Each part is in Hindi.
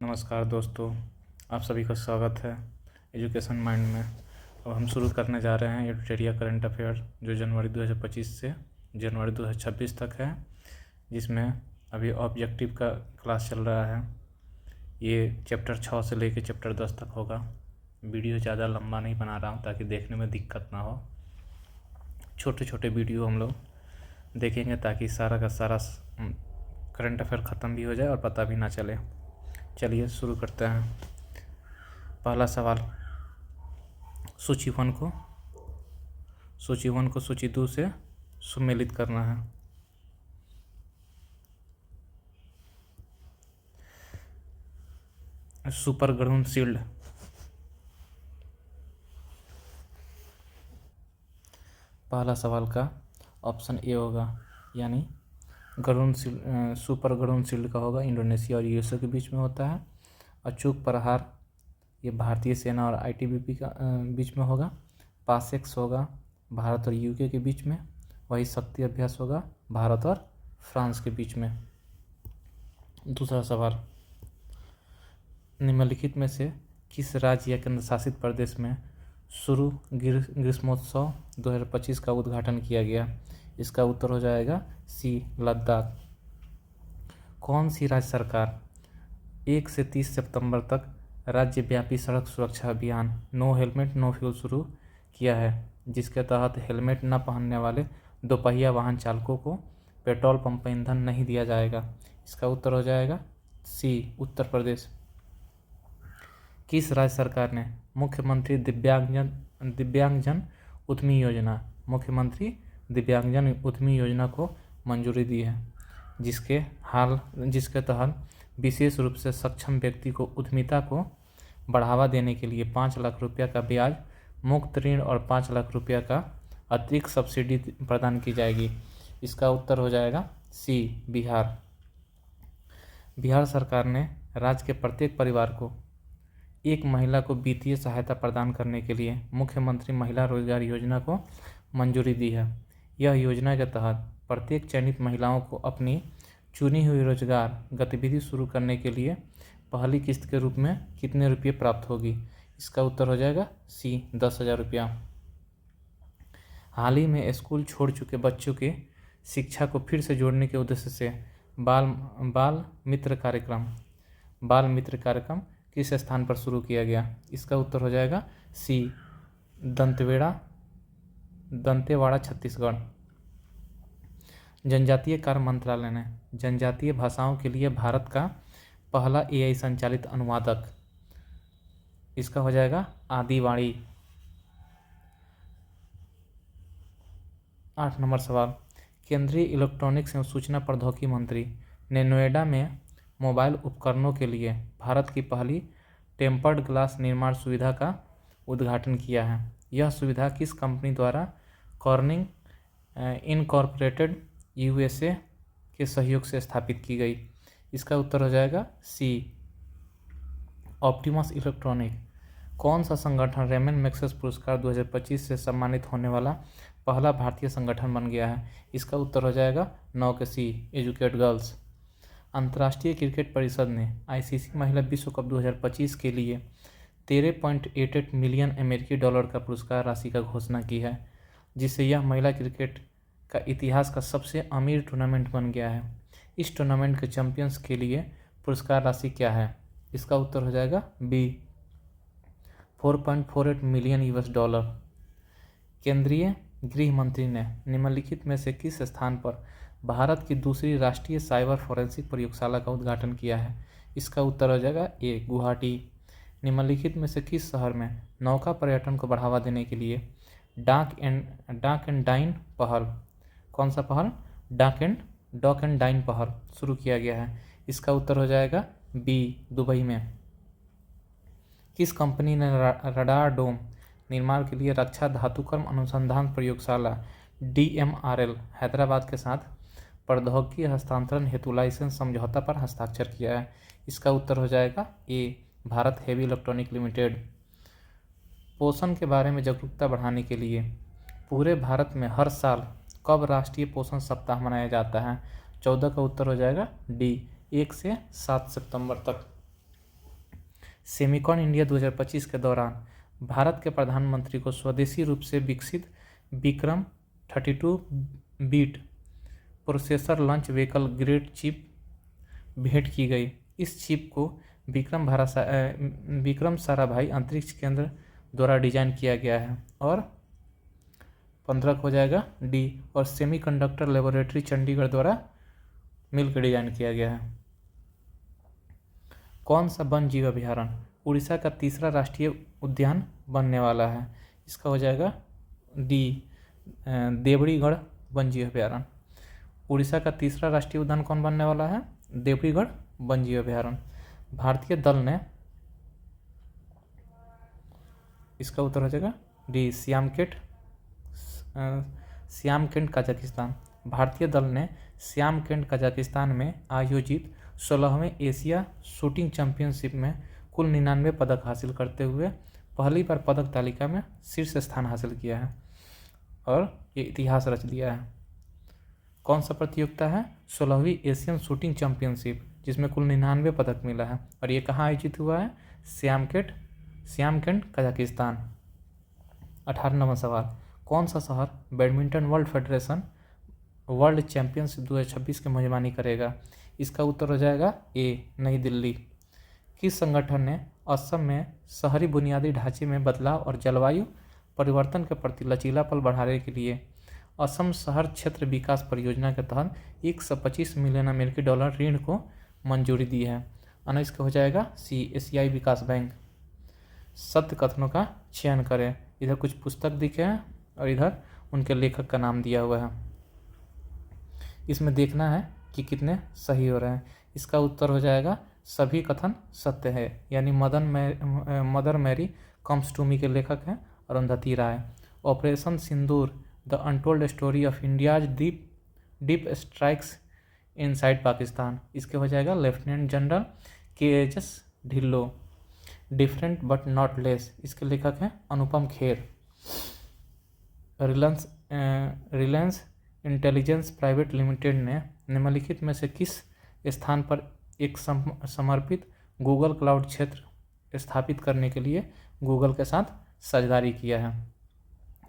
नमस्कार दोस्तों, आप सभी का स्वागत है एजुकेशन माइंड में। अब हम शुरू करने जा रहे हैं एडिटोरियल करंट अफेयर जो जनवरी 2025 से जनवरी 2026 तक है, जिसमें अभी ऑब्जेक्टिव का क्लास चल रहा है। ये चैप्टर 6 से लेकर चैप्टर 10 तक होगा। वीडियो ज़्यादा लंबा नहीं बना रहा हूँ ताकि देखने में दिक्कत ना हो। छोटे छोटे वीडियो हम लोग देखेंगे ताकि सारा का सारा करंट अफेयर ख़त्म भी हो जाए और पता भी ना चले। चलिए शुरू करते हैं। पहला सवाल, सूची वन को सूची 2 से सुमेलित करना है। सुपर ग्राउंड पहला सवाल का ऑप्शन ए होगा, यानी सुपर ग्राउंड शील्ड का होगा। इंडोनेशिया और यूएसए के बीच में होता है। अचूक प्रहार ये भारतीय सेना और आईटीबीपी का बीच में होगा। पासेक्स होगा भारत और यूके के बीच में। वही शक्ति अभ्यास होगा भारत और फ्रांस के बीच में। दूसरा सवाल, निम्नलिखित में से किस राज्य या केंद्र शासित प्रदेश में शुरू ग्रीष्मोत्सव 2025 का उद्घाटन किया गया? इसका उत्तर हो जाएगा सी, लद्दाख। कौन सी राज्य सरकार 1 से 30 सितंबर तक राज्यव्यापी सड़क सुरक्षा अभियान नो हेलमेट नो फ्यूल शुरू किया है, जिसके तहत हेलमेट न पहनने वाले दोपहिया वाहन चालकों को पेट्रोल पंप पर ईंधन नहीं दिया जाएगा? इसका उत्तर हो जाएगा सी, उत्तर प्रदेश। किस राज्य सरकार ने मुख्यमंत्री दिव्यांगजन उद्यमी योजना को मंजूरी दी है, जिसके तहत विशेष रूप से सक्षम व्यक्ति को उद्यमिता को बढ़ावा देने के लिए 5 लाख रुपया का ब्याज मुक्त ऋण और 5 लाख रुपया का अतिरिक्त सब्सिडी प्रदान की जाएगी? इसका उत्तर हो जाएगा सी, बिहार। बिहार सरकार ने राज्य के प्रत्येक परिवार को एक महिला को वित्तीय सहायता प्रदान करने के लिए मुख्यमंत्री महिला रोजगार योजना को मंजूरी दी है। यह योजना के तहत प्रत्येक चयनित महिलाओं को अपनी चुनी हुई रोजगार गतिविधि शुरू करने के लिए पहली किस्त के रूप में कितने रुपये प्राप्त होगी? इसका उत्तर हो जाएगा सी, 10,000 रुपया। हाल ही में स्कूल छोड़ चुके बच्चों के शिक्षा को फिर से जोड़ने के उद्देश्य से बाल मित्र कार्यक्रम किस स्थान पर शुरू किया गया? इसका उत्तर हो जाएगा सी, दंतेवाड़ा, छत्तीसगढ़। जनजातीय कार्य मंत्रालय ने जनजातीय भाषाओं के लिए भारत का पहला एआई संचालित अनुवादक, इसका हो जाएगा आदिवाणी। 8 नंबर सवाल, केंद्रीय इलेक्ट्रॉनिक्स एवं सूचना प्रौद्योगिकी मंत्री ने नोएडा में मोबाइल उपकरणों के लिए भारत की पहली टेम्पर्ड ग्लास निर्माण सुविधा का उद्घाटन किया है। यह सुविधा किस कंपनी द्वारा कॉर्निंग इनकॉर्पोरेटेड यूएसए के सहयोग से स्थापित की गई? इसका उत्तर हो जाएगा सी, ऑप्टिमस इलेक्ट्रॉनिक। कौन सा संगठन रेमन मैग्सेसे पुरस्कार 2025 से सम्मानित होने वाला पहला भारतीय संगठन बन गया है? इसका उत्तर हो जाएगा 9 के सी, एजुकेट गर्ल्स। अंतर्राष्ट्रीय क्रिकेट परिषद ने आईसीसी महिला विश्व कप 2025 के लिए 13.88 मिलियन अमेरिकी डॉलर का पुरस्कार राशि का घोषणा की है, जिससे यह महिला क्रिकेट का इतिहास का सबसे अमीर टूर्नामेंट बन गया है। इस टूर्नामेंट के चैंपियंस के लिए पुरस्कार राशि क्या है? इसका उत्तर हो जाएगा बी, 4.48 मिलियन यूएस डॉलर। केंद्रीय गृह मंत्री ने निम्नलिखित में से किस स्थान पर भारत की दूसरी राष्ट्रीय साइबर फोरेंसिक प्रयोगशाला का उद्घाटन किया है? इसका उत्तर हो जाएगा ए, गुवाहाटी। निम्नलिखित में से किस शहर में नौका पर्यटन को बढ़ावा देने के लिए डॉक एंड डाइन पहल, कौन सा पहल? डॉक एंड डाइन पहल शुरू किया गया है? इसका उत्तर हो जाएगा बी, दुबई में। किस कंपनी ने रडार डोम निर्माण के लिए रक्षा धातुकर्म अनुसंधान प्रयोगशाला DMRL हैदराबाद के साथ प्रौद्योगिकी हस्तांतरण हेतु लाइसेंस समझौता पर हस्ताक्षर किया है? इसका उत्तर हो जाएगा ए, भारत हेवी इलेक्ट्रॉनिक लिमिटेड। पोषण के बारे में जागरूकता बढ़ाने के लिए पूरे भारत में हर साल कब राष्ट्रीय पोषण सप्ताह मनाया जाता है? 14 का उत्तर हो जाएगा डी, 1 से 7 सितंबर तक। सेमिकॉन इंडिया 2025 के दौरान भारत के प्रधानमंत्री को स्वदेशी रूप से विकसित Vikram 32 bit processor launch vehicle grade chip भेंट की गई। इस चिप को विक्रम साराभाई अंतरिक्ष केंद्र द्वारा डिजाइन किया गया है और 15 हो जाएगा डी, और सेमीकंडक्टर लेबोरेटरी चंडीगढ़ द्वारा मिलकर डिजाइन किया गया है। कौन सा वन जीव अभयारण्य उड़ीसा का तीसरा राष्ट्रीय उद्यान बनने वाला है? इसका हो जाएगा डी, देवड़ीगढ़ वन जीव अभयारण्य। उड़ीसा का तीसरा राष्ट्रीय उद्यान कौन बनने वाला है? देवड़ीगढ़ वन जीव अभयारण्य। भारतीय दल ने, इसका उत्तर हो जाएगा डी, श्यामकेंट कजाकिस्तान। भारतीय दल ने श्यामकेंट कजाकिस्तान में आयोजित 16वें एशिया शूटिंग चैंपियनशिप में कुल 99 पदक हासिल करते हुए पहली बार पदक तालिका में शीर्ष स्थान हासिल किया है और ये इतिहास रच दिया है। कौन सा प्रतियोगिता है? 16वीं एशियन शूटिंग चैंपियनशिप, जिसमें कुल 99 पदक मिला है और ये कहाँ आयोजित हुआ है? श्यामकेंट कजाकिस्तान। 18वां सवाल, कौन सा शहर badminton world federation world championship 2026 की मेजबानी करेगा? इसका उत्तर हो जाएगा ए, नई दिल्ली। किस संगठन ने असम में शहरी बुनियादी ढांचे में बदलाव और जलवायु परिवर्तन के प्रति लचीलापन बढ़ाने के लिए असम शहर क्षेत्र विकास परियोजना के तहत 125 मिलियन अमेरिकी डॉलर ऋण को मंजूरी दी है? और इसका हो जाएगा सी, एशियाई विकास बैंक। सत्य कथनों का चयन करें। इधर कुछ पुस्तक दिखे हैं और इधर उनके लेखक का नाम दिया हुआ है। इसमें देखना है कि कितने सही हो रहे हैं। इसका उत्तर हो जाएगा सभी कथन सत्य है, यानी Mother Mary comes to me के लेखक हैं Arundhati Roy. Operation Sindoor the untold story of India's deep strikes inside Pakistan, इसके हो जाएगा lieutenant general KHS Dhillon. Different but not less, इसके लेखक हैं Anupam Kher. Reliance intelligence private limited ने निम्नलिखित में से किस स्थान पर एक समर्पित गूगल क्लाउड क्षेत्र स्थापित करने के लिए गूगल के साथ साझेदारी किया है?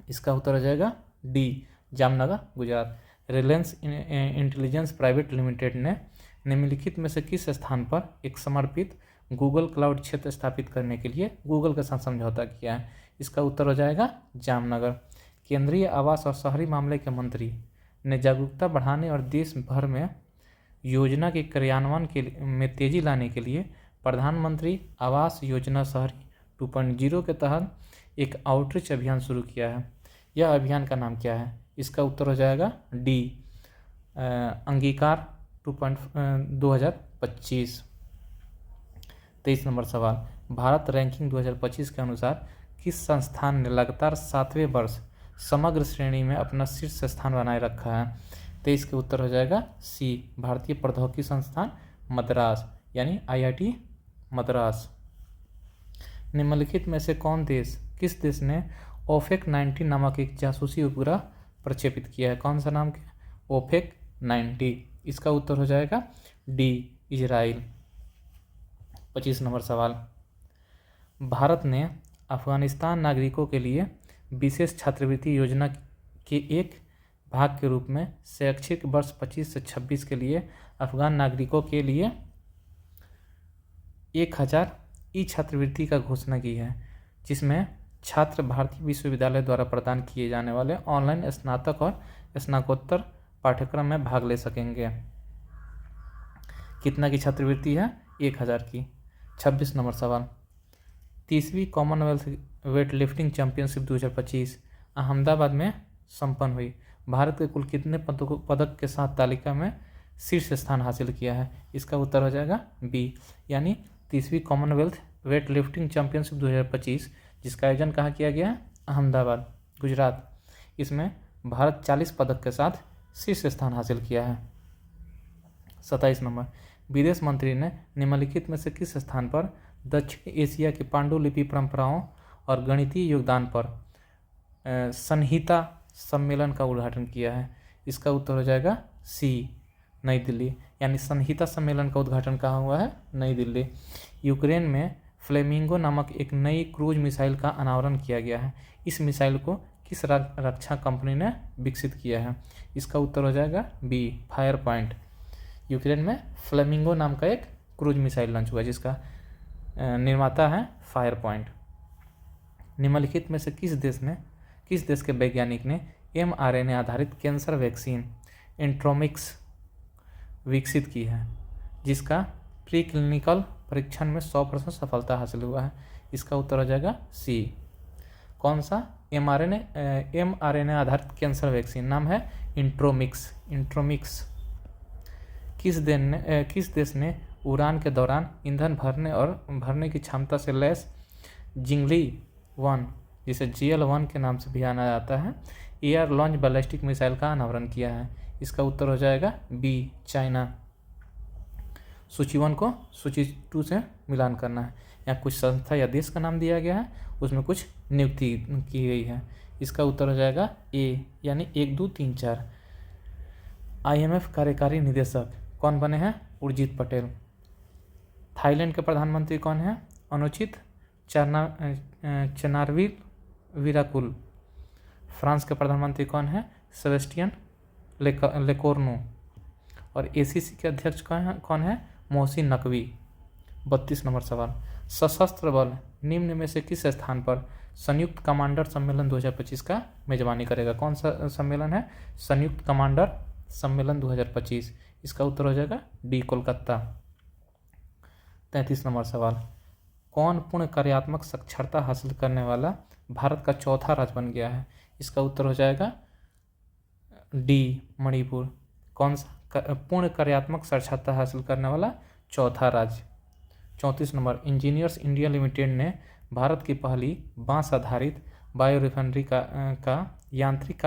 इसका उत्तर हो जाएगा D, Jamnagar, Gujarat. Reliance intelligence private limited ने निम्नलिखित में से किस स्थान पर एक समर्पित गूगल क्लाउड क्षेत्र स्थापित करने के लिए गूगल के साथ समझौता किया है? इसका उत्तर हो जाएगा जामनगर। केंद्रीय आवास और शहरी मामले के मंत्री ने जागरूकता बढ़ाने और देश भर में योजना के क्रियान्वयन में तेजी लाने के लिए प्रधानमंत्री आवास योजना शहरी 2.0 के तहत एक आउटरीच अभियान शुरू किया है। यह अभियान का नाम क्या है? इसका उत्तर हो जाएगा डी, अंगीकार 2025। 23 नंबर सवाल, भारत रैंकिंग 2025 के अनुसार किस संस्थान ने लगातार 7वें वर्ष समग्र श्रेणी में अपना शीर्ष स्थान बनाए रखा है? 23 के उत्तर हो जाएगा सी, भारतीय प्रौद्योगिकी संस्थान मद्रास, यानी IIT मद्रास। निम्नलिखित में से किस देश ने OPEC 90 नामक एक जासूसी उपग्रह प्रक्षेपित किया है? कौन सा नाम के? OPEC 90। इसका उत्तर हो जाएगा डी, इजराइल। 25 नंबर सवाल, भारत ने अफगानिस्तान नागरिकों के लिए विशेष छात्रवृत्ति योजना के एक भाग के रूप में शैक्षिक वर्ष 25 से 26 के लिए अफगान नागरिकों के लिए 1000 छात्रवृत्ति का घोषणा की है, जिसमें छात्र भारतीय विश्वविद्यालय द्वारा प्रदान किए जाने वाले ऑनलाइन स्नातक और स्नातकोत्तर पाठ्यक्रम में भाग ले सकेंगे। कितना की छात्रवृत्ति है? 1000 की। 26 नंबर सवाल, 30वीं Commonwealth weight lifting championship 2025 Ahmedabad में संपन्न हुई। भारत के कुल कितने पदक के साथ तालिका में शीर्ष स्थान हासिल किया है? इसका उत्तर हो जाएगा बी, यानी 30वीं कॉमनवेल्थ वेट लिफ्टिंग चैंपियनशिप 2025, जिसका आयोजन कहाँ किया गया है? अहमदाबाद, गुजरात। इसमें भारत 40 पदक के साथ शीर्ष स्थान हासिल किया है। 27 नंबर, विदेश मंत्री ने निम्नलिखित में से किस स्थान पर दक्षिण एशिया की पांडुलिपि परंपराओं और गणितीय योगदान पर संहिता सम्मेलन का उद्घाटन किया है? इसका उत्तर हो जाएगा सी, नई दिल्ली, यानी संहिता सम्मेलन का उद्घाटन कहाँ हुआ है? नई दिल्ली। यूक्रेन में फ्लेमिंगो नामक एक नई क्रूज मिसाइल का अनावरण किया गया है। इस मिसाइल को किस रक्षा कंपनी ने विकसित किया है? इसका उत्तर हो जाएगा बी, फायर पॉइंट। यूक्रेन में फ्लेमिंगो नाम का एक क्रूज मिसाइल लॉन्च हुआ जिसका निर्माता है फायर पॉइंट। निम्नलिखित में से किस देश के वैज्ञानिक ने mRNA आधारित कैंसर वैक्सीन एंट्रोमिक्स विकसित की है, जिसका प्री क्लिनिकल परीक्षण में 100% सफलता हासिल हुआ है? इसका उत्तर हो जाएगा सी। कौन सा? mRNA आधारित कैंसर वैक्सीन नाम है इंट्रोमिक्स। किस देश ने उड़ान के दौरान ईंधन भरने की क्षमता से लैस जिंगली-1, जिसे GL-1 के नाम से भी जाना जाता है, एयर लॉन्च बैलिस्टिक मिसाइल का अनावरण किया है? इसका उत्तर हो जाएगा बी, चाइना। सूची 1 को सूची 2 से मिलान करना है। यहाँ कुछ संस्था या देश का नाम दिया गया है, उसमें कुछ नियुक्ति की गई है। इसका उत्तर हो जाएगा ए, यानी 1, 2, 3, 4। IMF कार्यकारी निदेशक कौन बने हैं? उर्जित पटेल। थाईलैंड के प्रधानमंत्री कौन है? अनुचित चनारवीर वीराकुल। फ्रांस के प्रधानमंत्री कौन है? सेबेस्टियन लेकोर्नो। और ACC के अध्यक्ष कौन है? मोहसिन नकवी। 32 नंबर सवाल, सशस्त्र बल निम्न में से किस स्थान पर संयुक्त कमांडर सम्मेलन 2025 का मेजबानी करेगा? कौन सा सम्मेलन है? संयुक्त कमांडर सम्मेलन 2025। इसका उत्तर हो जाएगा डी, कोलकाता। 33 नंबर सवाल, कौन पूर्ण कार्यात्मक साक्षरता हासिल करने वाला भारत का चौथा राज्य बन गया है? इसका उत्तर हो जाएगा डी, मणिपुर। कौन सा पूर्ण कार्यात्मक साक्षरता हासिल करने वाला चौथा राज्य? 34 नंबर, इंजीनियर्स इंडिया लिमिटेड ने भारत की पहली बांस आधारित बायो रिफाइनरी का यांत्रिक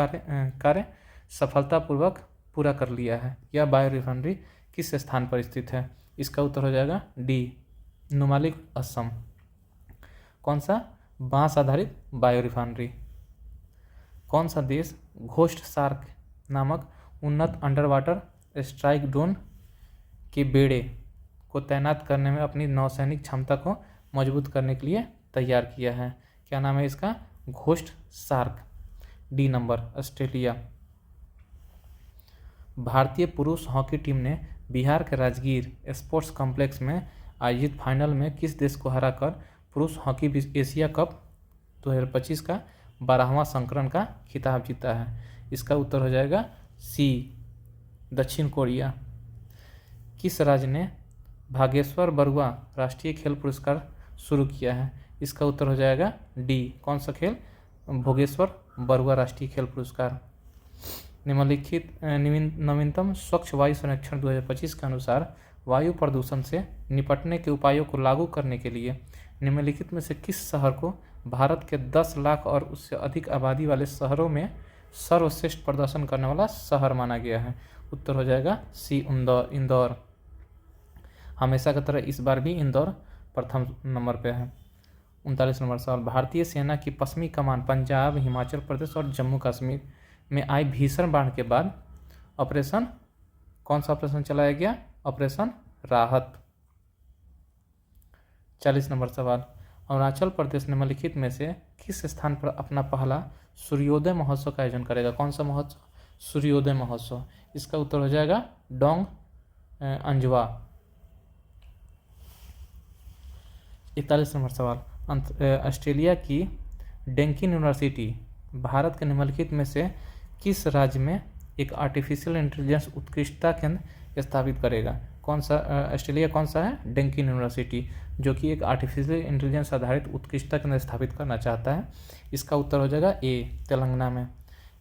कार्य सफलतापूर्वक पूरा कर लिया है। यह बायो रिफाइनरी किस स्थान पर स्थित है? इसका उत्तर हो जाएगा डी, नुमालीगढ़, असम। कौन सा? बांस आधारित बायो रिफाइनरी। कौन सा देश घोस्ट शार्क नामक उन्नत अंडर वाटर स्ट्राइक ड्रोन के बेड़े को तैनात करने में अपनी नौसैनिक क्षमता को मजबूत करने के लिए तैयार किया है? क्या नाम है इसका? Ghost shark. D number, Australia. भारतीय पुरुष हॉकी टीम ने बिहार के राजगीर स्पोर्ट्स कॉम्प्लेक्स में आयोजित फाइनल में किस देश को हराकर पुरुष हॉकी एशिया कप 2025 का 12वां संस्करण का खिताब जीता है? इसका उत्तर हो जाएगा सी, दक्षिण कोरिया। किस राज्य ने भागेश्वर बरुआ राष्ट्रीय खेल पुरस्कार शुरू किया है? इसका उत्तर हो जाएगा डी, कौन सा खेल? भोगेश्वर बरुआ राष्ट्रीय खेल पुरस्कार। निम्नलिखित नवीनतम स्वच्छ वायु सर्वेक्षण 2025 के अनुसार वायु प्रदूषण से निपटने के उपायों को लागू करने के लिए निम्नलिखित में से किस शहर को भारत के 10 लाख और उससे अधिक आबादी वाले शहरों में सर्वश्रेष्ठ प्रदर्शन करने वाला शहर माना गया है? उत्तर हो जाएगा सी, इंदौर। हमेशा की तरह इस बार भी इंदौर प्रथम नंबर पे है। 39 नंबर सवाल, भारतीय सेना की पश्चिमी कमान पंजाब, हिमाचल प्रदेश और जम्मू कश्मीर में आई भीषण बाढ़ के बाद कौन सा ऑपरेशन चलाया गया? ऑपरेशन राहत। 40 नंबर सवाल, अरुणाचल प्रदेश निम्नलिखित में से किस स्थान पर अपना पहला सूर्योदय महोत्सव का आयोजन करेगा? कौन सा महोत्सव? सूर्योदय महोत्सव। इसका उत्तर हो जाएगा डोंग अंजवा। 41 नंबर सवाल, ऑस्ट्रेलिया की डेंकिन यूनिवर्सिटी भारत के निम्नलिखित में से किस राज्य में एक आर्टिफिशियल इंटेलिजेंस उत्कृष्टता केंद्र स्थापित करेगा? कौन सा ऑस्ट्रेलिया कौन सा है? डेंकिन यूनिवर्सिटी, जो कि एक आर्टिफिशियल इंटेलिजेंस आधारित उत्कृष्टता केंद्र स्थापित करना चाहता है। इसका उत्तर हो जाएगा ए, तेलंगाना में।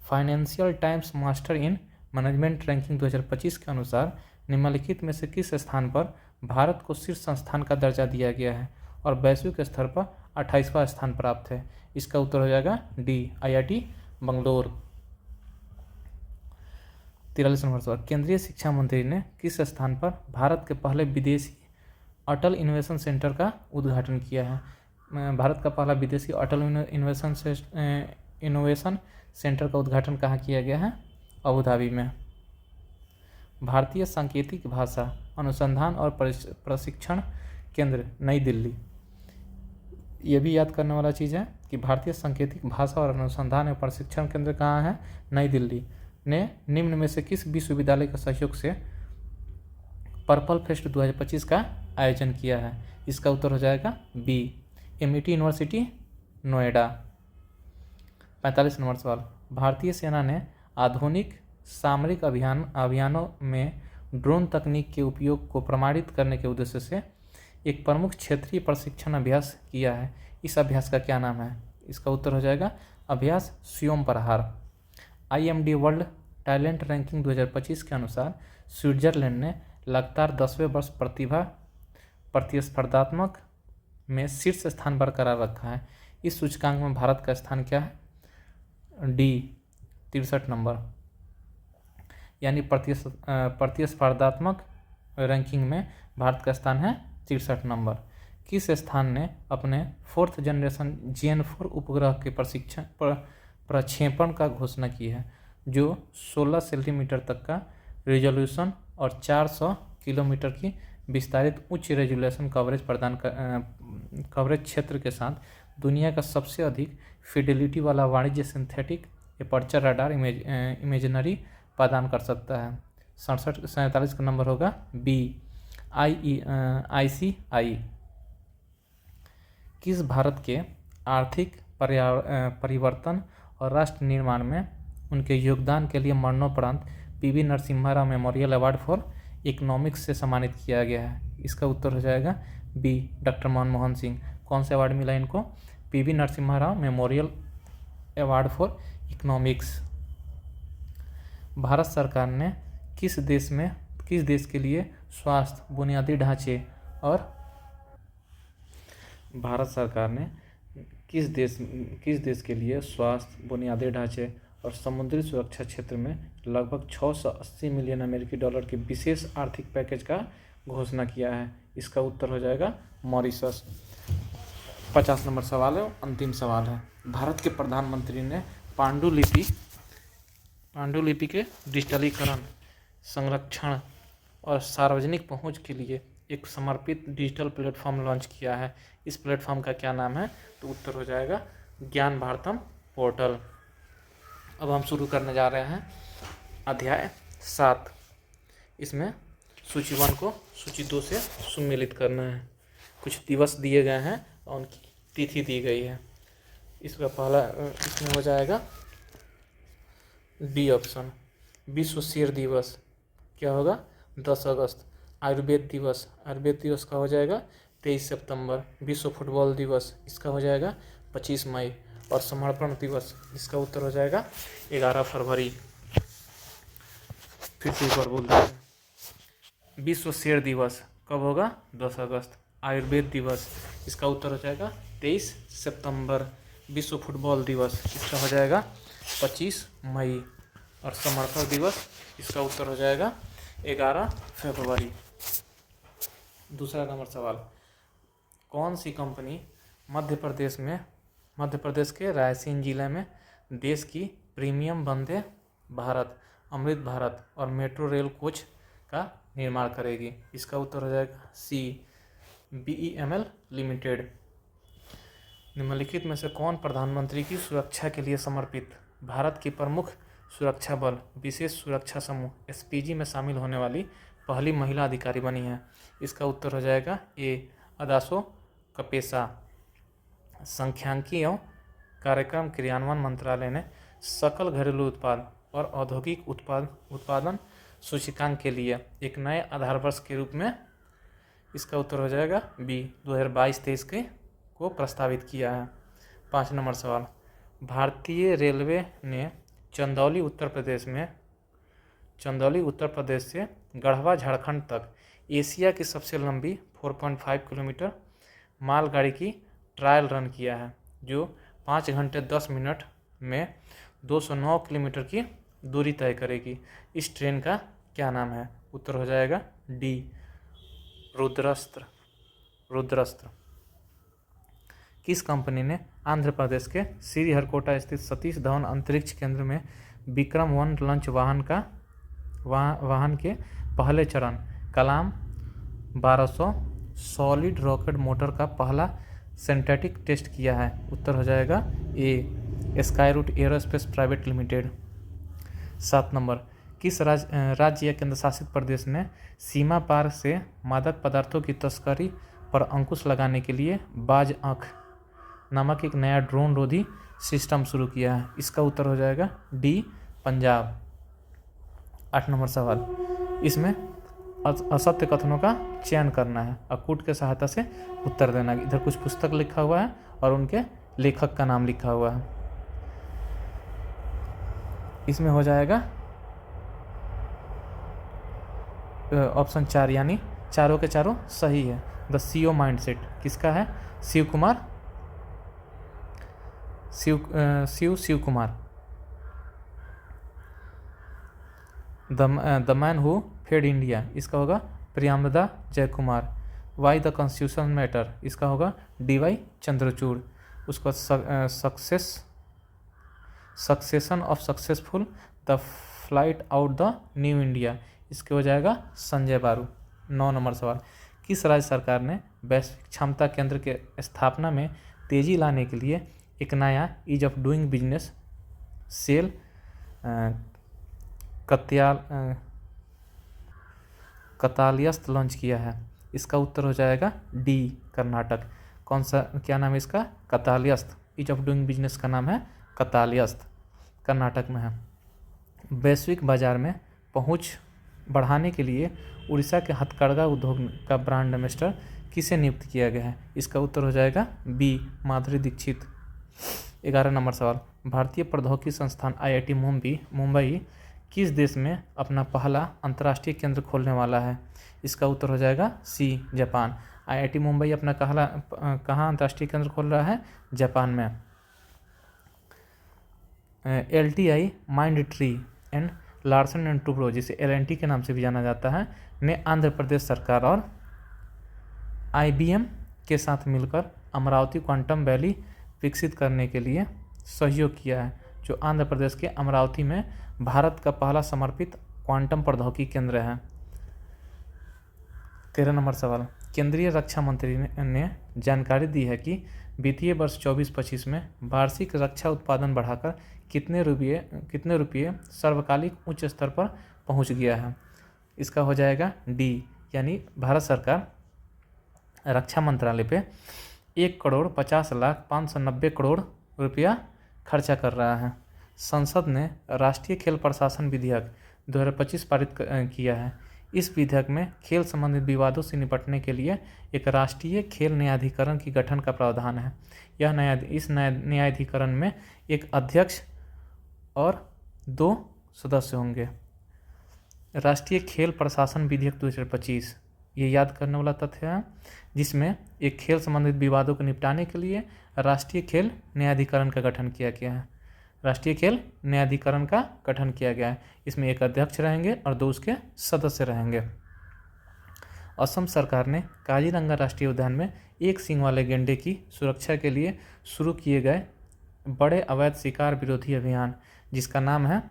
Financial times master in management ranking 2025 के अनुसार निम्नलिखित में से किस स्थान पर भारत को शीर्ष संस्थान का दर्जा दिया गया है और वैश्विक स्तर पर 28वां स्थान प्राप्त है? इसका उत्तर हो जाएगा डी, IIT बंगलोर। 43 नंबर सवाल, केंद्रीय शिक्षा मंत्री ने किस स्थान पर भारत के पहले विदेशी अटल इनोवेशन सेंटर का उद्घाटन किया है? भारत का पहला विदेशी अटल इनोवेशन सेंटर का उद्घाटन कहाँ किया गया है? अबू धाबी में। भारतीय सांकेतिक भाषा अनुसंधान और प्रशिक्षण केंद्र नई दिल्ली ये भी याद करने वाला चीज़ है कि भारतीय सांकेतिक भाषा और अनुसंधान एवं प्रशिक्षण केंद्र कहाँ है, नई दिल्ली, ने निम्न में से किस विश्वविद्यालय के सहयोग से पर्पल फेस्ट 2025 का आयोजन किया है? इसका उत्तर हो जाएगा B, MIT university Noida. 45 number सवाल, भारतीय सेना ने आधुनिक सामरिक अभियानों में ड्रोन तकनीक के उपयोग को प्रमाणित करने के उद्देश्य से एक प्रमुख क्षेत्रीय प्रशिक्षण अभ्यास किया है। इस अभ्यास का क्या नाम है? इसका उत्तर हो जाएगा अभ्यास स्योम प्रहार। IMD वर्ल्ड टैलेंट रैंकिंग 2025 के अनुसार स्विट्जरलैंड ने लगातार 10वें वर्ष प्रतिस्पर्धात्मक में शीर्ष स्थान बरकरार रखा है। इस सूचकांक में भारत का स्थान क्या है? डी, 63 नंबर, यानी प्रतिस्पर्धात्मक रैंकिंग में भारत का स्थान है 63 नंबर। किस स्थान ने अपने 4th जनरेशन JN4 उपग्रह के प्रक्षेपण का घोषणा की है, जो 16 सेंटीमीटर तक का रिजोल्यूशन और 400 किलोमीटर की विस्तारित उच्च रेजोल्यूशन कवरेज क्षेत्र के साथ दुनिया का सबसे अधिक फिडेलिटी वाला वाणिज्य सिंथेटिक एपर्चर रडार इमेजनरी प्रदान कर सकता है? 47 का नंबर होगा बी, ICI। किस भारत के आर्थिक परिवर्तन और राष्ट्र निर्माण में उनके योगदान के लिए मरणोपरांत PV Narasimha Rao memorial award for economics से सम्मानित किया गया है? इसका उत्तर हो जाएगा बी, डॉक्टर मनमोहन सिंह। कौन से अवार्ड मिला इनको? PV Narasimha Rao memorial award for economics. Bharat सरकार ने किस देश के लिए स्वास्थ्य बुनियादी ढांचे और भारत सरकार ने किस देश के लिए स्वास्थ्य बुनियादी ढांचे और समुद्री सुरक्षा क्षेत्र में लगभग 680 मिलियन अमेरिकी डॉलर के विशेष आर्थिक पैकेज का घोषणा किया है? इसका उत्तर हो जाएगा मॉरिशस। 50 नंबर सवाल है, अंतिम सवाल है। भारत के प्रधानमंत्री ने पांडुलिपि के डिजिटलीकरण, संरक्षण और सार्वजनिक पहुंच के लिए एक समर्पित डिजिटल प्लेटफॉर्म लॉन्च किया है। इस प्लेटफॉर्म का क्या नाम है? तो उत्तर हो जाएगा ज्ञान भारतम पोर्टल। अब हम शुरू करने जा रहे हैं अध्याय 7। इसमें सूची 1 को सूची 2 से सम्मिलित करना है। कुछ दिवस दिए गए हैं और उनकी तिथि दी गई है। इसका पहला इसमें हो जाएगा डी ऑप्शन, विश्व शेर दिवस क्या होगा? 10 अगस्त। आयुर्वेद दिवस का हो जाएगा 23 सितंबर। विश्व फुटबॉल दिवस इसका हो जाएगा 25 मई। और समर्पण दिवस इसका उत्तर हो जाएगा 11 फरवरी। फिर से एक बार बोलते हैं, विश्व शेर दिवस कब होगा? 10 अगस्त। आयुर्वेद दिवस इसका उत्तर हो जाएगा 23 सितंबर। विश्व फुटबॉल दिवस इसका हो जाएगा 25 मई। और समर्पण दिवस इसका उत्तर हो जाएगा 11 फरवरी। दूसरा नंबर सवाल, कौन सी कंपनी मध्य प्रदेश के रायसेन जिले में देश की प्रीमियम वंदे भारत, अमृत भारत और मेट्रो रेल कोच का निर्माण करेगी? इसका उत्तर हो जाएगा सी, BEML लिमिटेड। निम्नलिखित में से कौन प्रधानमंत्री की सुरक्षा के लिए समर्पित भारत की प्रमुख सुरक्षा बल विशेष सुरक्षा समूह SPG में शामिल होने वाली पहली महिला अधिकारी बनी है? इसका उत्तर हो जाएगा ए, अदासो कपेसा। सांख्यिकी एवं कार्यक्रम क्रियान्वयन मंत्रालय ने सकल घरेलू उत्पाद और औद्योगिक उत्पादन सूचकांक के लिए एक नए आधार वर्ष के रूप में, इसका उत्तर हो जाएगा बी, 2022-23 के को प्रस्तावित किया है। 5 नंबर सवाल, भारतीय रेलवे ने चंदौली उत्तर प्रदेश से गढ़वा झारखंड तक एशिया की सबसे लंबी 4.5 किलोमीटर मालगाड़ी की ट्रायल रन किया है, जो 5 घंटे 10 मिनट में 209 किलोमीटर की दूरी तय करेगी। इस ट्रेन का क्या नाम है? उत्तर हो जाएगा डी, रुद्रस्त्र। किस कंपनी ने आंध्र प्रदेश के श्रीहरिकोटा स्थित सतीश धवन अंतरिक्ष केंद्र में विक्रम 1 लॉन्च वाहन के पहले चरण कलाम 1200 सॉलिड रॉकेट मोटर का पहला सिंथेटिक टेस्ट किया है? उत्तर हो जाएगा A, Skyroot aerospace private limited. 7 number, किस राज्य या केंद्र शासित प्रदेश ने सीमा पार से मादक पदार्थों की तस्करी पर अंकुश लगाने के लिए बाज आँख नामक एक नया ड्रोन रोधी सिस्टम शुरू किया है? इसका उत्तर हो जाएगा डी, पंजाब। 8 नंबर सवाल, इसमें असत्य कथनों का चयन करना है, अकूट के सहायता से उत्तर देना है। इधर कुछ पुस्तक लिखा हुआ है और उनके लेखक का नाम लिखा हुआ है। इसमें हो जाएगा ऑप्शन 4, यानी चारों के चारों सही है। द सीओ माइंडसेट किसका है? Shiv Kumar. The man who fed India, इसका होगा Priyamvada Jaikumar. Why the constitution matter, इसका होगा डी.वाई. चंद्रचूड़। उसका succession of successful the flight out the new India, इसके हो जाएगा संजय बारू। 9 नंबर सवाल, किस राज्य सरकार ने वैश्विक क्षमता केंद्र के स्थापना में तेजी लाने के लिए एक नया ease of doing business cell catalyst launch किया है? इसका उत्तर हो जाएगा डी, कर्नाटक। कौन सा, क्या नाम है इसका? कतालियस्त। ईज ऑफ डूइंग बिजनेस का नाम है कतालियस्त, कर्नाटक में है। वैश्विक बाजार में पहुंच बढ़ाने के लिए उड़ीसा के हथकरघा उद्योग का ब्रांड एम्बेसडर किसे नियुक्त किया गया है? इसका उत्तर हो जाएगा बी, माधुरी दीक्षित। 11 नंबर सवाल, भारतीय प्रौद्योगिकी संस्थान IIT मुंबई किस देश में अपना पहला अंतर्राष्ट्रीय केंद्र खोलने वाला है? इसका उत्तर हो जाएगा सी, जापान। IIT मुंबई अपना कहाँ अंतर्राष्ट्रीय केंद्र खोल रहा है? जापान में। LTI Mindtree and Larsen and Toubro, जिसे LNT के नाम से भी जाना जाता है, ने आंध्र प्रदेश सरकार और IBM के साथ मिलकर अमरावती क्वांटम वैली विकसित करने के लिए सहयोग किया है, जो आंध्र प्रदेश के अमरावती में भारत का पहला समर्पित क्वांटम प्रौद्योगिकी केंद्र है। 13 नंबर सवाल, केंद्रीय रक्षा मंत्री ने जानकारी दी है कि वित्तीय वर्ष 24-25 में वार्षिक रक्षा उत्पादन बढ़ाकर कितने रुपये सर्वकालिक उच्च स्तर पर पहुंच गया है? इसका हो जाएगा डी, यानी भारत सरकार रक्षा मंत्रालय पे 1,50,50,590 करोड़ रुपया खर्चा कर रहा है। संसद ने राष्ट्रीय खेल प्रशासन विधेयक 2025 पारित किया है। इस विधेयक में खेल संबंधित विवादों से निपटने के लिए एक राष्ट्रीय खेल न्यायाधिकरण की गठन का प्रावधान है। इस न्यायाधिकरण में एक अध्यक्ष और 2 सदस्य होंगे। राष्ट्रीय खेल प्रशासन विधेयक 2025 ये याद करने वाला तथ्य है, जिसमें एक खेल संबंधित विवादों को निपटाने के लिए राष्ट्रीय खेल न्यायाधिकरण का गठन किया गया है। राष्ट्रीय खेल न्यायाधिकरण का गठन किया गया है। इसमें एक अध्यक्ष रहेंगे और 2 उसके सदस्य रहेंगे। असम सरकार ने काजीरंगा राष्ट्रीय उद्यान में एक सींग वाले गैंडे की सुरक्षा के लिए शुरू किए गए बड़े अवैध शिकार विरोधी अभियान, जिसका नाम है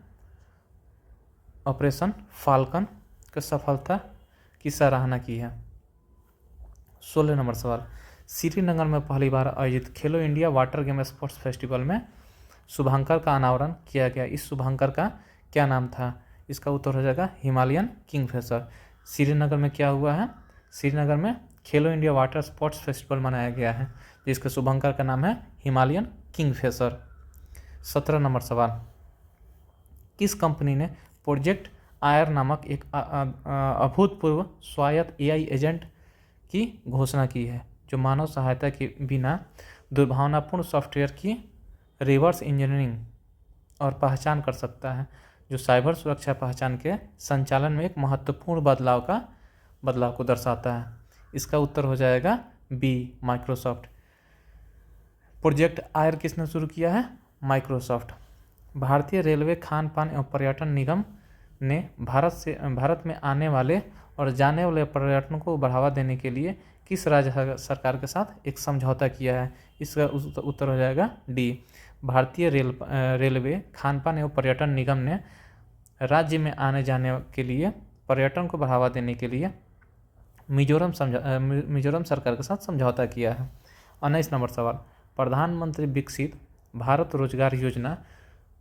ऑपरेशन फाल्कन, की सफलता की सराहना की है। 16 नंबर सवाल, श्रीनगर में पहली बार आयोजित खेलो India water game sports festival में शुभंकर का अनावरण किया गया। इस शुभंकर का क्या नाम था? इसका उत्तर हो जाएगा हिमालयन किंगफिशर। श्रीनगर में क्या हुआ है? श्रीनगर में खेलो इंडिया वाटर स्पोर्ट्स फेस्टिवल मनाया गया है, जिसका शुभंकर का नाम है हिमालयन किंगफिशर। 17 नंबर सवाल, किस कंपनी ने प्रोजेक्ट आयर नामक एक अभूतपूर्व स्वायत्त AI एजेंट की घोषणा की है, जो मानव सहायता के बिना दुर्भावनापूर्ण सॉफ्टवेयर की रिवर्स इंजीनियरिंग और पहचान कर सकता है, जो साइबर सुरक्षा पहचान के संचालन में एक महत्वपूर्ण बदलाव को दर्शाता है? इसका उत्तर हो जाएगा बी, माइक्रोसॉफ्ट। प्रोजेक्ट आयर किसने शुरू किया है? माइक्रोसॉफ्ट। भारतीय रेलवे खान पान एवं पर्यटन निगम ने भारत में आने वाले और जाने वाले पर्यटन को बढ़ावा देने के लिए किस राज्य सरकार के साथ एक समझौता किया है? इसका उत्तर हो जाएगा डी, भारतीय रेलवे खान पान एवं पर्यटन निगम ने राज्य में आने जाने के लिए पर्यटन को बढ़ावा देने के लिए मिजोरम सरकार के साथ समझौता किया है। 19 नंबर सवाल, प्रधानमंत्री विकसित भारत रोजगार योजना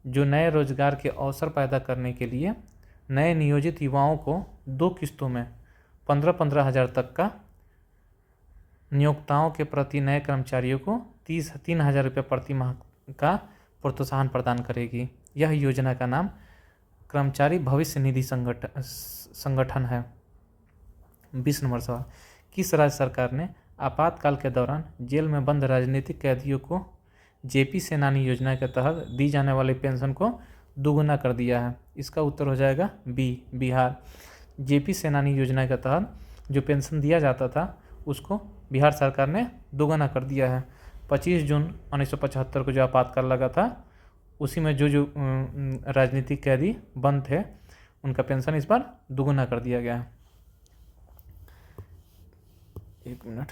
जो नए रोजगार के अवसर पैदा करने के लिए नए नियोजित युवाओं को 2 किस्तों में 15-15 हज़ार तक का नियोक्ताओं के प्रति नए कर्मचारियों को 3,000 रुपये प्रति माह का प्रोत्साहन प्रदान करेगी। यह योजना का नाम कर्मचारी भविष्य निधि संगठन है। 20 नंबर सवाल, किस राज्य सरकार ने आपातकाल के दौरान जेल में बंद राजनीतिक कैदियों को जेपी सेनानी योजना के तहत दी जाने वाली पेंशन को दोगुना कर दिया है? इसका उत्तर हो जाएगा बी, बिहार। जेपी सेनानी योजना के तहत जो पेंशन दिया जाता था उसको बिहार सरकार ने दोगुना कर दिया है। 25 जून 1975 को जो आपातकाल लगा था उसी में जो राजनीतिक कैदी बंद थे उनका पेंशन इस बार दोगुना कर दिया गया है। एक मिनट,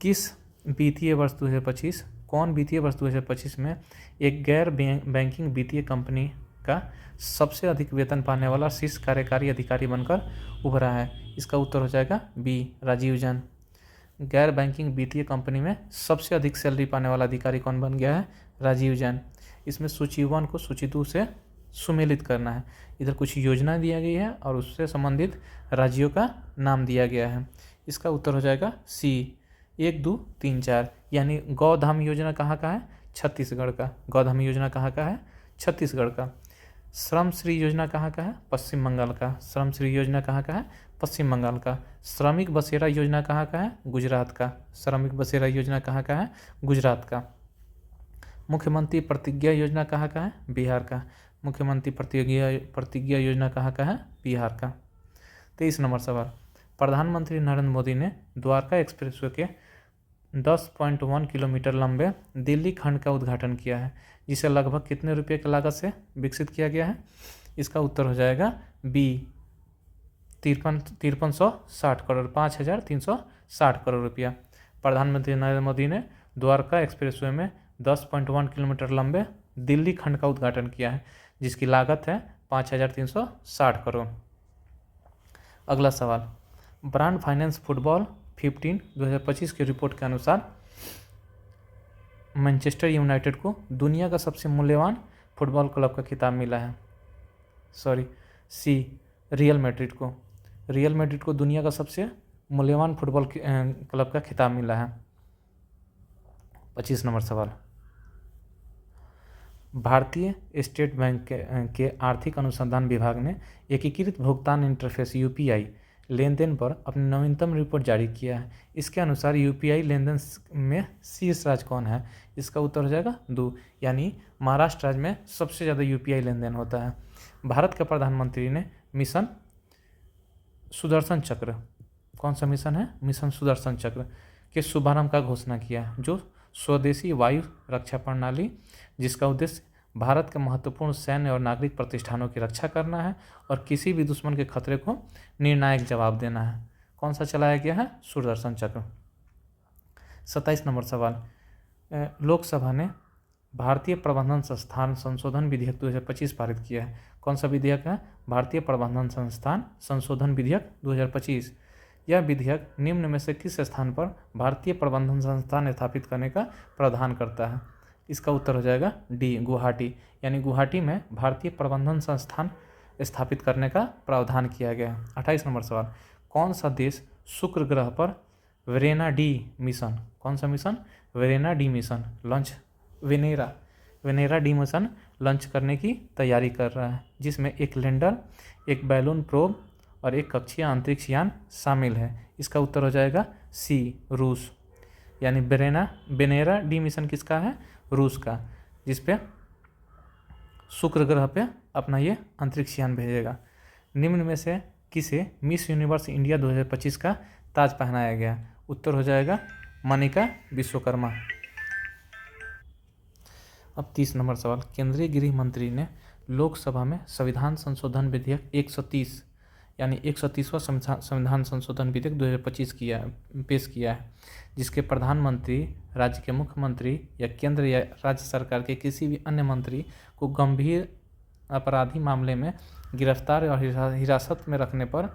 किस वित्तीय वर्ष 2025 कौन वित्तीय वर्ष 2025 में एक गैर बैंकिंग वित्तीय कंपनी का सबसे अधिक वेतन पाने वाला शीर्ष कार्यकारी अधिकारी बनकर उभरा है? इसका उत्तर हो जाएगा बी, राजीव जैन। गैर बैंकिंग वित्तीय कंपनी में सबसे अधिक सैलरी पाने वाला अधिकारी कौन बन गया है? राजीव जैन। इसमें सूची 1 को सूची 2 से सुमेलित करना है। इधर कुछ योजना दिया गई है और उससे संबंधित राज्यों का नाम दिया गया है। इसका उत्तर हो जाएगा सी, 1, 2, 3, 4। यानी गौधाम योजना कहाँ का है? छत्तीसगढ़ का। गौधाम योजना कहाँ का है? छत्तीसगढ़ का। श्रम श्री योजना कहाँ का है? पश्चिम बंगाल का। श्रम श्री योजना कहाँ का है? पश्चिम बंगाल का। श्रमिक बसेरा योजना कहाँ का है? गुजरात का। श्रमिक बसेरा योजना कहाँ का है? गुजरात का। मुख्यमंत्री प्रतिज्ञा योजना कहाँ का है? बिहार का। मुख्यमंत्री प्रतिज्ञा योजना कहाँ का है? बिहार का। 23 नंबर सवाल, प्रधानमंत्री नरेंद्र मोदी ने द्वारका एक्सप्रेसवे के 10.1 किलोमीटर लंबे दिल्ली खंड का उद्घाटन किया है, जिसे लगभग कितने रुपये की लागत से विकसित किया गया है? इसका उत्तर हो जाएगा बी, 5360 करोड़, 5,360 करोड़ रुपया। प्रधानमंत्री नरेंद्र मोदी ने द्वारका एक्सप्रेसवे में 10.1 किलोमीटर लंबे दिल्ली खंड का उद्घाटन किया है, जिसकी लागत है 5,360 करोड़। अगला सवाल, ब्रांड फाइनेंस फुटबॉल 15 2025 की रिपोर्ट के अनुसार मैनचेस्टर यूनाइटेड को दुनिया का सबसे मूल्यवान फुटबॉल क्लब का खिताब मिला है। सी, रियल मैड्रिड को दुनिया का सबसे मूल्यवान फुटबॉल क्लब का खिताब मिला है। 25 नंबर सवाल, भारतीय स्टेट बैंक के आर्थिक अनुसंधान विभाग ने एकीकृत भुगतान इंटरफेस यूपीआई लेन देन पर अपनी नवीनतम रिपोर्ट जारी किया है। इसके अनुसार यूपीआई लेन देन में शीर्ष राज्य कौन है? इसका उत्तर हो जाएगा दो, यानी महाराष्ट्र राज्य में सबसे ज़्यादा यूपीआई लेन देन होता है। भारत के प्रधानमंत्री ने मिशन सुदर्शन चक्र, कौन सा मिशन है? मिशन सुदर्शन चक्र के शुभारंभ का घोषणा किया, जो स्वदेशी वायु रक्षा प्रणाली जिसका उद्देश्य भारत के महत्वपूर्ण सैन्य और नागरिक प्रतिष्ठानों की रक्षा करना है और किसी भी दुश्मन के खतरे को निर्णायक जवाब देना है। कौन सा चलाया गया है? सुदर्शन चक्र। 27 नंबर सवाल, लोकसभा ने भारतीय प्रबंधन संस्थान संशोधन विधेयक 2025 पारित किया है। कौन सा विधेयक है? भारतीय प्रबंधन संस्थान संशोधन विधेयक 2025। यह विधेयक निम्न में से किस स्थान पर भारतीय प्रबंधन संस्थान स्थापित करने का प्रावधान करता है? इसका उत्तर हो जाएगा डी, गुवाहाटी। यानी गुवाहाटी में भारतीय प्रबंधन संस्थान स्थापित करने का प्रावधान किया गया है। 28 नंबर सवाल, कौन सा देश शुक्र ग्रह पर वेरेना डी मिशन, कौन सा mission? Verna D mission launch, Venera D mission launch करने की तैयारी कर रहा है, जिसमें एक लैंडर, एक बैलून प्रोब और एक कक्षीय अंतरिक्ष यान शामिल है। इसका उत्तर हो जाएगा सी, रूस। यानी वेनेरा डी मिशन किसका है? रूस का, जिसपे शुक्र ग्रह पे अपना ये अंतरिक्ष यान भेजेगा। निम्न में से किसे मिस यूनिवर्स इंडिया 2025 का ताज पहनाया गया? उत्तर हो जाएगा मनिका विश्वकर्मा। अब 30 नंबर सवाल, केंद्रीय गृह मंत्री ने लोकसभा में संविधान संशोधन विधेयक 130 यानी 130वां संविधान संशोधन विधेयक 2025 पेश किया है, जिसके प्रधानमंत्री, राज्य के मुख्यमंत्री या केंद्र या राज्य सरकार के किसी भी अन्य मंत्री को गंभीर अपराधी मामले में गिरफ्तार और हिरासत में रखने पर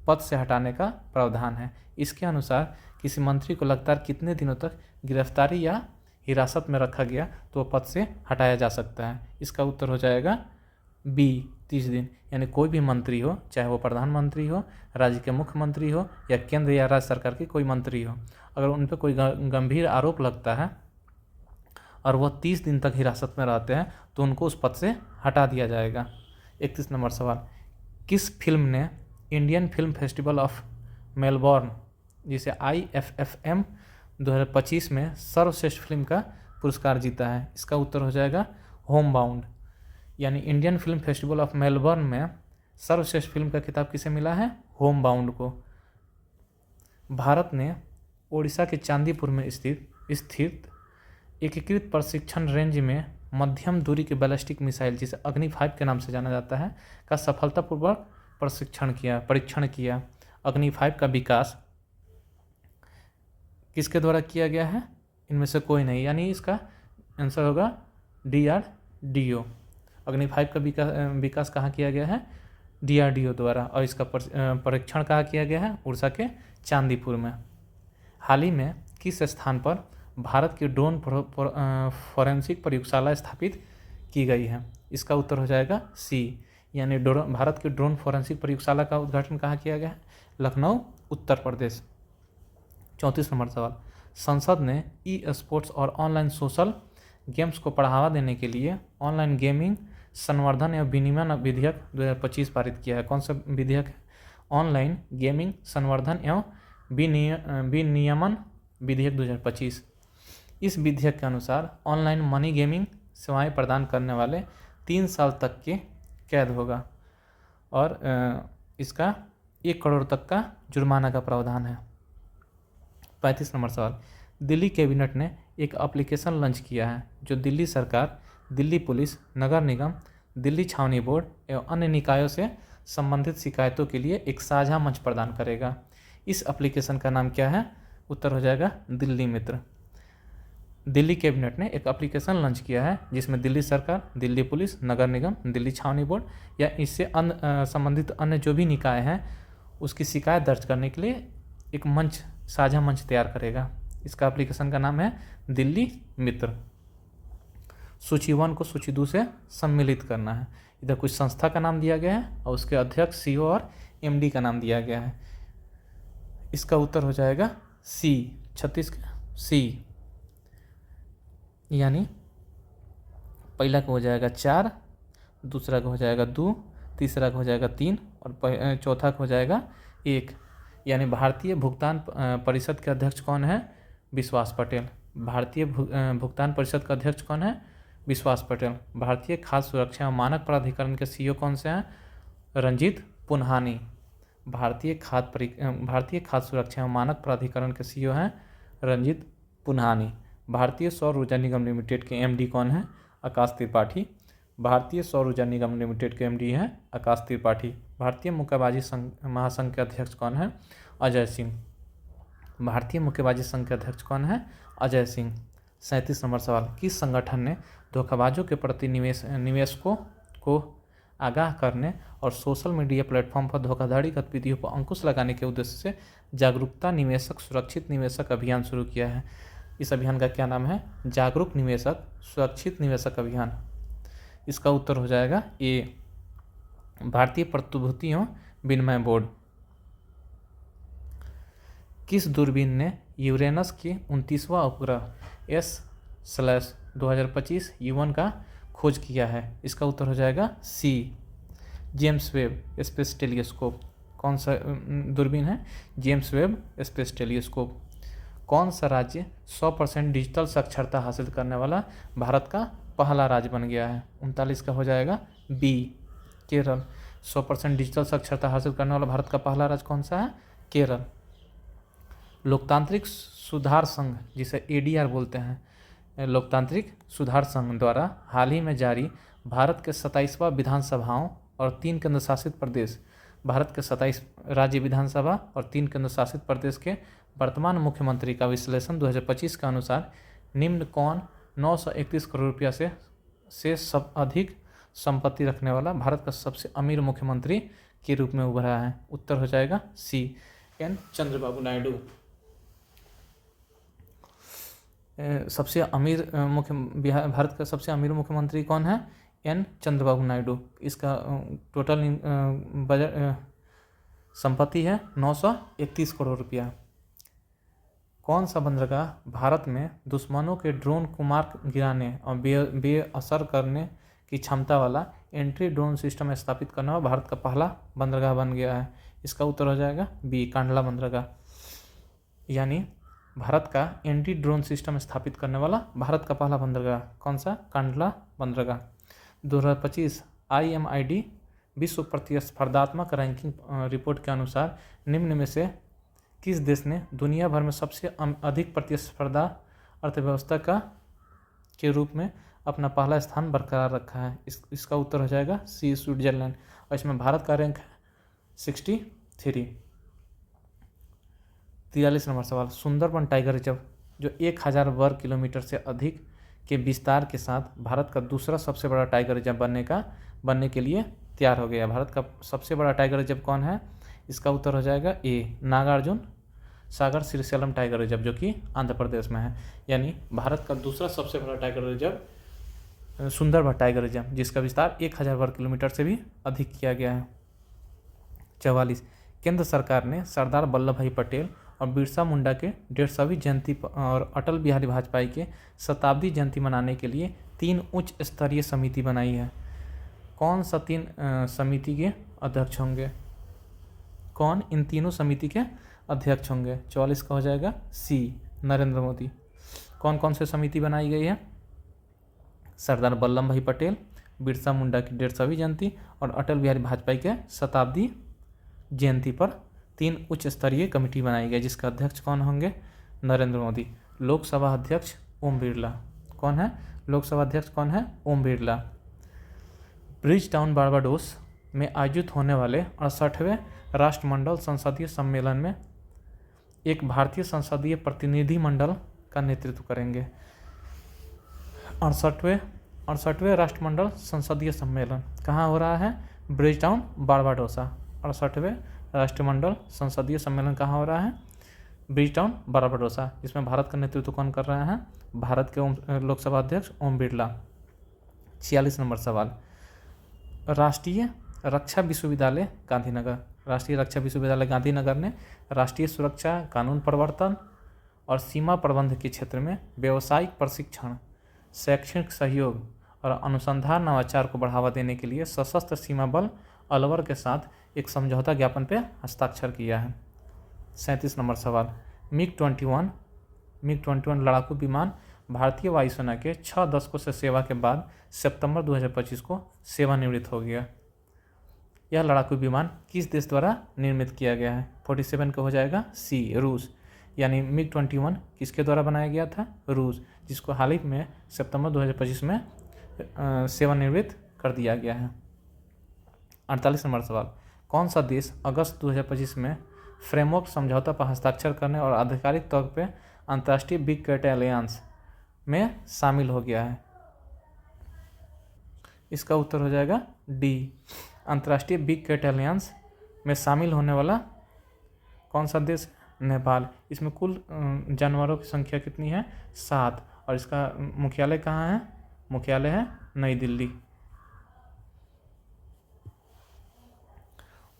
पद से हटाने का प्रावधान है। इसके अनुसार किसी मंत्री को लगातार कितने दिनों तक गिरफ्तारी या हिरासत में रखा गया तो वह पद से हटाया जा सकता है। इसका उत्तर हो जाएगा बी, 30 दिन। यानी कोई भी मंत्री हो, चाहे वो प्रधानमंत्री हो, राज्य के मुख्यमंत्री हो या केंद्र या राज्य सरकार के कोई मंत्री हो, अगर उन पर कोई गंभीर आरोप लगता है और वह 30 दिन तक हिरासत में रहते हैं तो उनको उस पद से हटा दिया जाएगा। 31 नंबर सवाल, किस फिल्म ने Indian film festival of Melbourne जिसे IFFM 2025 में सर्वश्रेष्ठ फिल्म का पुरस्कार जीता है? इसका उत्तर हो जाएगा होम बाउंड। यानी Indian film festival of Melbourne में सर्वश्रेष्ठ फिल्म का खिताब किसे मिला है? होम बाउंड को। भारत ने ओडिशा के चांदीपुर में स्थित एकीकृत प्रशिक्षण रेंज में मध्यम दूरी के बैलिस्टिक मिसाइल जिसे अग्नि 5 के नाम से जाना जाता है का सफलतापूर्वक परीक्षण किया। अग्नि 5 का विकास किसके द्वारा किया गया है? इनमें से कोई नहीं, यानी इसका आंसर होगा DRDO। अग्नि 5 का विकास कहाँ किया गया है? DRDO द्वारा। और इसका परीक्षण कहाँ किया गया है? उड़ीसा के चांदीपुर में। हाल ही में किस स्थान पर भारत की ड्रोन फॉरेंसिक प्रयोगशाला स्थापित की गई है? इसका उत्तर हो जाएगा सी, यानी भारत की ड्रोन फॉरेंसिक प्रयोगशाला का उद्घाटन कहाँ किया गया है? लखनऊ, उत्तर प्रदेश। 34 नंबर सवाल, संसद ने स्पोर्ट्स और ऑनलाइन सोशल गेम्स को बढ़ावा देने के लिए ऑनलाइन गेमिंग संवर्धन एवं विनियमन विधेयक 2025 पारित किया है। कौन सा विधेयक है? ऑनलाइन गेमिंग संवर्धन एवं विनियमन विधेयक 2025। इस विधेयक के अनुसार ऑनलाइन मनी गेमिंग सेवाएं प्रदान करने वाले 3 साल तक की कैद होगा और इसका 1 करोड़ तक का जुर्माना का प्रावधान है। 35 नंबर सवाल, दिल्ली कैबिनेट ने एक एप्लीकेशन लॉन्च किया है जो दिल्ली सरकार, दिल्ली पुलिस, नगर निगम, दिल्ली छावनी बोर्ड एवं अन्य निकायों से संबंधित शिकायतों के लिए एक साझा मंच प्रदान करेगा। इस एप्लीकेशन का नाम क्या है? उत्तर हो जाएगा दिल्ली मित्र। दिल्ली कैबिनेट ने एक एप्लीकेशन लॉन्च किया है जिसमें दिल्ली सरकार, दिल्ली पुलिस, नगर निगम, दिल्ली छावनी बोर्ड या इससे संबंधित अन्य जो भी निकाय हैं उसकी शिकायत दर्ज करने के लिए एक मंच, साझा मंच तैयार करेगा। इसका एप्लीकेशन का नाम है दिल्ली मित्र। सूची 1 को सूची 2 से सम्मिलित करना है। इधर कुछ संस्था का नाम दिया गया है और उसके अध्यक्ष, CEO और MD का नाम दिया गया है। इसका उत्तर हो जाएगा सी, 36 का सी, यानी पहला का हो जाएगा 4, दूसरा का हो जाएगा 2, तीसरा का हो जाएगा 3 और चौथा का हो जाएगा 1। यानी भारतीय भुगतान परिषद के अध्यक्ष कौन है? विश्वास पटेल। भारतीय भुगतान परिषद का अध्यक्ष कौन है? विश्वास पटेल। भारतीय खाद्य सुरक्षा एवं मानक प्राधिकरण के CEO कौन से हैं? रंजीत पुन्हानी। भारतीय खाद्य सुरक्षा एवं मानक प्राधिकरण के CEO हैं रंजीत पुन्हानी। भारतीय सौर ऊर्जा निगम लिमिटेड के MD कौन है? आकाश त्रिपाठी। भारतीय सौर ऊर्जा निगम लिमिटेड के MD हैं आकाश त्रिपाठी। भारतीय मुक्केबाजी महासंघ के अध्यक्ष कौन है? अजय सिंह। भारतीय मुक्केबाजी संघ के अध्यक्ष कौन है? अजय सिंह। 37 नंबर सवाल, किस संगठन ने धोखाबाजों के प्रति निवेशकों को आगाह करने और सोशल मीडिया प्लेटफॉर्म पर धोखाधड़ी गतिविधियों पर अंकुश लगाने के उद्देश्य से जागरूकता निवेशक सुरक्षित निवेशक अभियान शुरू किया है? इस अभियान का क्या नाम है? जागरूक निवेशक सुरक्षित निवेशक अभियान। इसका उत्तर हो जाएगा ए, भारतीय प्रतिभूतियों विनिमय बोर्ड। किस दूरबीन ने यूरेनस के 29वां उपग्रह S/2025 U1 का खोज किया है? इसका उत्तर हो जाएगा सी, जेम्स वेब स्पेस टेलीस्कोप। कौन सा दूरबीन है? James Webb space telescope. कौन सा राज्य 100% डिजिटल साक्षरता हासिल करने वाला भारत का पहला राज्य बन गया है? 39 का हो जाएगा बी, केरल। 100% डिजिटल साक्षरता हासिल करने वाला भारत का पहला राज्य कौन सा है? केरल। लोकतांत्रिक सुधार संघ जिसे ADR बोलते हैं, लोकतांत्रिक सुधार संघ द्वारा हाल ही में जारी भारत के 27वां विधानसभाओं और 3 केंद्र शासित प्रदेश, भारत के 27 राज्य विधानसभा और 3 केंद्र शासित प्रदेश के वर्तमान मुख्यमंत्री का विश्लेषण 2025 के अनुसार निम्न कौन 931 करोड़ रुपया से सब अधिक संपत्ति रखने वाला भारत का सबसे अमीर मुख्यमंत्री के रूप में उभरा है? उत्तर हो जाएगा सी, एन चंद्रबाबू नायडू। सबसे अमीर भारत का सबसे अमीर मुख्यमंत्री कौन है? एन चंद्रबाबू नायडू। इसका टोटल बजट संपत्ति है 931 करोड़ रुपया। कौन सा बंदरगाह भारत में दुश्मनों के ड्रोन को मार गिराने और बेअसर करने की क्षमता वाला एंटी ड्रोन सिस्टम स्थापित करने वाला भारत का पहला बंदरगाह बन गया है? इसका उत्तर हो जाएगा बी, कांडला बंदरगाह। यानी भारत का एंटी ड्रोन सिस्टम स्थापित करने वाला भारत का पहला बंदरगाह कौन सा? कांडला बंदरगाह। 2025 IMID विश्व प्रतिस्पर्धात्मक रैंकिंग रिपोर्ट के अनुसार निम्न में से किस देश ने दुनिया भर में सबसे अधिक प्रतिस्पर्धा अर्थव्यवस्था के रूप में अपना पहला स्थान बरकरार रखा है? इसका उत्तर हो जाएगा सी, स्विट्जरलैंड। और इसमें भारत का रैंक है 63। 43 नंबर सवाल, सुंदरबन टाइगर रिजर्व जो 1000 वर्ग किलोमीटर से अधिक के विस्तार के साथ भारत का दूसरा सबसे बड़ा टाइगर रिजर्व बनने के लिए तैयार हो गया। भारत का सबसे बड़ा टाइगर रिजर्व कौन है? इसका उत्तर हो जाएगा ए, नागार्जुन सागर श्रीशैलम टाइगर रिजर्व जो कि आंध्र प्रदेश में है। यानी भारत का दूसरा सबसे बड़ा tiger reserve Sundarban tiger reserve, जिसका विस्तार 1000 वर्ग किलोमीटर से भी अधिक किया गया है। 44, केंद्र सरकार ने सरदार वल्लभ भाई पटेल और बिरसा मुंडा के 150वीं जयंती और अटल बिहारी वाजपेयी के शताब्दी जयंती मनाने के लिए 3 उच्च स्तरीय समिति बनाई है। कौन सा 3 समिति के अध्यक्ष होंगे? कौन इन तीनों समिति के अध्यक्ष होंगे? 44 का हो जाएगा सी, नरेंद्र मोदी। कौन कौन से समिति बनाई गई है? सरदार वल्लभ भाई पटेल, बिरसा मुंडा की 150वीं जयंती और अटल बिहारी वाजपेयी के शताब्दी जयंती पर 3 उच्च स्तरीय कमेटी बनाई गई, जिसका अध्यक्ष कौन होंगे? नरेंद्र मोदी। लोकसभा अध्यक्ष ओम बिरला। कौन है लोकसभा अध्यक्ष? कौन है? Om Birla. Bridge town Barbados में आयोजित होने वाले 68वें राष्ट्रमंडल संसदीय सम्मेलन में एक भारतीय संसदीय प्रतिनिधि मंडल का नेतृत्व करेंगे। 68वें राष्ट्रमंडल संसदीय सम्मेलन कहाँ हो रहा है? Bridgetown बारबाडोसा। 68वें राष्ट्रमंडल संसदीय सम्मेलन कहाँ हो रहा है? Bridgetown Barbados. इसमें भारत का नेतृत्व कौन कर रहे हैं? भारत के लोकसभा अध्यक्ष ओम बिरला। 46 नंबर सवाल, राष्ट्रीय रक्षा विश्वविद्यालय गांधीनगर। राष्ट्रीय रक्षा विश्वविद्यालय गांधीनगर ने राष्ट्रीय सुरक्षा, कानून प्रवर्तन और सीमा प्रबंध के क्षेत्र में व्यावसायिक प्रशिक्षण, शैक्षणिक सहयोग और अनुसंधान नवाचार को बढ़ावा देने के लिए सशस्त्र सीमा बल अलवर के साथ एक समझौता ज्ञापन पर हस्ताक्षर किया है। 37 नंबर सवाल, मिग-21 लड़ाकू विमान भारतीय वायुसेना के 6 दशकों से सेवा के बाद सितंबर 2025 को सेवानिवृत्त हो गया। यह लड़ाकू विमान किस देश द्वारा निर्मित किया गया है? 47 का हो जाएगा सी, रूस। यानी मिग-21 किसके द्वारा बनाया गया था? रूस, जिसको हाल ही में सितंबर 2025 में सेवानिवृत्त कर दिया गया है। 48 नंबर सवाल, कौन सा देश अगस्त 2025 में फ्रेमवर्क समझौता पर हस्ताक्षर करने और आधिकारिक तौर पर अंतर्राष्ट्रीय बिग कैट एलायंस में शामिल हो गया है? इसका उत्तर हो जाएगा डी, अंतर्राष्ट्रीय बिग कैट एलायंस में शामिल होने वाला कौन सा देश? नेपाल। इसमें कुल जानवरों की संख्या कितनी है? 7। और इसका मुख्यालय कहाँ है? मुख्यालय है नई दिल्ली।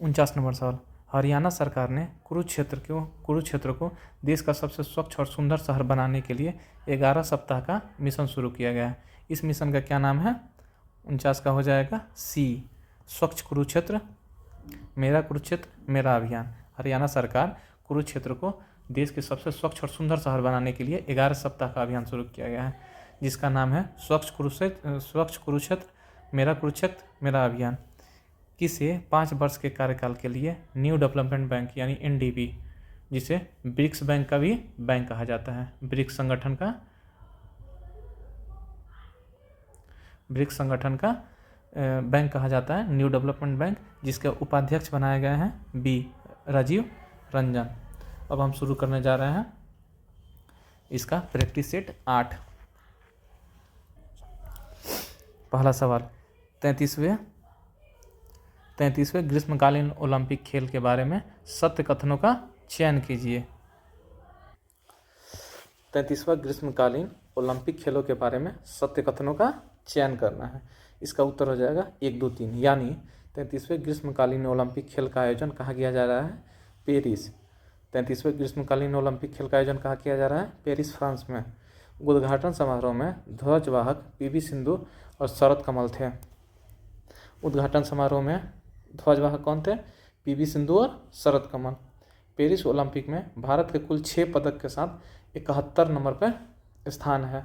49 नंबर सवाल, हरियाणा सरकार ने कुरुक्षेत्र को देश का सबसे स्वच्छ और सुंदर शहर बनाने के लिए 11 सप्ताह का मिशन शुरू किया गया है। इस मिशन का क्या नाम है? 49 का हो जाएगा सी, स्वच्छ कुरुक्षेत्र मेरा अभियान। हरियाणा सरकार कुरुक्षेत्र को देश के सबसे स्वच्छ और सुंदर शहर बनाने के लिए 11 सप्ताह का अभियान शुरू किया गया है, जिसका नाम है स्वच्छ कुरुक्षेत्र मेरा अभियान। किसे 5 वर्ष के कार्यकाल के लिए न्यू डेवलपमेंट बैंक यानी NDB, जिसे ब्रिक्स बैंक का भी बैंक कहा जाता है, ब्रिक्स संगठन का बैंक कहा जाता है, न्यू डेवलपमेंट बैंक, जिसके उपाध्यक्ष बनाए गए हैं बी, राजीव रंजन। अब हम शुरू करने जा रहे हैं इसका प्रैक्टिस सेट 8। पहला सवाल, 33वें 33वें ग्रीष्मकालीन ओलंपिक खेल के बारे में सत्य कथनों का चयन कीजिए। 33वां ग्रीष्मकालीन ओलंपिक खेलों के बारे में सत्य कथनों का चयन करना है। इसका उत्तर हो जाएगा 1, 2, 3। यानी 33वें ग्रीष्मकालीन ओलंपिक खेल का आयोजन कहाँ किया जा रहा है? पेरिस। 33वें ग्रीष्मकालीन ओलंपिक खेल का आयोजन कहाँ किया जा रहा है? पेरिस, फ्रांस में। उद्घाटन समारोह में ध्वजवाहक पीवी सिंधु और शरद कमल थे। उद्घाटन समारोह में ध्वजवाहक कौन थे? पीवी सिंधु और शरद कमल। पेरिस ओलंपिक में भारत के कुल 6 पदक के साथ 71 नंबर पर स्थान है।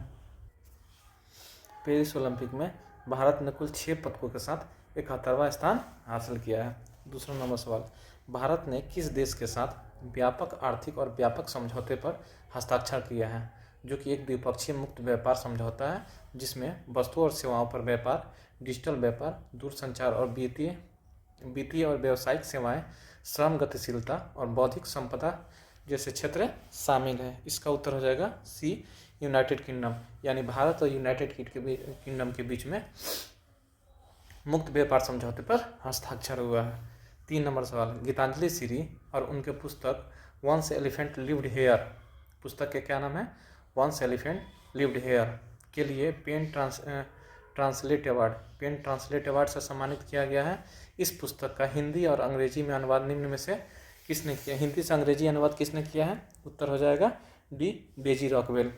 पेरिस ओलंपिक में भारत ने कुल 6 पदकों के साथ 71वां स्थान हासिल किया है। दूसरा नंबर सवाल, भारत ने किस देश के साथ व्यापक आर्थिक और व्यापक समझौते पर हस्ताक्षर किया है, जो कि एक द्विपक्षीय मुक्त व्यापार समझौता है जिसमें वस्तुओं और सेवाओं पर व्यापार, डिजिटल व्यापार, दूरसंचार और वित्तीय और व्यावसायिक सेवाएं, श्रम गतिशीलता और बौद्धिक संपदा जैसे क्षेत्र शामिल है। इसका उत्तर हो जाएगा सी, यूनाइटेड किंगडम। यानी भारत और यूनाइटेड किंगडम के बीच में मुक्त व्यापार समझौते पर हस्ताक्षर हुआ है। 3 नंबर सवाल, गीतांजलि श्री और उनके पुस्तक वंस एलिफेंट लिव्ड हेयर, पुस्तक के क्या नाम है? वंस एलिफेंट लिव्ड हेयर के लिए पेन ट्रांसलेट अवार्ड से सम्मानित किया गया है। इस पुस्तक का हिंदी और अंग्रेजी में अनुवाद निम्न में से किसने किया? हिंदी से अंग्रेजी अनुवाद किसने किया है? उत्तर हो जाएगा D, Daisy Rockwell.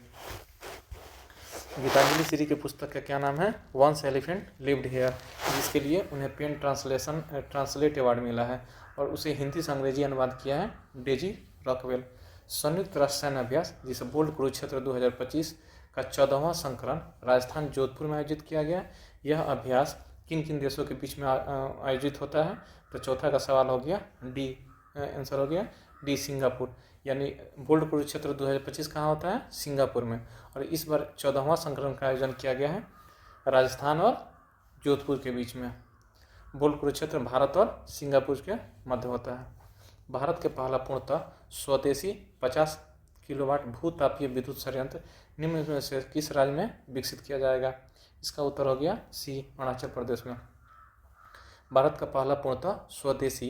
Geetanjali Shree के पुस्तक का क्या नाम है? वंस एलिफेंट लिव्ड हेयर, जिसके लिए उन्हें पेन ट्रांसलेट अवार्ड मिला है और उसे हिंदी से अंग्रेजी अनुवाद किया है डेजी रॉकवेल। संयुक्त राष्ट्र सैन्य अभ्यास जिसे बोल्ड कुरुक्षेत्र 2025 का 14वां संस्करण राजस्थान जोधपुर में आयोजित किया गया। यह अभ्यास किन किन देशों के बीच में आयोजित होता है? तो चौथा का सवाल हो गया डी, आंसर हो गया डी, सिंगापुर। यानी बोल्ड कुरुक्षेत्र 2025 कहाँ होता है? सिंगापुर में। और इस बार 14वां संस्करण का आयोजन किया गया है राजस्थान और जोधपुर के बीच में। बोल्ड कुरुक्षेत्र भारत और सिंगापुर के मध्य होता है। भारत के पहला पूर्णतः स्वदेशी 50 किलोवाट भूतापीय विद्युत संयंत्र निम्न में से किस राज्य में विकसित किया जाएगा? इसका उत्तर हो गया सी, अरुणाचल प्रदेश में। भारत का पहला पूर्णतः स्वदेशी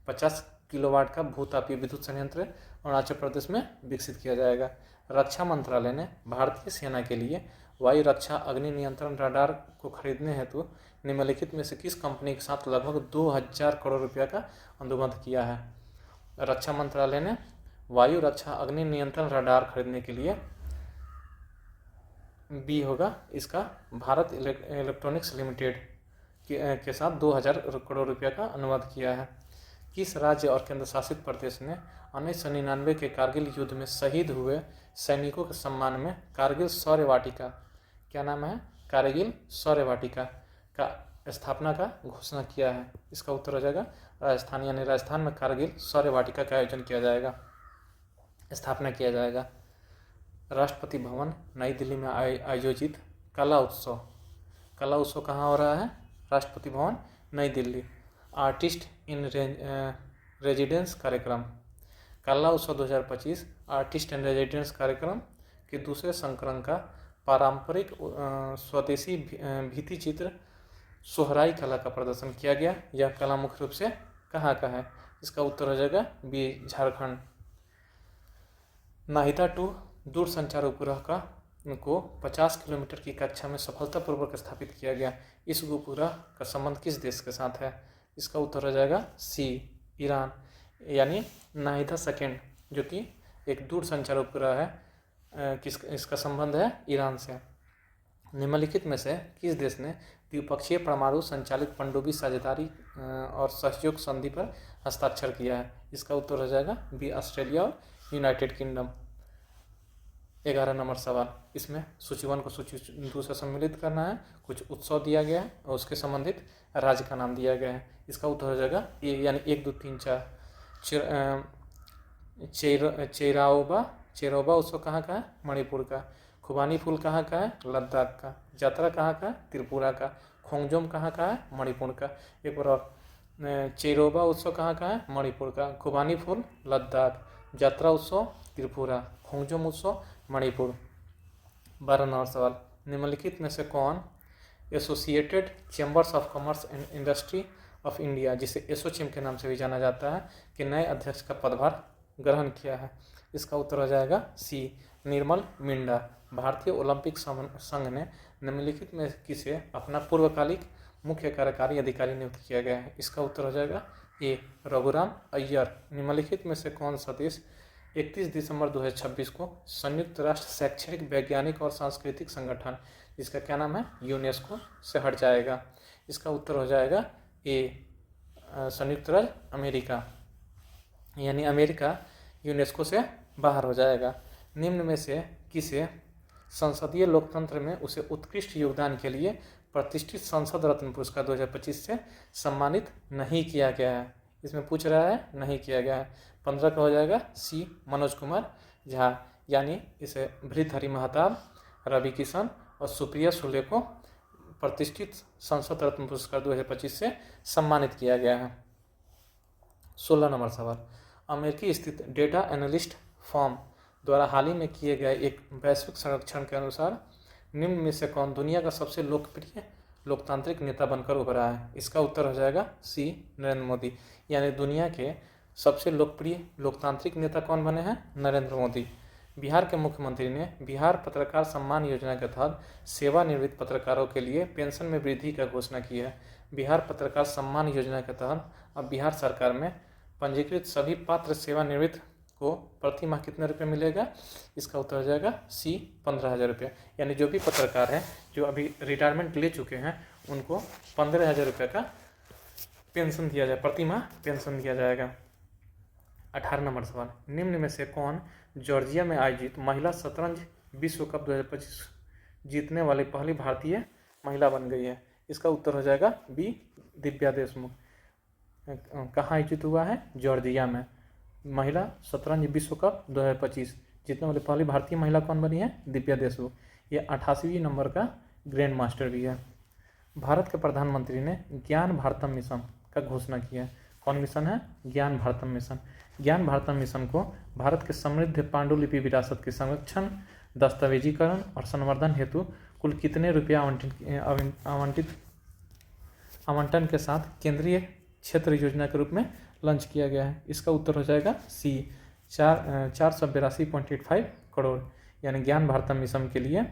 50 किलोवाट का भूतापीय विद्युत संयंत्र अरुणाचल प्रदेश में विकसित किया जाएगा। रक्षा मंत्रालय ने भारतीय सेना के लिए वायु रक्षा अग्नि नियंत्रण रडार को खरीदने हेतु निम्नलिखित में से किस कंपनी के साथ लगभग 2000 करोड़ रुपया का अनुबंध किया है? रक्षा मंत्रालय ने वायु रक्षा अग्नि नियंत्रण रडार खरीदने के लिए, बी होगा इसका, भारत इलेक्ट्रॉनिक्स लिमिटेड के साथ 2000 करोड़ रुपया का अनुबंध किया है। किस राज्य और केंद्र शासित प्रदेश ने 1999 के कारगिल युद्ध में शहीद हुए सैनिकों के सम्मान में कारगिल शौर्य वाटिका, क्या नाम है? कारगिल शौर्य वाटिका का स्थापना का घोषणा किया है? इसका उत्तर हो जाएगा राजस्थान। यानी राजस्थान में कारगिल शौर्य वाटिका का आयोजन किया जाएगा, स्थापना किया जाएगा। राष्ट्रपति भवन नई दिल्ली में आयोजित कला उत्सव कहाँ हो रहा है? राष्ट्रपति भवन नई दिल्ली। आर्टिस्ट इन रेजिडेंस कार्यक्रम, कला उत्सव 2025 आर्टिस्ट इन रेजिडेंस कार्यक्रम के दूसरे संस्करण का पारंपरिक स्वदेशी भित्ति चित्र सोहराई कला का प्रदर्शन किया गया। यह कला मुख्य रूप से कहाँ का है? इसका उत्तर हो जाएगा बी, झारखंड। नाहिदा 2 दूरसंचार उपग्रह को 50 किलोमीटर की कक्षा में सफलतापूर्वक स्थापित किया गया। इस उपग्रह का संबंध किस देश के साथ है? इसका उत्तर हो जाएगा सी, ईरान। यानी नाहिदा 2 जो कि एक दूरसंचार उपग्रह है, इसका संबंध है ईरान से। निम्नलिखित में से किस देश ने द्विपक्षीय परमाणु संचालित पनडुब्बी साझेदारी और सहयोग संधि पर हस्ताक्षर किया है? इसका उत्तर हो जाएगा बी, ऑस्ट्रेलिया और यूनाइटेड किंगडम। 11 नंबर सवाल, इसमें सूची 1 को सूची 2 से सम्मिलित करना है। कुछ उत्सव दिया गया है और उसके संबंधित राज्य का नाम दिया गया है। इसका उत्तर हो जाएगा ए, यानी 1, 2, 3, 4। चेरोबा उत्सव कहाँ का है? मणिपुर का। खुबानी फूल कहाँ का है? लद्दाख का। जात्रा कहाँ का? त्रिपुरा का। खोंगजोम कहाँ का है? मणिपुर का। एक बार और, चेरोबा उत्सव कहाँ का है? मणिपुर का। खुबानी फूल लद्दाख, जात्रा उत्सव त्रिपुरा, खोंगजोम उत्सव मणिपुर। 12 नंबर सवाल, निम्नलिखित में से कौन associated chambers of commerce and industry of India, जिसे एसोचैम के नाम से भी जाना जाता है, के नए अध्यक्ष का पदभार ग्रहण किया है? इसका उत्तर हो जाएगा सी, निर्मल मिंडा। भारतीय ओलंपिक संघ ने निम्नलिखित में किसे अपना पूर्वकालिक मुख्य कार्यकारी अधिकारी नियुक्त किया गया है? इसका उत्तर हो जाएगा ए, रघुराम अय्यर। निम्नलिखित में से कौन सा देश 31 दिसंबर 2026 को संयुक्त राष्ट्र शैक्षणिक, वैज्ञानिक और सांस्कृतिक संगठन, जिसका क्या नाम है, यूनेस्को, से हट जाएगा? इसका उत्तर हो जाएगा ए, संयुक्त राज्य अमेरिका, यानी अमेरिका यूनेस्को से बाहर हो जाएगा। निम्न में से किसे संसदीय लोकतंत्र में उसे उत्कृष्ट योगदान के लिए प्रतिष्ठित संसद रत्न पुरस्कार 2025 से सम्मानित नहीं किया गया है? इसमें पूछ रहा है, नहीं किया गया है। 15 का हो जाएगा सी, मनोज कुमार झा, यानी इसे भृतहरि महताब, रवि किशन और सुप्रिया सुले को प्रतिष्ठित संसद रत्न पुरस्कार 2025 से सम्मानित किया गया है। 16 नंबर सवाल, अमेरिकी स्थित डेटा एनालिस्ट फर्म द्वारा हाल ही में किए गए एक वैश्विक सर्वेक्षण के अनुसार निम्न में से कौन दुनिया का सबसे लोकप्रिय लोकतांत्रिक नेता बनकर उभरा है? इसका उत्तर हो जाएगा सी, नरेंद्र मोदी, यानी दुनिया के सबसे लोकप्रिय लोकतांत्रिक नेता कौन बने हैं? नरेंद्र मोदी। बिहार के मुख्यमंत्री ने बिहार पत्रकार सम्मान योजना के तहत सेवानिवृत्त पत्रकारों के लिए पेंशन में वृद्धि की घोषणा की है। बिहार पत्रकार सम्मान योजना के तहत अब बिहार सरकार में पंजीकृत सभी पात्र सेवानिवृत्त को प्रति माह कितने रुपये मिलेगा? इसका उत्तर हो जाएगा सी, 15,000 रुपये, यानी जो भी पत्रकार हैं जो अभी रिटायरमेंट ले चुके हैं उनको 15,000 रुपये का पेंशन दिया जाए, प्रति माह पेंशन दिया जाएगा। 18 नंबर सवाल, निम्न में से कौन जॉर्जिया में आयोजित महिला शतरंज विश्व कप 2025 जीतने वाली पहली भारतीय महिला बन गई है? इसका उत्तर हो जाएगा बी, दिव्या देशमुख। कहाँ आयोजित हुआ है? जॉर्जिया में। महिला शतरंज विश्व कप 2025 जीतने वाली पहली भारतीय महिला कौन बनी है? दिव्या देशमुख। ये 88वें नंबर का ग्रैंड मास्टर भी है। भारत के प्रधानमंत्री ने ज्ञान भारतम मिशन का घोषणा की है। कौन मिशन है? ज्ञान भारतम मिशन। ज्ञान भारतम मिशन को भारत के समृद्ध पांडुलिपि विरासत के संरक्षण, दस्तावेजीकरण और संवर्धन हेतु कुल कितने रुपया आवंटन के साथ केंद्रीय क्षेत्र योजना के रूप में लॉन्च किया गया है? इसका उत्तर हो जाएगा सी, 482.85 करोड़, यानी ज्ञान भारतम मिशन के लिए,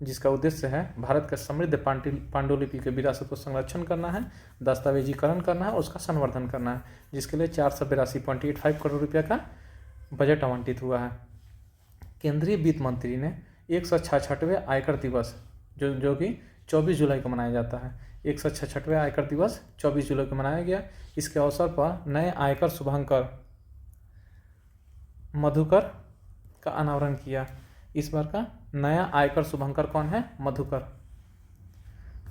जिसका उद्देश्य है भारत के समृद्ध पांडुलिपि के विरासत को संरक्षण करना है, दस्तावेजीकरण करना है और उसका संवर्धन करना है, जिसके लिए 482.85 करोड़ रुपये का बजट आवंटित हुआ है। केंद्रीय वित्त मंत्री ने 166वें आयकर दिवस जो कि 24 जुलाई को मनाया जाता है, 166वें आयकर दिवस 24 जुलाई को मनाया गया। इसके अवसर पर नए आयकर शुभंकर मधुकर का अनावरण किया। इस बार का नया आयकर शुभंकर कौन है? मधुकर।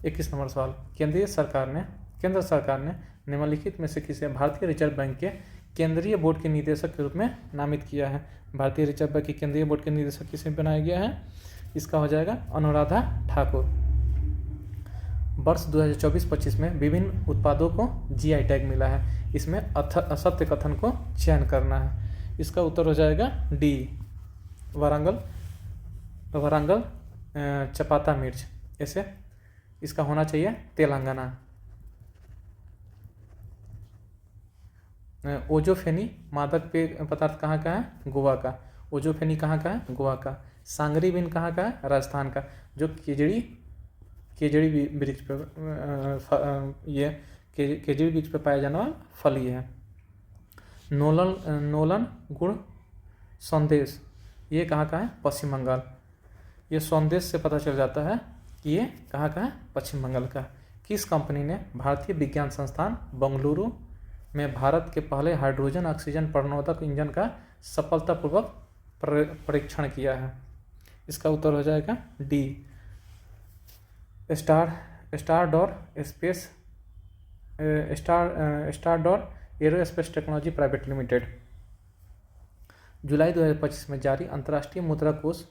21 नंबर सवाल, केंद्र सरकार ने निम्नलिखित में से किसे भारतीय रिजर्व बैंक के केंद्रीय बोर्ड के निदेशक के रूप में नामित किया है? भारतीय रिजर्व बैंक के केंद्रीय बोर्ड के निदेशक किसे बनाया गया है? इसका हो जाएगा अनुराधा ठाकुर। वर्ष 2024-25 में विभिन्न उत्पादों को जीआई टैग मिला है। इसमें असत्य कथन को चयन करना है। इसका उत्तर हो जाएगा डी, वरंगल चपाता मिर्च। ऐसे इसका होना चाहिए तेलंगाना। ओजोफेनी मादक पेय पदार्थ कहाँ का है? गोवा का। ओजोफेनी कहाँ का है? गोवा का। सांगरी बीन कहाँ का है? राजस्थान का। जो केजड़ी वृक्ष पे ये केजड़ी वृक्ष पे पाया जाने वाला फल ये है। नोलन गुण संदेश ये कहाँ का है? पश्चिम बंगाल। ये संदेश से पता चल जाता है कि ये कहाँ का है? पश्चिम बंगाल का। किस कंपनी ने भारतीय विज्ञान संस्थान बेंगलुरु में भारत के पहले हाइड्रोजन ऑक्सीजन प्रणोदक इंजन का सफलतापूर्वक परीक्षण किया है? इसका उत्तर हो जाएगा डी, स्टारडोर एरोस्पेस टेक्नोलॉजी प्राइवेट लिमिटेड। जुलाई 2025 में जारी अंतर्राष्ट्रीय मुद्रा कोष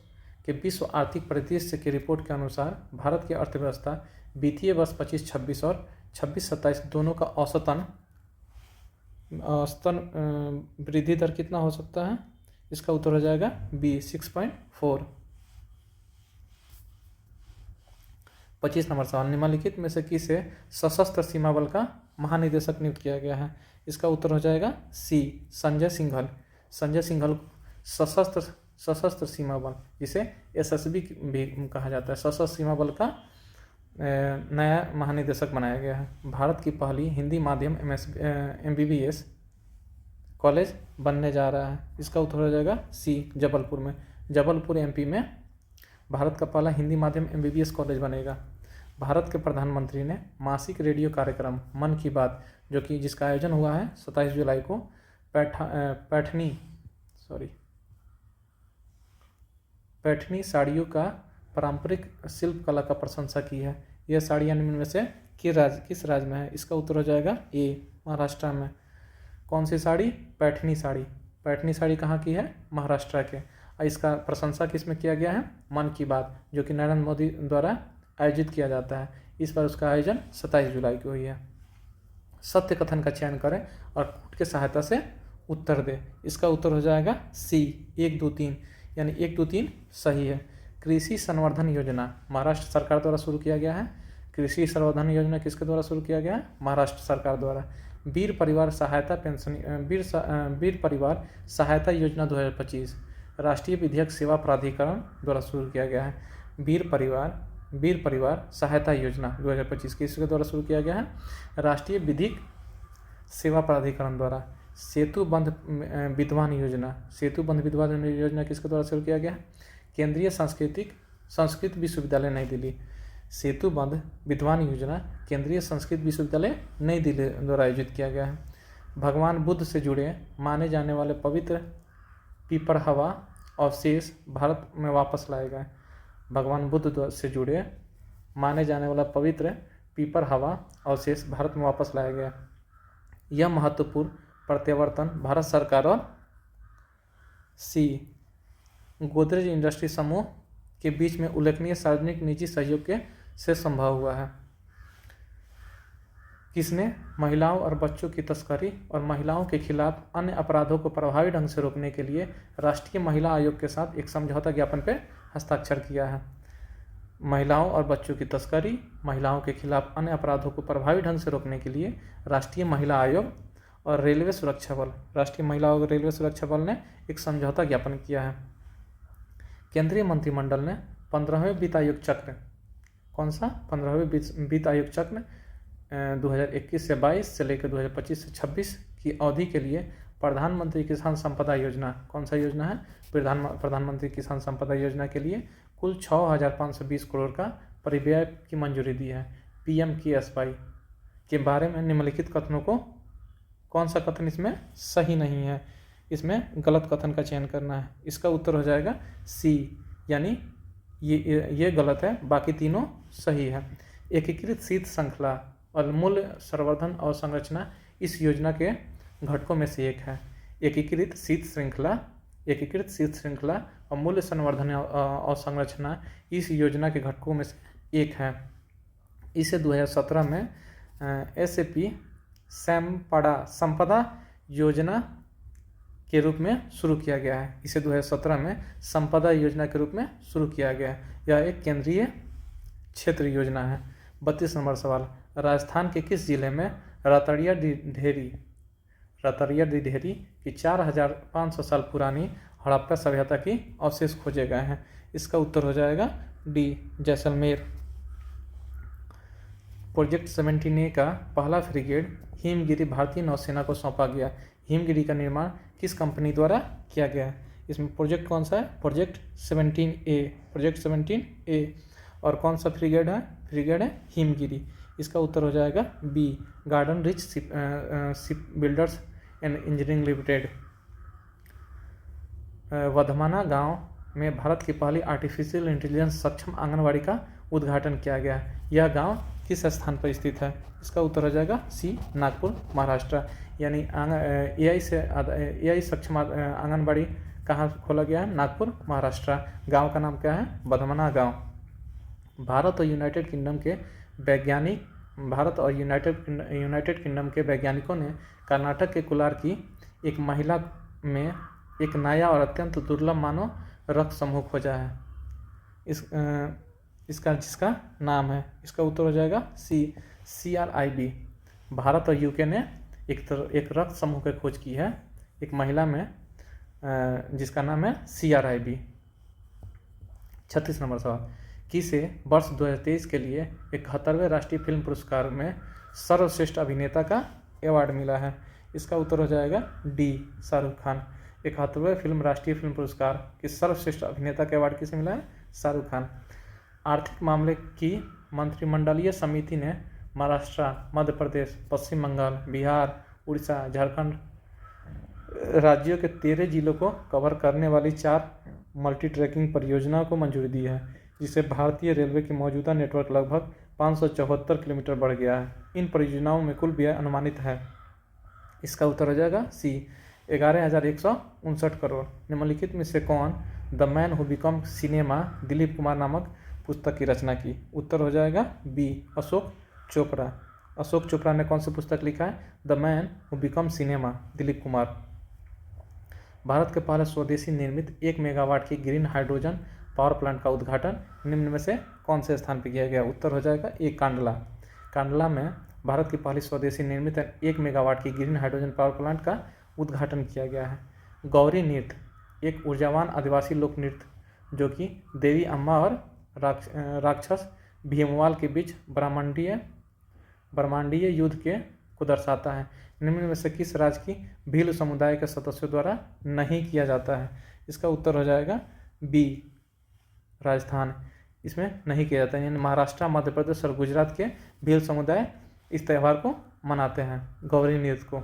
के विश्व आर्थिक परिदृश्य की रिपोर्ट के अनुसार भारत की अर्थव्यवस्था वित्तीय वर्ष 25-26 और 26-27 दोनों का औसतन वृद्धि दर कितना हो सकता है? इसका उत्तर हो जाएगा बी, 6.4। 25 नंबर सवाल, निम्नलिखित में से किसे सशस्त्र सीमा बल का महानिदेशक नियुक्त किया गया है? इसका उत्तर हो जाएगा सी, संजय सिंघल। संजय सिंघल को सशस्त्र सीमा बल, जिसे एसएसबी भी कहा जाता है, सशस्त्र सीमा बल का नया महानिदेशक बनाया गया है। भारत की पहली हिंदी माध्यम MBBS कॉलेज बनने जा रहा है। इसका उत्तर हो जाएगा सी, जबलपुर में। जबलपुर MP में भारत का पहला हिंदी माध्यम MBBS कॉलेज बनेगा। भारत के प्रधानमंत्री ने मासिक रेडियो कार्यक्रम मन की बात, जो कि जिसका आयोजन हुआ है 27 जुलाई को पैठनी साड़ियों का पारंपरिक शिल्प कला का प्रशंसा की है। यह साड़ियाँ निम्न में से किस राज्य में है? इसका उत्तर हो जाएगा ए, महाराष्ट्र में। कौन सी साड़ी? पैठनी साड़ी। पैठनी साड़ी कहाँ की है? महाराष्ट्र के। और इसका प्रशंसा किस में किया गया है? मन की बात, जो कि नरेंद्र मोदी द्वारा आयोजित किया जाता है। इस बार उसका आयोजन 27 जुलाई को हुई है। सत्य कथन का चयन करें और कूट के सहायता से उत्तर दें। इसका उत्तर हो जाएगा सी, 1, 2, 3, यानी 1, 2, 3 सही है। कृषि संवर्धन योजना महाराष्ट्र सरकार द्वारा शुरू किया गया है। कृषि संवर्धन योजना किसके द्वारा शुरू किया गया है? महाराष्ट्र सरकार द्वारा। वीर परिवार सहायता योजना 2025 राष्ट्रीय विधिक सेवा प्राधिकरण द्वारा शुरू किया गया है। वीर परिवार सहायता योजना 2025 किसके द्वारा शुरू किया गया है? राष्ट्रीय विधिक सेवा प्राधिकरण द्वारा। सेतुबंध विद्वान योजना किसके द्वारा शुरू किया गया है? केंद्रीय संस्कृत विश्वविद्यालय नई दिल्ली। सेतुबंध विद्वान योजना केंद्रीय संस्कृत विश्वविद्यालय नई दिल्ली द्वारा आयोजित किया गया है। भगवान बुद्ध से जुड़े माने जाने वाले पवित्र पीपरहवा अवशेष भारत में वापस लाए गए। भगवान बुद्ध से जुड़े माने जाने वाला पवित्र पीपरहवा अवशेष भारत में वापस लाया गया। यह महत्वपूर्ण प्रत्यावर्तन भारत सरकार और सी, गोदरेज इंडस्ट्री समूह के बीच में उल्लेखनीय सार्वजनिक निजी सहयोग से संभव हुआ है। किसने? महिलाओं और बच्चों की तस्करी और महिलाओं के खिलाफ अन्य अपराधों को प्रभावी ढंग से रोकने के लिए राष्ट्रीय महिला आयोग के साथ एक समझौता ज्ञापन पर हस्ताक्षर किया है। महिलाओं और बच्चों की तस्करी, महिलाओं के खिलाफ अन्य अपराधों को प्रभावी ढंग से रोकने के लिए राष्ट्रीय महिला आयोग और रेलवे सुरक्षा बल, राष्ट्रीय महिला और रेलवे सुरक्षा बल ने एक समझौता ज्ञापन किया है। केंद्रीय मंत्रिमंडल ने 15वें वित्त आयोग चक्र, कौन सा? 15वें वित्त आयोग चक्र 2021 से 22 से लेकर 2025 से 26 की अवधि के लिए प्रधानमंत्री किसान संपदा योजना, कौन सा योजना है? प्रधानमंत्री किसान संपदा योजना के लिए कुल 6,520 करोड़ का परिव्यय की मंजूरी दी है। PMKSY के बारे में निम्नलिखित कथनों को कौन सा कथन इसमें सही नहीं है? इसमें गलत कथन का चयन करना है। इसका उत्तर हो जाएगा सी, यानी ये गलत है, बाकी तीनों सही है। एकीकृत शीत श्रृंखला और मूल्य संवर्धन और संरचना इस योजना के घटकों में से एक है। एकीकृत शीत श्रृंखला और मूल्य संवर्धन और संरचना इस योजना के घटकों में से एक है। इसे 2017 में SAP संपदा योजना के रूप में शुरू किया गया है। इसे 2017 में संपदा योजना के रूप में शुरू किया गया है। यह एक केंद्रीय क्षेत्र योजना है। 32 नंबर सवाल, राजस्थान के किस जिले में रतड़िया ढेरी की 4,500 साल पुरानी हड़प्पा सभ्यता की अवशेष खोजे गए हैं? इसका उत्तर हो जाएगा डी, जैसलमेर। प्रोजेक्ट 17A का पहला फ्रिगेड हिमगिरी भारतीय नौसेना को सौंपा गया। हिमगिरी का निर्माण किस कंपनी द्वारा किया गया है? इसमें प्रोजेक्ट कौन सा है? Project 17A। और कौन सा फ्रिगेड है? फ्रिगेड है हिमगिरी। इसका उत्तर हो जाएगा B, garden reach ship builders and engineering limited. Vadhamana गांव में भारत की पहली आर्टिफिशियल इंटेलिजेंस सक्षम आंगनवाड़ी का उद्घाटन किया गया। यह गांव किस स्थान पर स्थित है? इसका उत्तर हो जाएगा सी, नागपुर, महाराष्ट्र। यानी AI सक्षम आंगनबाड़ी कहाँ खोला गया है? नागपुर, महाराष्ट्र। गांव का नाम क्या है? वधमाना गांव। भारत और यूनाइटेड किंगडम के वैज्ञानिकों ने कर्नाटक के कोलार की एक महिला में एक नया और अत्यंत दुर्लभ मानव रक्त समूह खोजा है। जिसका नाम है, इसका उत्तर हो जाएगा सी, CRIB। भारत और यूके ने एक रक्त समूह की खोज की है एक महिला में, जिसका नाम है CRIB। 36 नंबर सवाल, किसे वर्ष 2023 के लिए 71वें राष्ट्रीय फिल्म पुरस्कार में सर्वश्रेष्ठ अभिनेता का अवार्ड मिला है? इसका उत्तर हो जाएगा डी, शाहरुख खान। 71वें फिल्म राष्ट्रीय फिल्म पुरस्कार के सर्वश्रेष्ठ अभिनेता का अवार्ड किसे मिला है? शाहरुख खान। आर्थिक मामले की मंत्रिमंडलीय समिति ने महाराष्ट्र, मध्य प्रदेश, पश्चिम बंगाल, बिहार, उड़ीसा, झारखंड राज्यों के 13 जिलों को कवर करने वाली 4 मल्टी ट्रैकिंग परियोजनाओं को मंजूरी दी है, जिससे भारतीय रेलवे की मौजूदा नेटवर्क लगभग 574 किलोमीटर बढ़ गया है। इन परियोजनाओं में कुल व्यय अनुमानित है। इसका उत्तर हो जाएगा सी, 11,159 करोड़। निम्नलिखित में से कौन the man who become cinema Dilip Kumar नामक पुस्तक की रचना की? उत्तर हो जाएगा बी, अशोक चोपड़ा। अशोक चोपड़ा ने कौन सी पुस्तक लिखा है? The man who become cinema, Dilip Kumar. Bharat के पहले स्वदेशी निर्मित 1 मेगावाट की ग्रीन हाइड्रोजन पावर प्लांट का उद्घाटन निम्न में से कौन से स्थान पर किया गया? उत्तर हो जाएगा ए, कांडला। कांडला में भारत की पहली स्वदेशी निर्मित 1 मेगावाट की ग्रीन हाइड्रोजन पावर प्लांट का उद्घाटन किया गया है। गौरी नृत्य एक ऊर्जावान आदिवासी लोक नृत्य जो कि देवी अम्मा और राक्षस भीमवाल के बीच ब्रह्मांडीय युद्ध को दर्शाता है। निम्न में से किस राज्य की भील समुदाय के सदस्यों द्वारा नहीं किया जाता है? इसका उत्तर हो जाएगा बी, राजस्थान। इसमें नहीं किया जाता है, यानी महाराष्ट्र, मध्य प्रदेश और गुजरात के भील समुदाय इस त्यौहार को मनाते हैं, गौरी नृत्य को।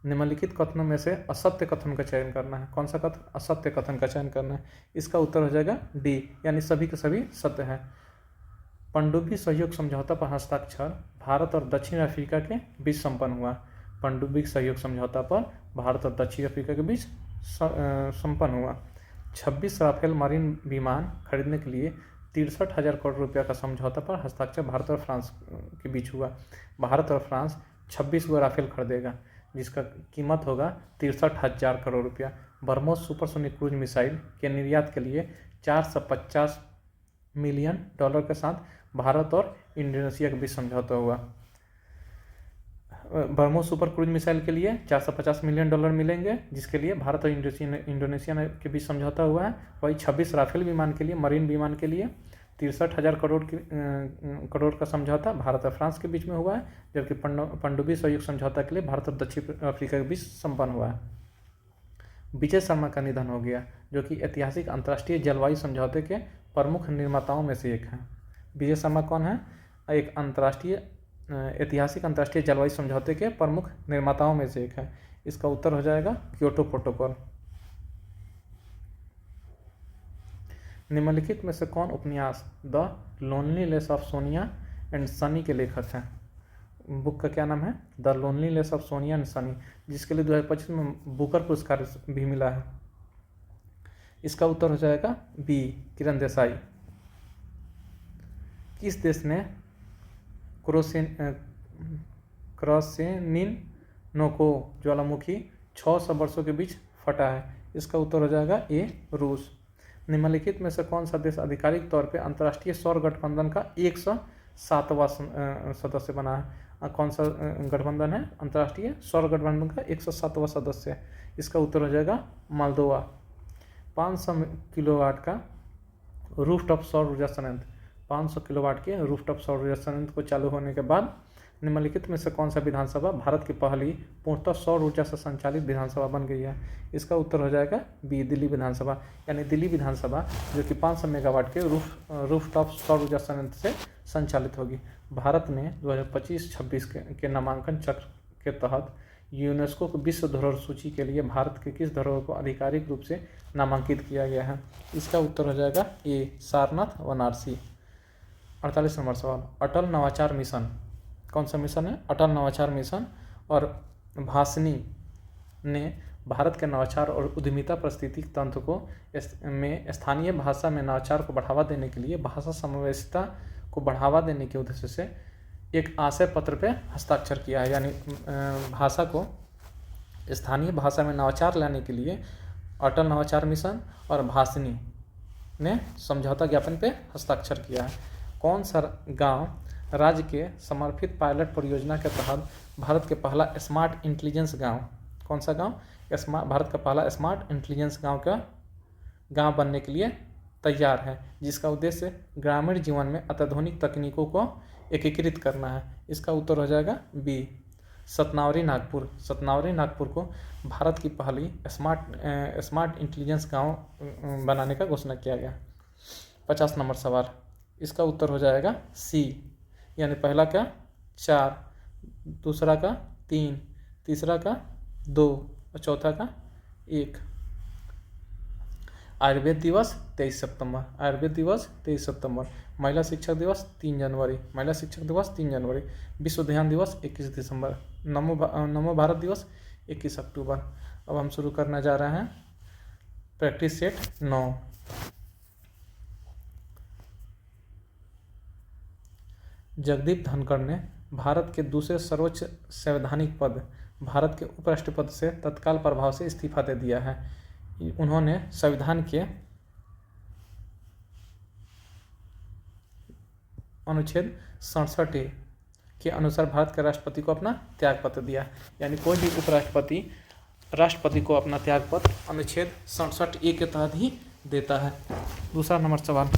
निम्नलिखित कथनों में से असत्य कथन का चयन करना है। कौन सा कथन? असत्य कथन का चयन करना है। इसका उत्तर हो जाएगा डी, यानी सभी के सभी सत्य है। पनडुब्बी सहयोग समझौता पर हस्ताक्षर भारत और दक्षिण अफ्रीका के बीच संपन्न हुआ। पनडुब्बी सहयोग समझौता पर भारत और दक्षिण अफ्रीका के बीच संपन्न हुआ। 26 राफेल मरीन विमान खरीदने के लिए 63,000 करोड़ रुपया का समझौता पर हस्ताक्षर भारत और फ्रांस के बीच हुआ। भारत और फ्रांस 26 गो राफेल खरीदेगा, जिसका कीमत होगा 63,000 करोड़ रुपया। ब्रह्मोस सुपरसोनिक क्रूज मिसाइल के निर्यात के लिए $450 मिलियन के साथ भारत और इंडोनेशिया के बीच समझौता हुआ। ब्रह्मोस सुपर क्रूज मिसाइल के लिए $450 मिलियन मिलेंगे, जिसके लिए भारत और इंडोनेशिया के बीच समझौता हुआ है। वही 26 राफेल विमान के लिए, मरीन विमान के लिए 63,000 करोड़ का समझौता भारत और फ्रांस के बीच में हुआ है, जबकि पनडुब्बी सहयोग समझौता के लिए भारत और दक्षिण अफ्रीका के बीच संपन्न हुआ है। विजय शर्मा का निधन हो गया, जो कि ऐतिहासिक अंतर्राष्ट्रीय जलवायु समझौते के प्रमुख निर्माताओं में से एक हैं। विजय शर्मा कौन है? एक ऐतिहासिक अंतर्राष्ट्रीय जलवायु समझौते के प्रमुख निर्माताओं में से एक है। इसका उत्तर हो जाएगा क्योटो प्रोटोकॉल। निम्नलिखित में से कौन उपन्यास the loneliness of Sonia and Sunny के लेखक हैं? बुक का क्या नाम है? The loneliness of Sonia and Sunny, जिसके लिए 2025 में बुकर पुरस्कार भी मिला है। इसका उत्तर हो जाएगा बी, किरण देसाई। किस देश ने क्रोसेनिनोको ज्वालामुखी 600 वर्षों के बीच फटा है? इसका उत्तर हो जाएगा ए, रूस। निम्नलिखित में से कौन सा देश आधिकारिक तौर पे अंतर्राष्ट्रीय सौर गठबंधन का 107वां सदस्य बना है? कौन सा गठबंधन है? अंतर्राष्ट्रीय सौर गठबंधन का 107वां सदस्य। इसका उत्तर हो जाएगा मोल्दोवा। 500 किलोवाट का रूफटॉप सौर ऊर्जा संयंत्र, 500 किलोवाट के रूफटॉप सौर ऊर्जा संयंत्र को चालू होने के बाद निम्नलिखित में से कौन सा विधानसभा भारत की पहली पूर्णतः सौर ऊर्जा से संचालित विधानसभा बन गई है? इसका उत्तर हो जाएगा बी, दिल्ली विधानसभा। यानी दिल्ली विधानसभा जो कि 500 मेगावाट के रूफटॉप सौर ऊर्जा संयंत्र से संचालित होगी। भारत ने 2025-26 के नामांकन चक्र के तहत यूनेस्को को विश्व धरोहर सूची के लिए भारत के किस धरोहर को आधिकारिक रूप से नामांकित किया गया है? इसका उत्तर हो जाएगा ए, सारनाथ वाराणसी। 48 नंबर सवाल, अटल नवाचार मिशन कौन सा मिशन है? अटल नवाचार मिशन और भासनी ने भारत के नवाचार और उद्यमिता पारिस्थितिकी तंत्र को में स्थानीय भाषा में नवाचार को बढ़ावा देने के लिए भाषा समावेशिता को बढ़ावा देने के उद्देश्य से एक आशय पत्र पे हस्ताक्षर किया है। यानी भाषा को स्थानीय भाषा में नवाचार लाने के लिए अटल नवाचार मिशन और भासनी ने समझौता ज्ञापन पे हस्ताक्षर किया है। कौन सा गांव राज्य के समर्पित पायलट परियोजना के तहत भारत के पहला स्मार्ट इंटेलिजेंस गांव, कौन सा गांव? भारत का पहला स्मार्ट इंटेलिजेंस गांव बनने के लिए तैयार है, जिसका उद्देश्य ग्रामीण जीवन में अत्याधुनिक तकनीकों को एकीकृत करना है। इसका उत्तर हो जाएगा बी, सतनावरी नागपुर को भारत की पहली स्मार्ट इंटेलिजेंस गांव बनाने का घोषणा किया गया। 50 नंबर सवाल, इसका उत्तर हो जाएगा सी, यानी पहला का 4, दूसरा का 3, तीसरा का 2 और चौथा का 1। आयुर्वेद दिवस 23 सितंबर, महिला शिक्षक दिवस 3 जनवरी, विश्व ध्यान दिवस 21 दिसंबर, नमो भारत दिवस 21 अक्टूबर। अब हम शुरू करने जा रहे हैं प्रैक्टिस सेट 9। जगदीप धनखड़ ने भारत के दूसरे सर्वोच्च संवैधानिक पद भारत के उपराष्ट्रपति से तत्काल प्रभाव से इस्तीफा दे दिया है। उन्होंने संविधान के अनुच्छेद 67A के अनुसार भारत के राष्ट्रपति को अपना त्यागपत्र दिया। यानी कोई भी उपराष्ट्रपति राष्ट्रपति को अपना त्यागपत्र अनुच्छेद 67A के तहत ही देता है। दूसरा नंबर सवाल,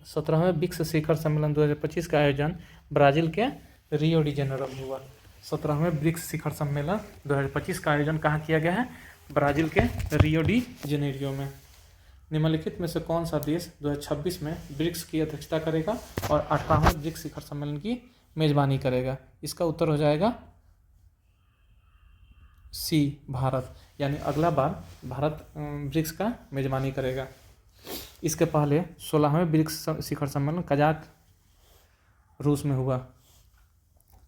17वें ब्रिक्स शिखर सम्मेलन 2025 का आयोजन ब्राजील के रियो डी जेनेरो में हुआ। 17वें ब्रिक्स शिखर सम्मेलन 2025 का आयोजन कहाँ किया गया है? ब्राजील के रियो डी जेनेरियो में। निम्नलिखित में से कौन सा देश 2026 में ब्रिक्स की अध्यक्षता करेगा और 18वें ब्रिक्स शिखर सम्मेलन की मेजबानी करेगा? इसका उत्तर हो जाएगा सी, भारत। यानी अगला बार भारत ब्रिक्स का मेजबानी करेगा। इसके पहले 16वें ब्रिक्स शिखर सम्मेलन कजाक रूस में हुआ।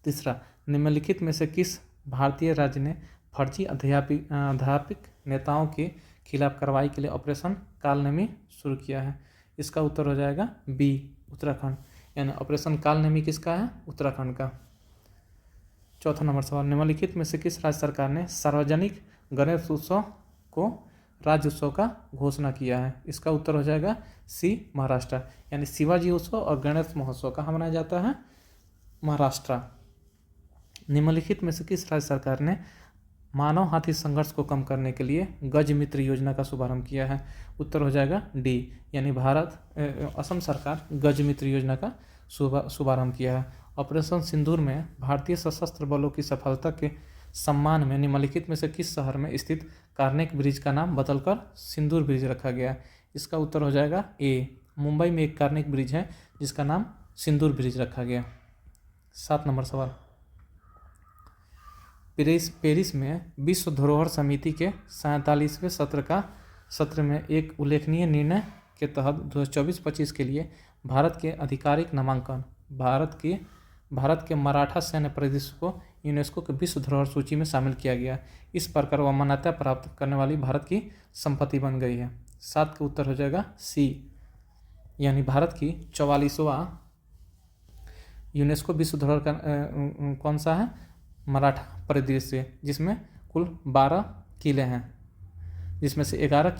तीसरा, निम्नलिखित में से किस भारतीय राज्य ने फर्जी अध्यापक नेताओं के खिलाफ कार्रवाई के लिए ऑपरेशन कालनेमी शुरू किया है? इसका उत्तर हो जाएगा बी, उत्तराखंड। यानी ऑपरेशन कालनेमी किसका है? उत्तराखंड का। चौथा नंबर सवाल, निम्नलिखित में से किस राज्य सरकार ने सार्वजनिक गणेश उत्सव को राज्य उत्सव का घोषणा किया है? इसका उत्तर हो जाएगा सी, महाराष्ट्र। यानी शिवाजी उत्सव और गणेश महोत्सव कहाँ मनाया जाता है? महाराष्ट्र। निम्नलिखित में से किस राज्य सरकार ने मानव हाथी संघर्ष को कम करने के लिए गज मित्र योजना का शुभारंभ किया है? उत्तर हो जाएगा डी, यानी असम सरकार गज मित्र योजना का शुभारंभ किया है। ऑपरेशन सिंदूर में भारतीय सशस्त्र बलों की सफलता के सम्मान में निम्नलिखित में से किस शहर में स्थित कार्नेक ब्रिज का नाम बदलकर सिंदूर ब्रिज रखा गया? इसका उत्तर हो जाएगा ए, मुंबई में एक कार्नेक ब्रिज है जिसका नाम सिंदूर ब्रिज रखा गया। 7 नंबर सवाल, पेरिस में विश्व धरोहर समिति के 47वें सत्र में एक उल्लेखनीय निर्णय के तहत 2024-25 के लिए भारत के आधिकारिक नामांकन भारत के मराठा सैन्य परिदृश्य को यूनेस्को के विश्व धरोहर सूची में शामिल किया गया। इस प्रकार वह मान्यता प्राप्त करने वाली भारत की संपत्ति बन गई है। 7 का उत्तर हो जाएगा सी, यानी भारत की 44वां यूनेस्को विश्व धरोहर का कौन सा है? मराठा परिदृश्य, जिसमें कुल 12 किले हैं, जिसमें से 11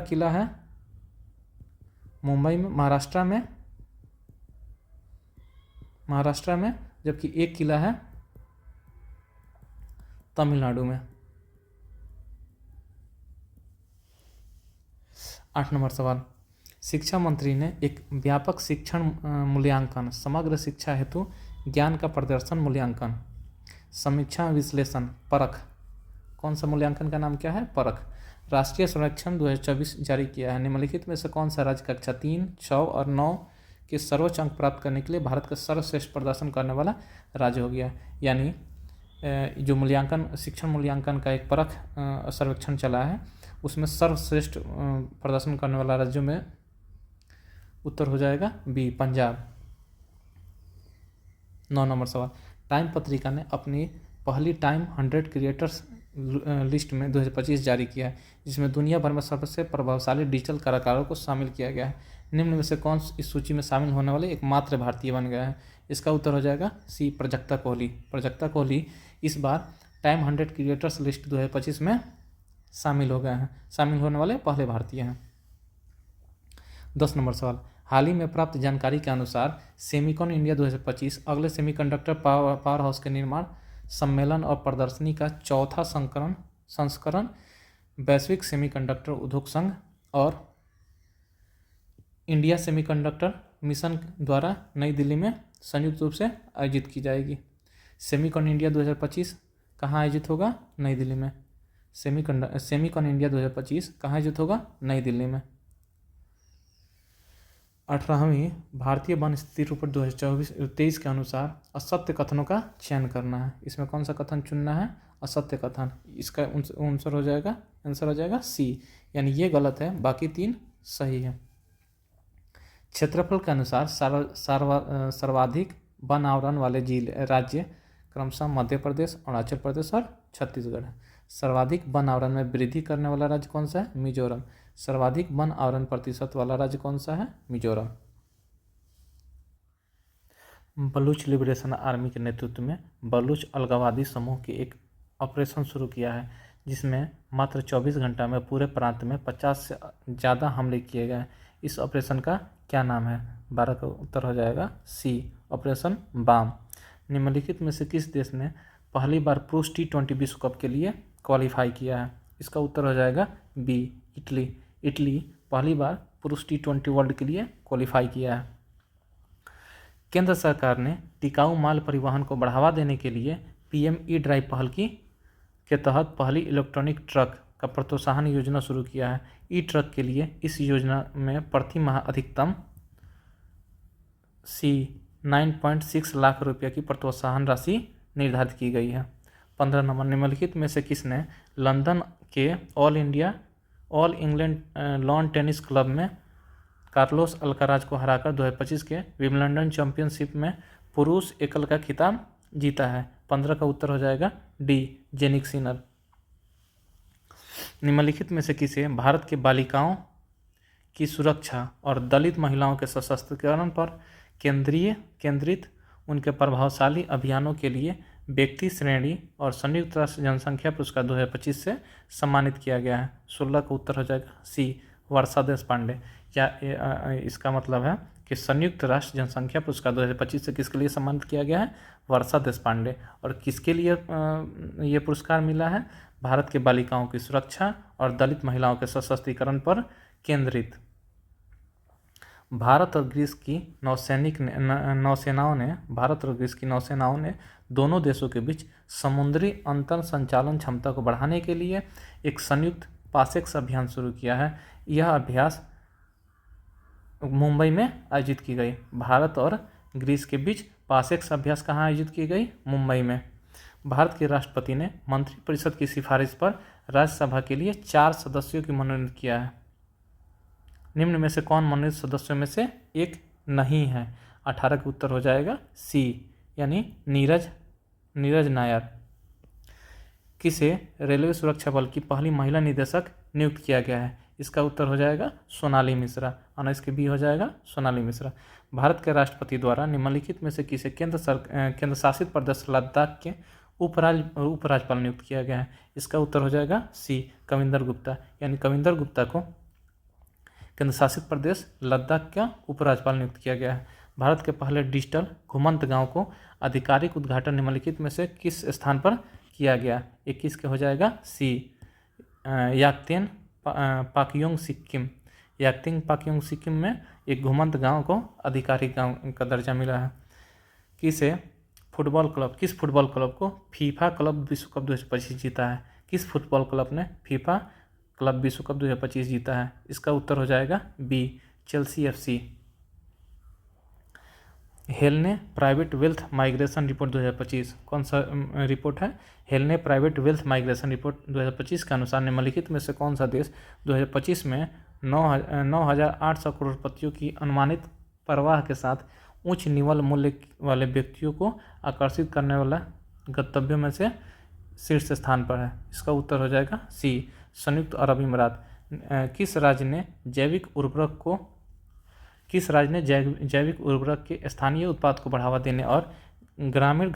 किला है मुंबई में, महाराष्ट्र में, जबकि 1 किला है तमिलनाडु में। 8 नंबर सवाल, शिक्षा मंत्री ने एक व्यापक शिक्षण मूल्यांकन, समग्र शिक्षा हेतु ज्ञान का प्रदर्शन मूल्यांकन, समीक्षा विश्लेषण, परख, कौन सा मूल्यांकन का नाम क्या है? परख, राष्ट्रीय सर्वेक्षण 2024 जारी किया है। निम्नलिखित में से कौन सा राज्य कक्षा 3, 6 और 9 के सर्वोच्च अंक प्राप्त करने के लिए भारत का सर्वश्रेष्ठ प्रदर्शन करने वाला राज्य हो गया? यानी जो शिक्षण मूल्यांकन का एक परख सर्वेक्षण चला है, उसमें सर्वश्रेष्ठ प्रदर्शन करने वाला राज्यों में उत्तर हो जाएगा बी, पंजाब। 9 नंबर सवाल, टाइम पत्रिका ने अपनी पहली टाइम 100 क्रिएटर्स लिस्ट में 2025 जारी किया है, जिसमें दुनिया भर में सबसे प्रभावशाली डिजिटल कलाकारों को शामिल किया गया है। निम्न में से कौन इस सूची में शामिल होने वाले एकमात्र भारतीय बन गया है? इसका उत्तर हो जाएगा सी, प्राजक्ता कोहली इस बार टाइम 100 क्रिएटर्स लिस्ट 2025 में शामिल हो गए हैं, शामिल होने वाले पहले भारतीय हैं। 10 नंबर सवाल, हाल ही में प्राप्त जानकारी के अनुसार सेमिकॉन इंडिया 2025 अगले सेमीकंडक्टर पावर हाउस के निर्माण, सम्मेलन और प्रदर्शनी का चौथा संस्करण वैश्विक सेमीकंडक्टर उद्योग संघ और इंडिया सेमीकंडक्टर मिशन द्वारा नई दिल्ली में संयुक्त रूप से आयोजित की जाएगी। सेमिकॉन इंडिया 2025 कहाँ आयोजित होगा? नई दिल्ली में। सेमिकॉन इंडिया 2025 कहाँ आयोजित होगा? नई दिल्ली में। 18वीं भारतीय वन स्थिति रिपोर्ट 2023 के अनुसार असत्य कथनों का चयन करना है। इसमें कौन सा कथन चुनना है? असत्य कथन। इसका आंसर हो जाएगा सी, यानी ये गलत है, बाकी 3 सही है। क्षेत्रफल के अनुसार सर्वाधिक वन आवरण वाले राज्य क्रमशः मध्य प्रदेश, अरुणाचल प्रदेश और छत्तीसगढ़ है। सर्वाधिक वन आवरण में वृद्धि करने वाला राज्य कौन सा है? मिजोरम। सर्वाधिक वन आवरण प्रतिशत वाला राज्य कौन सा है? मिजोरम। बलूच लिबरेशन आर्मी के नेतृत्व में बलूच अलगाववादी समूह की एक ऑपरेशन शुरू किया है, जिसमें मात्र 24 घंटा में पूरे प्रांत में 50 से ज़्यादा हमले किए गए। इस ऑपरेशन का क्या नाम है? 12 का उत्तर हो जाएगा सी, ऑपरेशन बाम। निम्नलिखित में से किस देश ने पहली बार पुरुष T20 विश्व कप के लिए क्वालिफाई किया है? इसका उत्तर हो जाएगा बी, इटली। इटली पहली बार पुरुष T20 वर्ल्ड के लिए क्वालिफाई किया है। केंद्र सरकार ने टिकाऊ माल परिवहन को बढ़ावा देने के लिए PM E-ड्राइव पहल के तहत पहली इलेक्ट्रॉनिक ट्रक का प्रोत्साहन योजना शुरू किया है। ई-ट्रक के लिए इस योजना में प्रति माह अधिकतम 9.6 लाख रुपये की प्रोत्साहन राशि निर्धारित की गई है। 15 नंबर, निम्नलिखित में से किसने लंदन के all England lawn tennis club में कार्लोस अल्काराज को हराकर 2025 के विंबलडन चैंपियनशिप में पुरुष एकल का खिताब जीता है? 15 का उत्तर हो जाएगा डी, जेनिक सिनर। निम्नलिखित में से किसे भारत के बालिकाओं की सुरक्षा और दलित महिलाओं के सशक्तिकरण पर केंद्रित उनके प्रभावशाली अभियानों के लिए व्यक्ति श्रेणी और संयुक्त राष्ट्र जनसंख्या पुरस्कार 2025 से सम्मानित किया गया है? 16 का उत्तर हो जाएगा सी, वर्षा देशपांडे। या इसका मतलब है कि संयुक्त राष्ट्र जनसंख्या पुरस्कार 2025 से किसके लिए सम्मानित किया गया है? वर्षा देशपांडे। और किसके लिए ये पुरस्कार मिला है? भारत के बालिकाओं की सुरक्षा और दलित महिलाओं के सशक्तिकरण पर केंद्रित। भारत और ग्रीस की नौसेनाओं ने दोनों देशों के बीच समुद्री अंतर संचालन क्षमता को बढ़ाने के लिए एक संयुक्त पासेक्स अभियान शुरू किया है। यह अभ्यास मुंबई में आयोजित की गई। भारत और ग्रीस के बीच पासेक्स अभ्यास कहाँ आयोजित की गई? मुंबई में। भारत के राष्ट्रपति ने मंत्रिपरिषद की सिफारिश पर राज्यसभा के लिए 4 सदस्यों की मनोनीत किया है। निम्न में से कौन मनोनीत सदस्यों में से एक नहीं है? 18 का उत्तर हो जाएगा सी, यानी नीरज नायर। किसे रेलवे सुरक्षा बल की पहली महिला निदेशक नियुक्त किया गया है? इसका उत्तर हो जाएगा सोनाली मिश्रा। और इसके बी हो जाएगा सोनाली मिश्रा। भारत के राष्ट्रपति द्वारा निम्नलिखित में से किसे केंद्र शासित प्रदेश लद्दाख के उपराज्यपाल नियुक्त किया गया है? इसका उत्तर हो जाएगा सी, कविंदर गुप्ता। यानी कविंदर गुप्ता को केंद्र शासित प्रदेश लद्दाख का उपराज्यपाल नियुक्त किया गया है। भारत के पहले डिजिटल घुमंत गांव को आधिकारिक उद्घाटन निम्नलिखित में से किस स्थान पर किया गया? 21 के हो जाएगा सी, याकतेन पाक्योंग सिक्किम। याकतेन पाक्योंग सिक्किम में एक घुमंत गांव को आधिकारिक गांव का दर्जा मिला है। किस फुटबॉल क्लब को फीफा क्लब विश्व कप 2025 जीता है? किस फुटबॉल क्लब ने फीफा क्लब विश्व कप 2025 जीता है? इसका उत्तर हो जाएगा बी, चेल्सी FC। हेलने प्राइवेट वेल्थ माइग्रेशन रिपोर्ट 2025 कौन सा रिपोर्ट है? हेलने प्राइवेट वेल्थ माइग्रेशन रिपोर्ट 2025 के अनुसार निम्नलिखित में से कौन सा देश 2025 में 9,800 करोड़पतियों की अनुमानित प्रवाह के साथ उच्च निवल मूल्य वाले व्यक्तियों को आकर्षित करने वाला गंतव्यों में से शीर्ष स्थान पर है? इसका उत्तर हो जाएगा सी, संयुक्त अरब अमीरात। किस राज्य ने जैविक उर्वरक के स्थानीय उत्पाद को बढ़ावा देने और ग्रामीण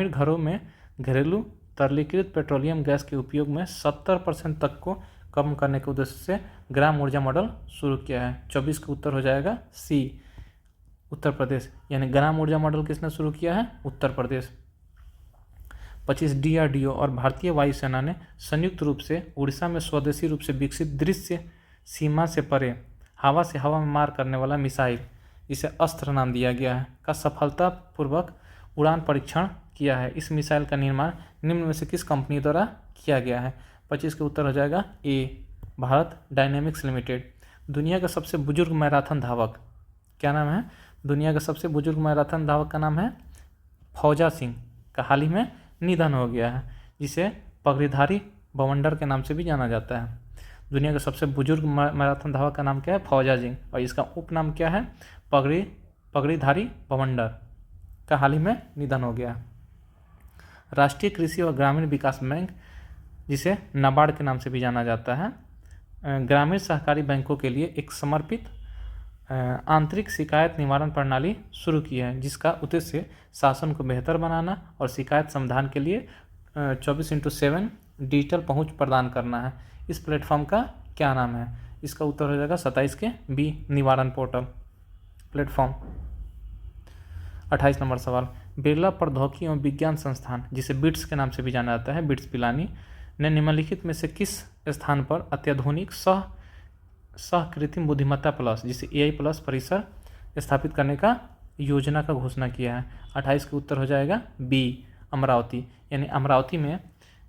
घरों में घरेलू तरलीकृत पेट्रोलियम गैस के उपयोग में 70% तक को कम करने के उद्देश्य से ग्राम ऊर्जा मॉडल शुरू किया है। 24 का उत्तर हो जाएगा सी, उत्तर प्रदेश। यानी ग्राम ऊर्जा मॉडल किसने शुरू किया है? उत्तर प्रदेश। 25 DRDO और भारतीय वायुसेना ने संयुक्त रूप से उड़ीसा में स्वदेशी रूप से विकसित दृश्य सीमा से परे हवा से हवा में मार करने वाला मिसाइल, जिसे अस्त्र नाम दिया गया है, का सफलतापूर्वक उड़ान परीक्षण किया है। इस मिसाइल का निर्माण निम्न में से किस कंपनी द्वारा किया गया है? 25 का उत्तर हो जाएगा ए, भारत डायनेमिक्स लिमिटेड। दुनिया का सबसे बुजुर्ग मैराथन धावक क्या नाम है? दुनिया का सबसे बुजुर्ग मैराथन धावक का नाम है फौजा सिंह, का हाल ही में निधन हो गया है, जिसे पगड़ीधारी बवंडर के नाम से भी जाना जाता है। दुनिया का सबसे बुजुर्ग मैराथन धावक का नाम क्या है? फौजा सिंह, और इसका उपनाम क्या है? पगड़ीधारी बवंडर, का हाल ही में निधन हो गया। राष्ट्रीय कृषि और ग्रामीण विकास बैंक, जिसे नाबार्ड के नाम से भी जाना जाता है, ग्रामीण सहकारी बैंकों के लिए एक समर्पित आंतरिक शिकायत निवारण प्रणाली शुरू की है, जिसका उद्देश्य शासन को बेहतर बनाना और शिकायत समाधान के लिए 24/7 डिजिटल पहुंच प्रदान करना है। इस प्लेटफॉर्म का क्या नाम है? इसका उत्तर हो जाएगा 27 के बी, निवारण पोर्टल प्लेटफॉर्म। 28 नंबर सवाल, बिरला प्रौद्योगिकी एवं विज्ञान संस्थान, जिसे बिट्स के नाम से भी जाना जाता है, बिट्स पिलानी, ने निम्नलिखित में से किस स्थान पर अत्याधुनिक सह कृत्रिम बुद्धिमत्ता प्लस, जिसे AI प्लस परिसर स्थापित करने का योजना का घोषणा किया है? 28 का उत्तर हो जाएगा बी, अमरावती। यानी अमरावती में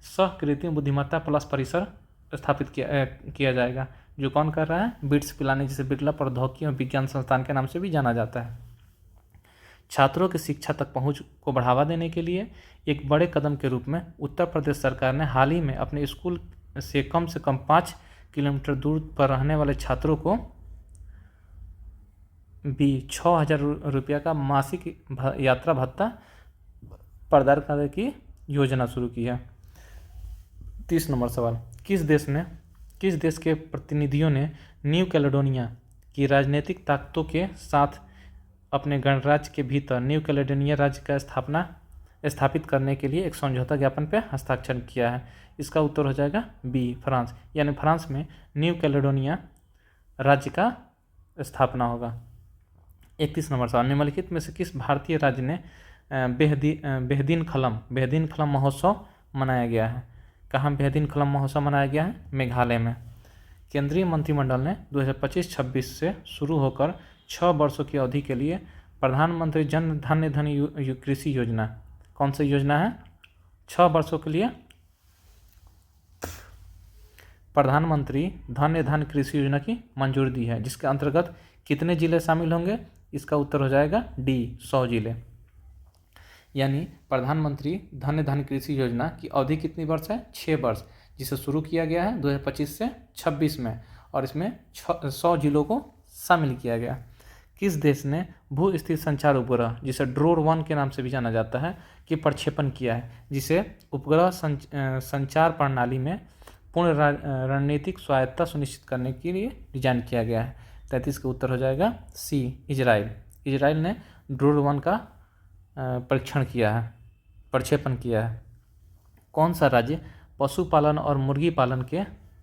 सह कृत्रिम बुद्धिमत्ता प्लस परिसर स्थापित किया जाएगा। जो कौन कर रहा है? बिट्स पिलानी, जिसे बिरला प्रौद्योगिकी एवं विज्ञान संस्थान के नाम से भी जाना जाता है। छात्रों की शिक्षा तक पहुंच को बढ़ावा देने के लिए एक बड़े कदम के रूप में उत्तर प्रदेश सरकार ने हाल ही में अपने स्कूल से कम 5 किलोमीटर दूर पर रहने वाले छात्रों को भी 6,000 रुपया का मासिक यात्रा भत्ता प्रदान करने की योजना शुरू की है। 30 नंबर सवाल, किस देश के प्रतिनिधियों ने न्यू कैलेडोनिया की राजनीतिक ताकतों के साथ अपने गणराज्य के भीतर न्यू कैलेडोनिया राज्य का स्थापित करने के लिए एक समझौता ज्ञापन पर हस्ताक्षर किया है? इसका उत्तर हो जाएगा बी, फ्रांस। यानी फ्रांस में न्यू कैलेडोनिया राज्य का स्थापना होगा। 31 नंबर सवाल, निम्नलिखित में से किस भारतीय राज्य ने बेहदीन खलम महोत्सव मनाया गया है? कहाँ बेहदीन खलम महोत्सव मनाया गया है? मेघालय में। केंद्रीय मंत्रिमंडल ने 2025-26 से शुरू होकर 6 वर्षों की अवधि के लिए प्रधानमंत्री जन धन कृषि योजना, कौन सी योजना है? 6 वर्षों के लिए प्रधानमंत्री धन कृषि योजना की मंजूरी दी है, जिसके अंतर्गत कितने जिले शामिल होंगे? इसका उत्तर हो जाएगा डी, 100 जिले। यानी प्रधानमंत्री धन कृषि योजना की अवधि कितनी वर्ष है? 6 वर्ष, जिसे शुरू किया गया है 2025 से 26 में, और इसमें 100 जिलों को शामिल किया गया। किस देश ने भू स्थिर संचार उपग्रह, जिसे ड्रोन-1 के नाम से भी जाना जाता है, की प्रक्षेपण किया है, जिसे उपग्रह संचार प्रणाली में पूर्ण रणनीतिक स्वायत्तता सुनिश्चित करने के लिए डिजाइन किया गया है? 33 का उत्तर हो जाएगा सी, इजराइल। इजराइल ने ड्रोन-1 का प्रक्षेपण किया है। कौन सा राज्य पशुपालन और मुर्गी पालन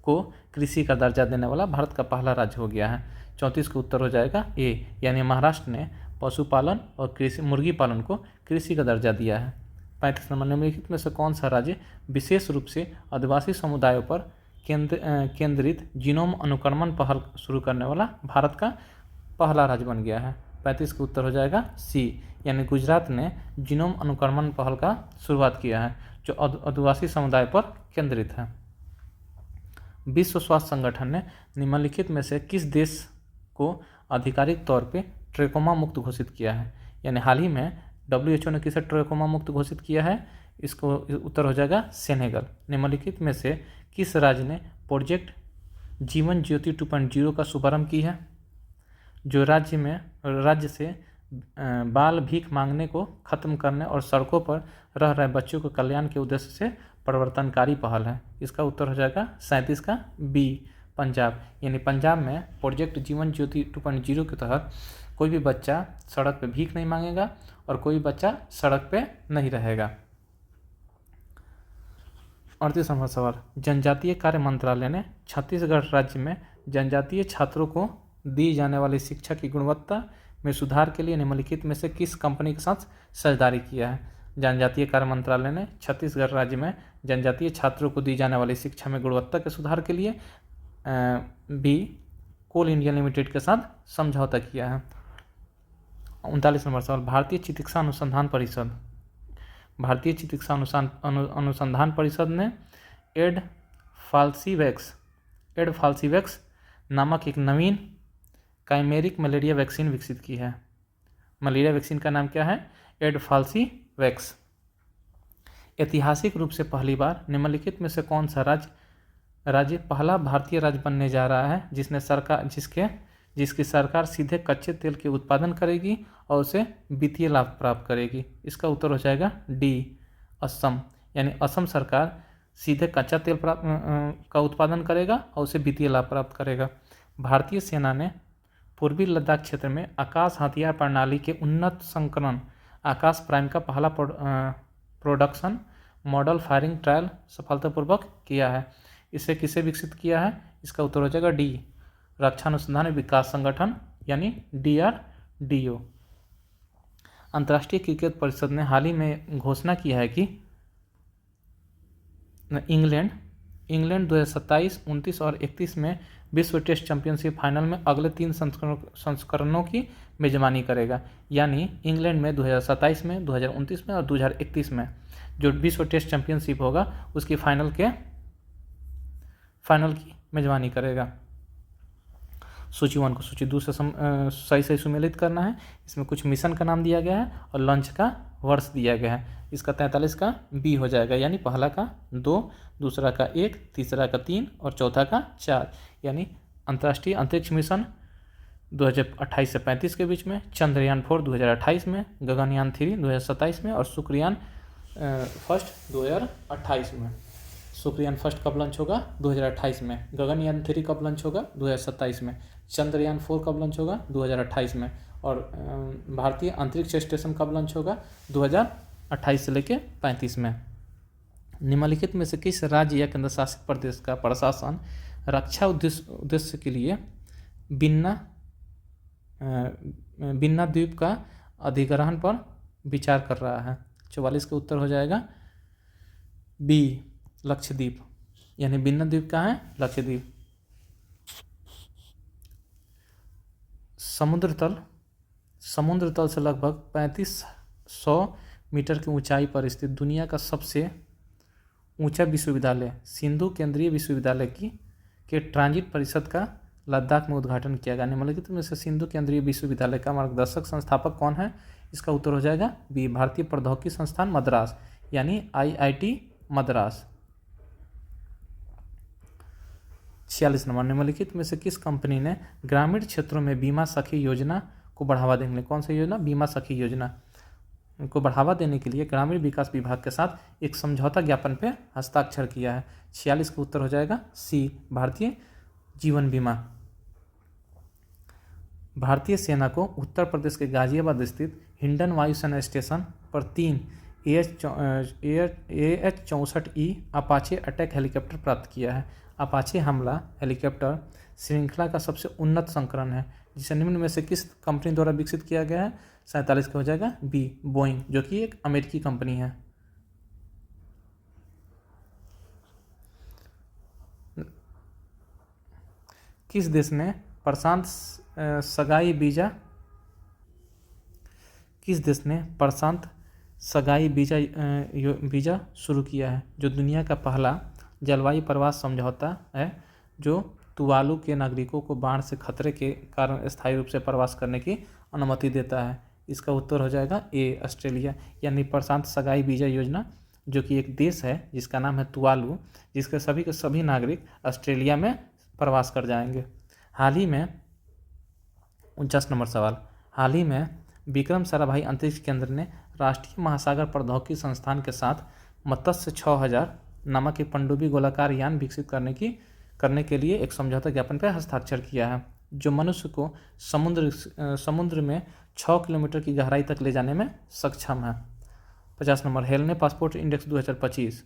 को कृषि का दर्जा देने वाला भारत का पहला राज्य हो गया है? 34 का उत्तर हो जाएगा ए, यानी महाराष्ट्र ने पशुपालन और मुर्गी पालन को कृषि का दर्जा दिया है। 35 नंबर, निम्नलिखित में से कौन सा राज्य विशेष रूप से आदिवासी समुदायों पर केंद्रित जीनोम अनुक्रमण पहल शुरू करने वाला भारत का पहला राज्य बन गया है? 35 का उत्तर हो जाएगा सी, यानी गुजरात ने जीनोम अनुक्रमण पहल का शुरुआत किया है, जो आदिवासी समुदाय पर केंद्रित है। विश्व स्वास्थ्य संगठन ने निम्नलिखित में से किस देश को आधिकारिक तौर पे ट्रेकोमा मुक्त घोषित किया है? यानी हाल ही में WHO ने किसे ट्रेकोमा मुक्त घोषित किया है? इसको उत्तर हो जाएगा सेनेगल। निम्नलिखित में से किस राज्य ने प्रोजेक्ट जीवन ज्योति 2.0 का शुभारंभ की है, जो राज्य से बाल भीख मांगने को खत्म करने और सड़कों पर रह रहे बच्चों के कल्याण के उद्देश्य से परिवर्तनकारी पहल है? इसका उत्तर हो जाएगा 37 का बी, पंजाब। यानी पंजाब में प्रोजेक्ट जीवन ज्योति 2.0 के तहत कोई भी बच्चा सड़क पे भीख नहीं मांगेगा और कोई बच्चा सड़क पे नहीं रहेगा। 38 नंबर सवाल, जनजातीय कार्य मंत्रालय ने छत्तीसगढ़ राज्य में जनजातीय छात्रों को दी जाने वाली शिक्षा की गुणवत्ता में सुधार के लिए निम्नलिखित में से किस कंपनी के साथ साझेदारी किया है? जनजातीय कार्य मंत्रालय ने छत्तीसगढ़ राज्य में जनजातीय छात्रों को दी जाने वाली शिक्षा में गुणवत्ता के सुधार के लिए बी कोल इंडिया लिमिटेड के साथ समझौता किया है। 39 नंबर सवाल, भारतीय चिकित्सा अनुसंधान परिषद ने एडफाल्सीवैक्स नामक एक नवीन काइमेरिक मलेरिया वैक्सीन विकसित की है। मलेरिया वैक्सीन का नाम क्या है? एडफाल्सीवैक्स। ऐतिहासिक रूप से पहली बार निम्नलिखित में से कौन सा राज्य पहला भारतीय राज्य बनने जा रहा है जिसकी सरकार सीधे कच्चे तेल के उत्पादन करेगी और उसे वित्तीय लाभ प्राप्त करेगी? इसका उत्तर हो जाएगा डी, असम। यानी असम सरकार सीधे कच्चा तेल का उत्पादन करेगा और उसे वित्तीय लाभ प्राप्त करेगा। भारतीय सेना ने पूर्वी लद्दाख क्षेत्र में आकाश हथियार प्रणाली के उन्नत संस्करण आकाश प्राइम का पहला प्रोडक्शन मॉडल फायरिंग ट्रायल सफलतापूर्वक किया है। इसे किसे विकसित किया है? इसका उत्तर हो जाएगा डी, रक्षा अनुसंधान विकास संगठन यानी DRDO। अंतर्राष्ट्रीय क्रिकेट परिषद ने हाल ही में घोषणा किया है कि इंग्लैंड 2027, 29 और 31 में विश्व टेस्ट चैंपियनशिप फाइनल में अगले 3 संस्करणों की मेजबानी करेगा। यानी इंग्लैंड में 2027 में, 2029 में और 2031 में जो विश्व टेस्ट चैंपियनशिप होगा उसकी फाइनल की मेजबानी करेगा। सूची 1 को सूची 2 से सही सुमेलित करना है। इसमें कुछ मिशन का नाम दिया गया है और लॉन्च का वर्ष दिया गया है। इसका 43 का बी हो जाएगा, यानी पहला का 2, दूसरा का 1, तीसरा का 3 और चौथा का 4। यानी अंतर्राष्ट्रीय अंतरिक्ष मिशन 2028 से 35 के बीच में, चंद्रयान 4 2028 में, गगनयान 3 2027 में और शुक्रयान फर्स्ट 2028 में। शुक्रयान फर्स्ट कब लॉन्च होगा? 2028 में। गगनयान 3 कब लॉन्च होगा? 2027 में। चंद्रयान 4 कब लॉन्च होगा? 2028 में। और भारतीय अंतरिक्ष स्टेशन कब लॉन्च होगा? 2028 से लेकर 35 में। निम्नलिखित में से किस राज्य या केंद्र शासित प्रदेश का प्रशासन रक्षा उद्देश्य के लिए बिन्ना द्वीप का अधिग्रहण पर विचार कर रहा है? 44 का उत्तर हो जाएगा बी, लक्षद्वीप। यानी बिन्ना द्वीप कहाँ है? लक्षद्वीप। समुद्र तल से लगभग 3500 मीटर की ऊंचाई पर स्थित दुनिया का सबसे ऊंचा विश्वविद्यालय सिंधु केंद्रीय विश्वविद्यालय के ट्रांजिट परिषद का लद्दाख में उद्घाटन किया गया। निम्नलिखित में से सिंधु केंद्रीय विश्वविद्यालय का मार्गदर्शक संस्थापक कौन है? इसका उत्तर हो जाएगा बी, भारतीय प्रौद्योगिकी संस्थान मद्रास यानी IIT मद्रास। 46 नंबर, निम्नलिखित में से किस कंपनी ने ग्रामीण क्षेत्रों में बीमा सखी योजना को बढ़ावा देने के लिए, कौन सी योजना? बीमा सखी योजना को बढ़ावा देने के लिए ग्रामीण विकास विभाग के साथ एक समझौता ज्ञापन पर हस्ताक्षर किया है? 46 का उत्तर हो जाएगा सी, भारतीय जीवन बीमा। भारतीय सेना को उत्तर प्रदेश के गाजियाबाद स्थित हिंडन वायुसेना स्टेशन पर 3 AH-64E अपाचे अटैक हेलीकॉप्टर प्राप्त किया है। अपाचे हमला हेलीकॉप्टर श्रृंखला का सबसे उन्नत संस्करण है जिसे निम्न में से किस कंपनी द्वारा विकसित किया गया है? 47 का हो जाएगा बी, बोइंग, जो कि एक अमेरिकी कंपनी है। किस देश ने प्रशांत सगाई वीज़ा शुरू किया है, जो दुनिया का पहला जलवायु प्रवास समझौता है जो तुवालू के नागरिकों को बाढ़ से खतरे के कारण स्थायी रूप से प्रवास करने की अनुमति देता है? इसका उत्तर हो जाएगा ए, ऑस्ट्रेलिया। यानी प्रशांत सगाई वीज़ा योजना जो कि एक देश है जिसका नाम है तुवालू, जिसके सभी के सभी नागरिक ऑस्ट्रेलिया में प्रवास कर जाएंगे। हाल ही में 49 नंबर सवाल, हाल ही में विक्रम साराभाई अंतरिक्ष केंद्र ने राष्ट्रीय महासागर प्रौद्योगिकी संस्थान के साथ मत्स्य 6000 नामक एक पनडुब्बी गोलाकार यान विकसित करने के लिए एक समझौता ज्ञापन पर हस्ताक्षर किया है, जो मनुष्य को समुद्र में 6 किलोमीटर की गहराई तक ले जाने में सक्षम है। 50 नंबर, हेलेना पासपोर्ट इंडेक्स 2025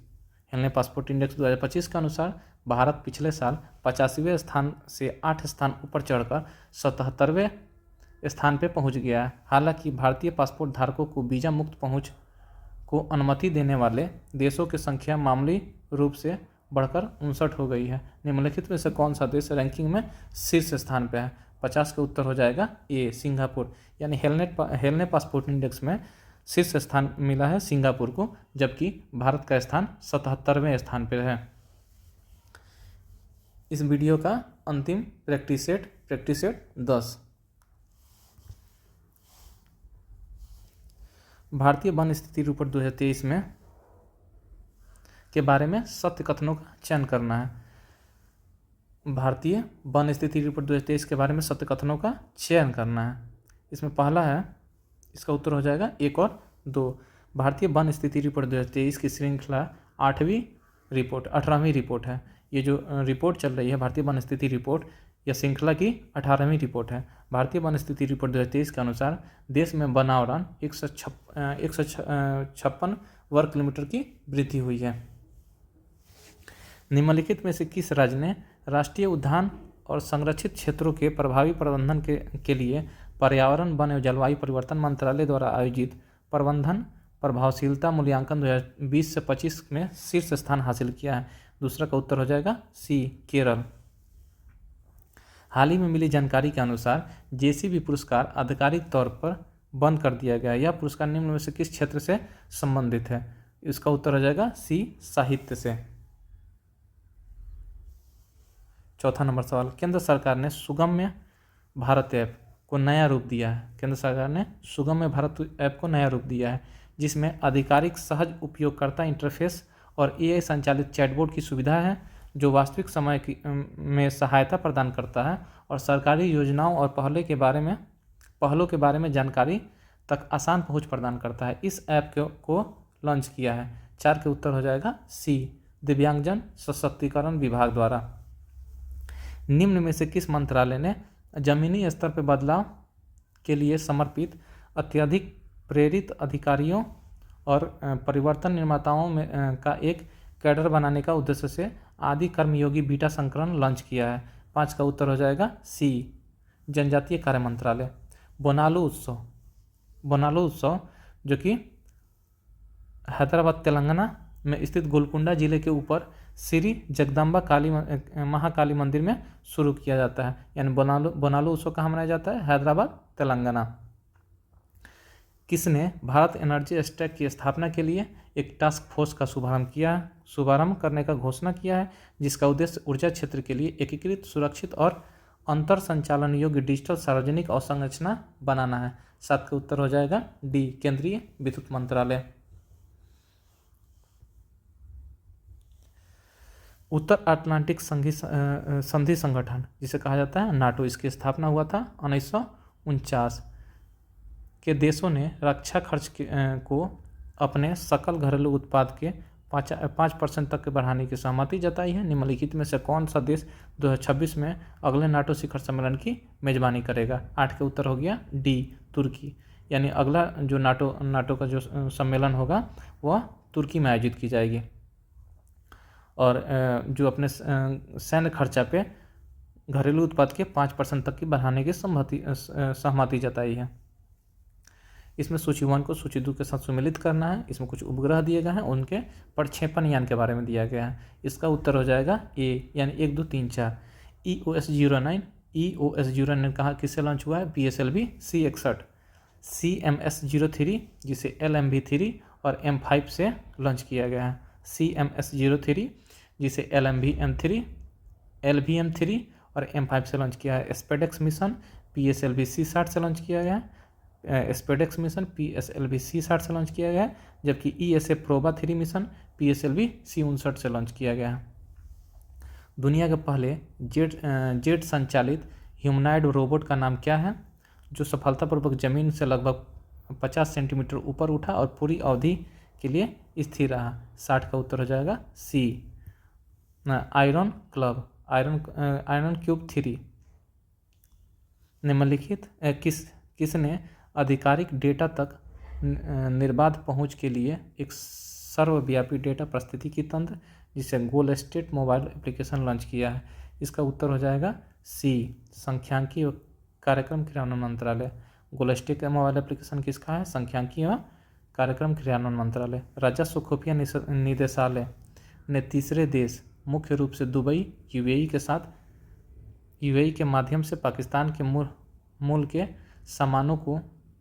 हेलने पासपोर्ट इंडेक्स 2025 के अनुसार भारत पिछले साल 85वें स्थान से 8 स्थान ऊपर चढ़कर 77वें स्थान पर पहुंच गया है। हालांकि भारतीय पासपोर्ट धारकों को वीज़ा मुक्त पहुंच को अनुमति देने वाले देशों की संख्या मामूली रूप से बढ़कर 59 हो गई है। निम्नलिखित में से कौन सा देश रैंकिंग में शीर्ष स्थान पर है? 50 का उत्तर हो जाएगा ए, सिंगापुर। यानी हेलने पासपोर्ट इंडेक्स में शीर्ष स्थान मिला है सिंगापुर को, जबकि भारत का स्थान 77वें स्थान पर है। इस वीडियो का अंतिम प्रैक्टिस सेट 10। भारतीय वन स्थिति रिपोर्ट 2023 में के बारे में सत्य कथनों का चयन करना है। भारतीय वन स्थिति रिपोर्ट 2023 के बारे में सत्य कथनों का चयन करना है। इसमें पहला है, इसका उत्तर हो जाएगा 1 और 2। भारतीय वन स्थिति रिपोर्ट 2023 की श्रृंखला 18वीं रिपोर्ट है। ये जो रिपोर्ट चल रही है भारतीय वन स्थिति रिपोर्ट, यह श्रृंखला की 18वीं रिपोर्ट है। भारतीय वन स्थिति रिपोर्ट 2023 के अनुसार देश में वनावरण 156 वर्ग किलोमीटर की वृद्धि हुई है। निम्नलिखित में से किस राज्य ने राष्ट्रीय उद्यान और संरक्षित क्षेत्रों के प्रभावी प्रबंधन के लिए पर्यावरण, वन एवं जलवायु परिवर्तन मंत्रालय द्वारा आयोजित प्रबंधन प्रभावशीलता मूल्यांकन 2020 से 25 में शीर्ष स्थान हासिल किया है? दूसरा का उत्तर हो जाएगा सी, केरल। हाल ही में मिली जानकारी के अनुसार जेसीबी पुरस्कार आधिकारिक तौर पर बंद कर दिया गया है। यह पुरस्कार निम्न में से किस क्षेत्र से संबंधित है? इसका उत्तर हो जाएगा सी, साहित्य से। चौथा नंबर सवाल, केंद्र सरकार ने सुगम्य भारत ऐप को नया रूप दिया है। केंद्र सरकार ने सुगम्य भारत ऐप को नया रूप दिया है, जिसमें आधिकारिक सहज उपयोगकर्ता इंटरफेस और एआई संचालित चैटबॉट की सुविधा है, जो वास्तविक समय में सहायता प्रदान करता है और सरकारी योजनाओं और पहलों के बारे में जानकारी तक आसान पहुंच प्रदान करता है। इस ऐप को लॉन्च किया है। 4 के उत्तर हो जाएगा सी, दिव्यांगजन सशक्तिकरण विभाग द्वारा। निम्न में से किस मंत्रालय ने जमीनी स्तर पर बदलाव के लिए समर्पित, अत्यधिक प्रेरित अधिकारियों और परिवर्तन निर्माताओं का एक कैडर बनाने का उद्देश्य से आदि कर्मयोगी बीटा संस्करण लॉन्च किया है? 5 का उत्तर हो जाएगा सी, जनजातीय कार्य मंत्रालय। बोनालू उत्सव जो कि हैदराबाद तेलंगाना में स्थित गोलकुंडा जिले के ऊपर श्री जगदम्बा महाकाली मंदिर में शुरू किया जाता है। यानी बोनालू उत्सव कहाँ मनाया जाता है? हैदराबाद तेलंगाना। किसने भारत एनर्जी स्टैक की स्थापना के लिए एक टास्क फोर्स का शुभारंभ करने का घोषणा किया है, जिसका उद्देश्य ऊर्जा क्षेत्र के लिए एकीकृत, सुरक्षित और अंतर संचालन योग्य डिजिटल सार्वजनिक अवसंरचना बनाना है? 7 का उत्तर हो जाएगा डी, केंद्रीय विद्युत मंत्रालय। उत्तर अटलांटिक संधि संगठन, जिसे कहा जाता है नाटो, इसकी स्थापना हुआ था 1949 के देशों ने रक्षा खर्च को अपने सकल घरेलू उत्पाद के 5% तक के बढ़ाने की सहमति जताई है। निम्नलिखित में से कौन सा देश 2026 में अगले नाटो शिखर सम्मेलन की मेजबानी करेगा? 8 के उत्तर हो गया डी, तुर्की। यानी अगला जो नाटो का जो सम्मेलन होगा वह तुर्की में आयोजित की जाएगी और जो अपने सैन्य खर्चा पे घरेलू उत्पाद के 5% तक की बढ़ाने की सहमति जताई है। इसमें सूची 1 को सूची 2 के साथ सुमेलित करना है। इसमें कुछ उपग्रह दिए गए हैं, उनके प्रक्षेपण यान के बारे में दिया गया है। इसका उत्तर हो जाएगा ए, यानी 1, 2, 3, 4। EOS-09 कहाँ किससे लॉन्च हुआ है? PSLV C-61, CMS-03 जिसे LMV-3 और M5 से लॉन्च किया गया है। CMS-03 जिसे LVM-3 और M5 से लॉन्च किया है। स्पेडेक्स मिशन PSLV C-60 से लॉन्च किया गया है। स्पेडेक्स मिशन PSLV C-60 से लॉन्च किया गया है, जबकि ESA PROBA 3 mission PSLV C-59 से लॉन्च किया गया है। दुनिया के पहले जेट संचालित ह्यूमनॉइड रोबोट का नाम क्या है, जो सफलतापूर्वक जमीन से लगभग 50 सेंटीमीटर ऊपर उठा और पूरी अवधि के लिए स्थिर रहा? 60 का उत्तर हो जाएगा सी, आयरन क्यूब 3। निम्नलिखित किसने आधिकारिक डेटा तक निर्बाध पहुंच के लिए एक सर्वव्यापी डेटा पारिस्थितिकी तंत्र, जिसे गोल स्टेट मोबाइल एप्लीकेशन लॉन्च किया है। इसका उत्तर हो जाएगा सी, सांख्यिकी व कार्यक्रम क्रियान्वयन मंत्रालय। गोल स्टेट मोबाइल एप्लीकेशन किसका है? सांख्यिकी व कार्यक्रम क्रियान्वयन मंत्रालय। राजस्व खुफिया निदेशालय ने तीसरे देश मुख्य रूप से दुबई, यूएई के माध्यम से पाकिस्तान के मूल के सामानों को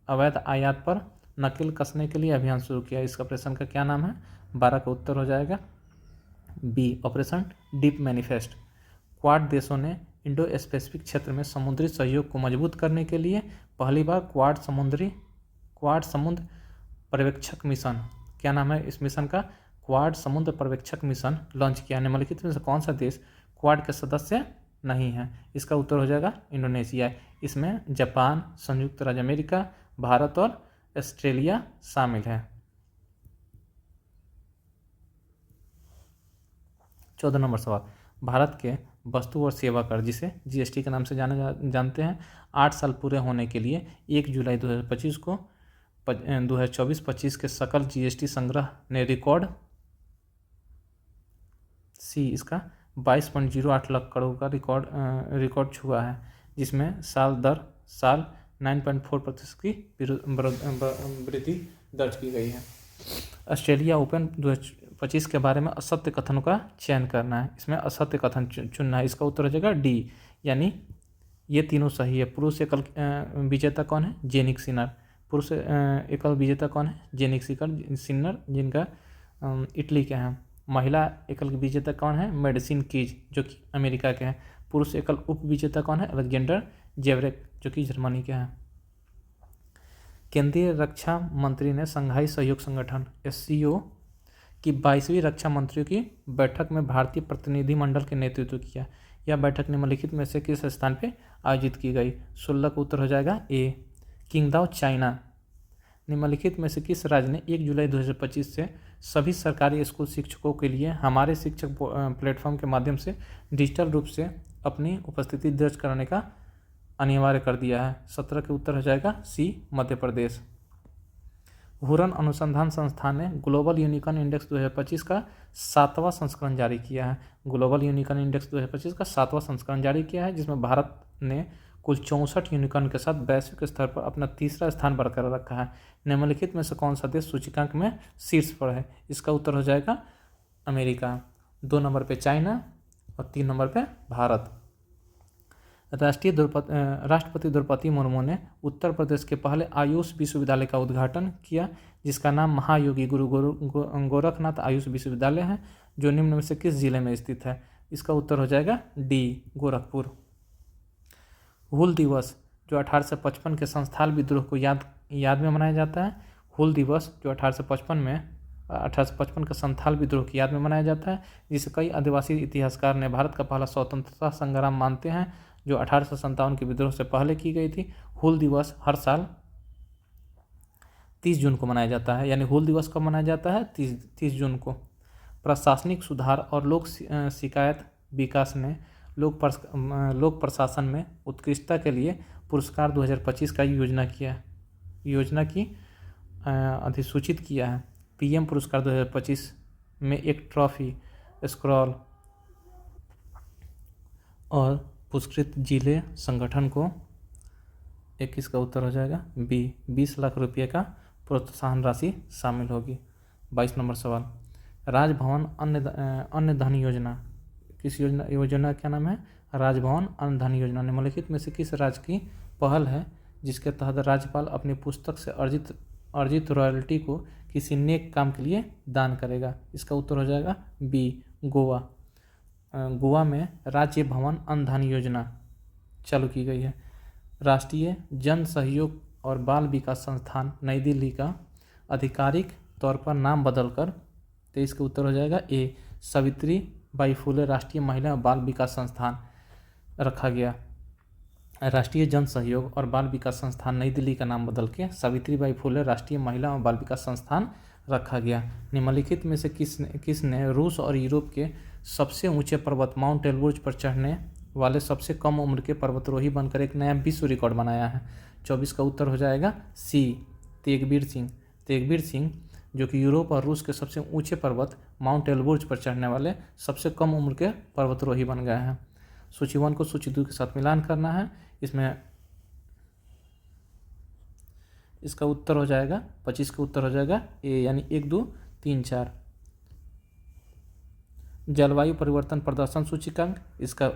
अवैध आयात पर नकेल कसने के लिए अभियान शुरू किया। इस ऑपरेशन का क्या नाम है? 12 का उत्तर हो जाएगा B, operation deep manifest. Quad देशों ने इंडो पैसिफिक क्षेत्र में समुद्री सहयोग को मजबूत करने के लिए पहली बार क्वाड समुद्र पर्यवेक्षक मिशन, क्या नाम है इस मिशन का? क्वाड समुद्र पर्यवेक्षक मिशन लॉन्च किया। निम्नलिखित में से कौन सा देश क्वाड के सदस्य नहीं है? इसका उत्तर हो जाएगा इंडोनेशिया। इसमें जापान, संयुक्त राज्य अमेरिका, भारत और ऑस्ट्रेलिया शामिल है। 14 नंबर सवाल, भारत के वस्तु और सेवा कर, जिसे जीएसटी के नाम से जानते हैं, 8 साल पूरे होने के लिए 1 जुलाई 2025 को 2024-25 के सकल जीएसटी संग्रह ने रिकॉर्ड सी, इसका 22.08 लाख करोड़ का रिकॉर्ड छुआ है, जिसमें साल दर साल 9.4% की वृद्धि दर्ज की गई है। ऑस्ट्रेलिया ओपन 2025 के बारे में असत्य कथनों का चयन करना है। इसमें असत्य कथन चुनना है। इसका उत्तर हो जाएगा डी, यानी ये तीनों सही है। पुरुष एकल विजेता कौन है? Jannik Sinner. पुरुष एकल विजेता कौन है? जेनिक सिनर, जिनका इटली के हैं। महिला एकल विजेता कौन है? मेडिसिन कीज, जो कि अमेरिका के हैं। पुरुष एकल उप विजेता कौन है? अलेक्जेंडर जेवरेक, जो कि जर्मनी के हैं। केंद्रीय रक्षा मंत्री ने शंघाई सहयोग संगठन SCO की 22वीं रक्षा मंत्रियों की बैठक में भारतीय प्रतिनिधिमंडल के नेतृत्व किया। यह बैठक निम्नलिखित में से किस स्थान पर आयोजित की गई? 16 का उत्तर हो जाएगा ए, किंगदाओ, चाइना। निम्नलिखित में से किस राज्य ने 1 जुलाई 2025 से सभी सरकारी स्कूल शिक्षकों के लिए हमारे शिक्षक प्लेटफॉर्म के माध्यम से डिजिटल रूप से अपनी उपस्थिति दर्ज कराने का अनिवार्य कर दिया है? 17 के उत्तर हो जाएगा सी, मध्य प्रदेश। हुरन अनुसंधान संस्थान ने ग्लोबल यूनिकॉर्न इंडेक्स 2025 का 7वां संस्करण जारी किया है। ग्लोबल यूनिकॉर्न इंडेक्स 2025 का 7वां संस्करण जारी किया है, जिसमें भारत ने कुल 64 यूनिकॉर्न के साथ वैश्विक स्तर पर अपना तीसरा स्थान बरकरार रखा है। निम्नलिखित में से कौन सा देश सूचकांक में शीर्ष पर है? इसका उत्तर हो जाएगा अमेरिका। 2 नंबर पे चाइना और 3 नंबर पे भारत। राष्ट्रपति द्रौपदी मुर्मू ने उत्तर प्रदेश के पहले आयुष विश्वविद्यालय का उद्घाटन किया, जिसका नाम महायोगी गुरु गोरखनाथ आयुष विश्वविद्यालय है, जो निम्न में से किस जिले में स्थित है? इसका उत्तर हो जाएगा डी, गोरखपुर। हूल दिवस, जो 1855 के संस्थाल विद्रोह को याद में मनाया जाता है। हूल दिवस जो 1855 के संथाल विद्रोह की याद में मनाया जाता है, जिसे कई आदिवासी इतिहासकार ने भारत का पहला स्वतंत्रता संग्राम मानते हैं, जो 1857 के विद्रोह से पहले की गई थी। हूल दिवस हर साल 30 जून को मनाया जाता है। यानी हूल दिवस कब मनाया जाता है? 30 जून को। प्रशासनिक सुधार और लोक शिकायत विकास ने लोक प्रशासन में उत्कृष्टता के लिए पुरस्कार 2025 का योजना की अधिसूचित किया है। PM पुरस्कार 2025 में एक ट्रॉफी, स्क्रॉल और पुरस्कृत जिले संगठन को 21 का उत्तर हो जाएगा बी, 20 लाख रुपये का प्रोत्साहन राशि शामिल होगी। 22 नंबर सवाल, राजभवन अन्न धन योजना, किस योजना क्या नाम है? राजभवन अन्न धन योजना निम्नलिखित में से किस राज्य की पहल है, जिसके तहत राज्यपाल अपनी पुस्तक से अर्जित रॉयल्टी को किसी नेक काम के लिए दान करेगा? इसका उत्तर हो जाएगा बी, गोवा। गोवा में राज्य भवन अन्न धन योजना चालू की गई है। राष्ट्रीय जन सहयोग और बाल विकास संस्थान नई दिल्ली का आधिकारिक तौर पर नाम बदलकर 23 का उत्तर हो जाएगा ए, सावित्री बाई फुले राष्ट्रीय महिला और बाल विकास संस्थान रखा गया। राष्ट्रीय जन सहयोग और बाल विकास संस्थान नई दिल्ली का नाम बदल के सावित्री बाई फुले राष्ट्रीय महिला और बाल विकास संस्थान रखा गया। निम्नलिखित में से किसने रूस और यूरोप के सबसे ऊंचे पर्वत माउंट एल्ब्रुज पर चढ़ने वाले सबसे कम उम्र के पर्वतारोही बनकर एक नया विश्व रिकॉर्ड बनाया है? 24 का उत्तर हो जाएगा सी, तेगबीर सिंह। तेगबीर सिंह जो कि यूरोप और रूस के सबसे ऊंचे पर्वत माउंट एलबुर्ज पर चढ़ने वाले सबसे कम उम्र के पर्वतारोही बन गए हैं। सूची 1 को सूची 2 के साथ मिलान करना है। इसमें इसका उत्तर हो जाएगा 25 का उत्तर हो जाएगा ए, यानी 1, 2, 3, 4। जलवायु परिवर्तन प्रदर्शन सूचकांक, इसका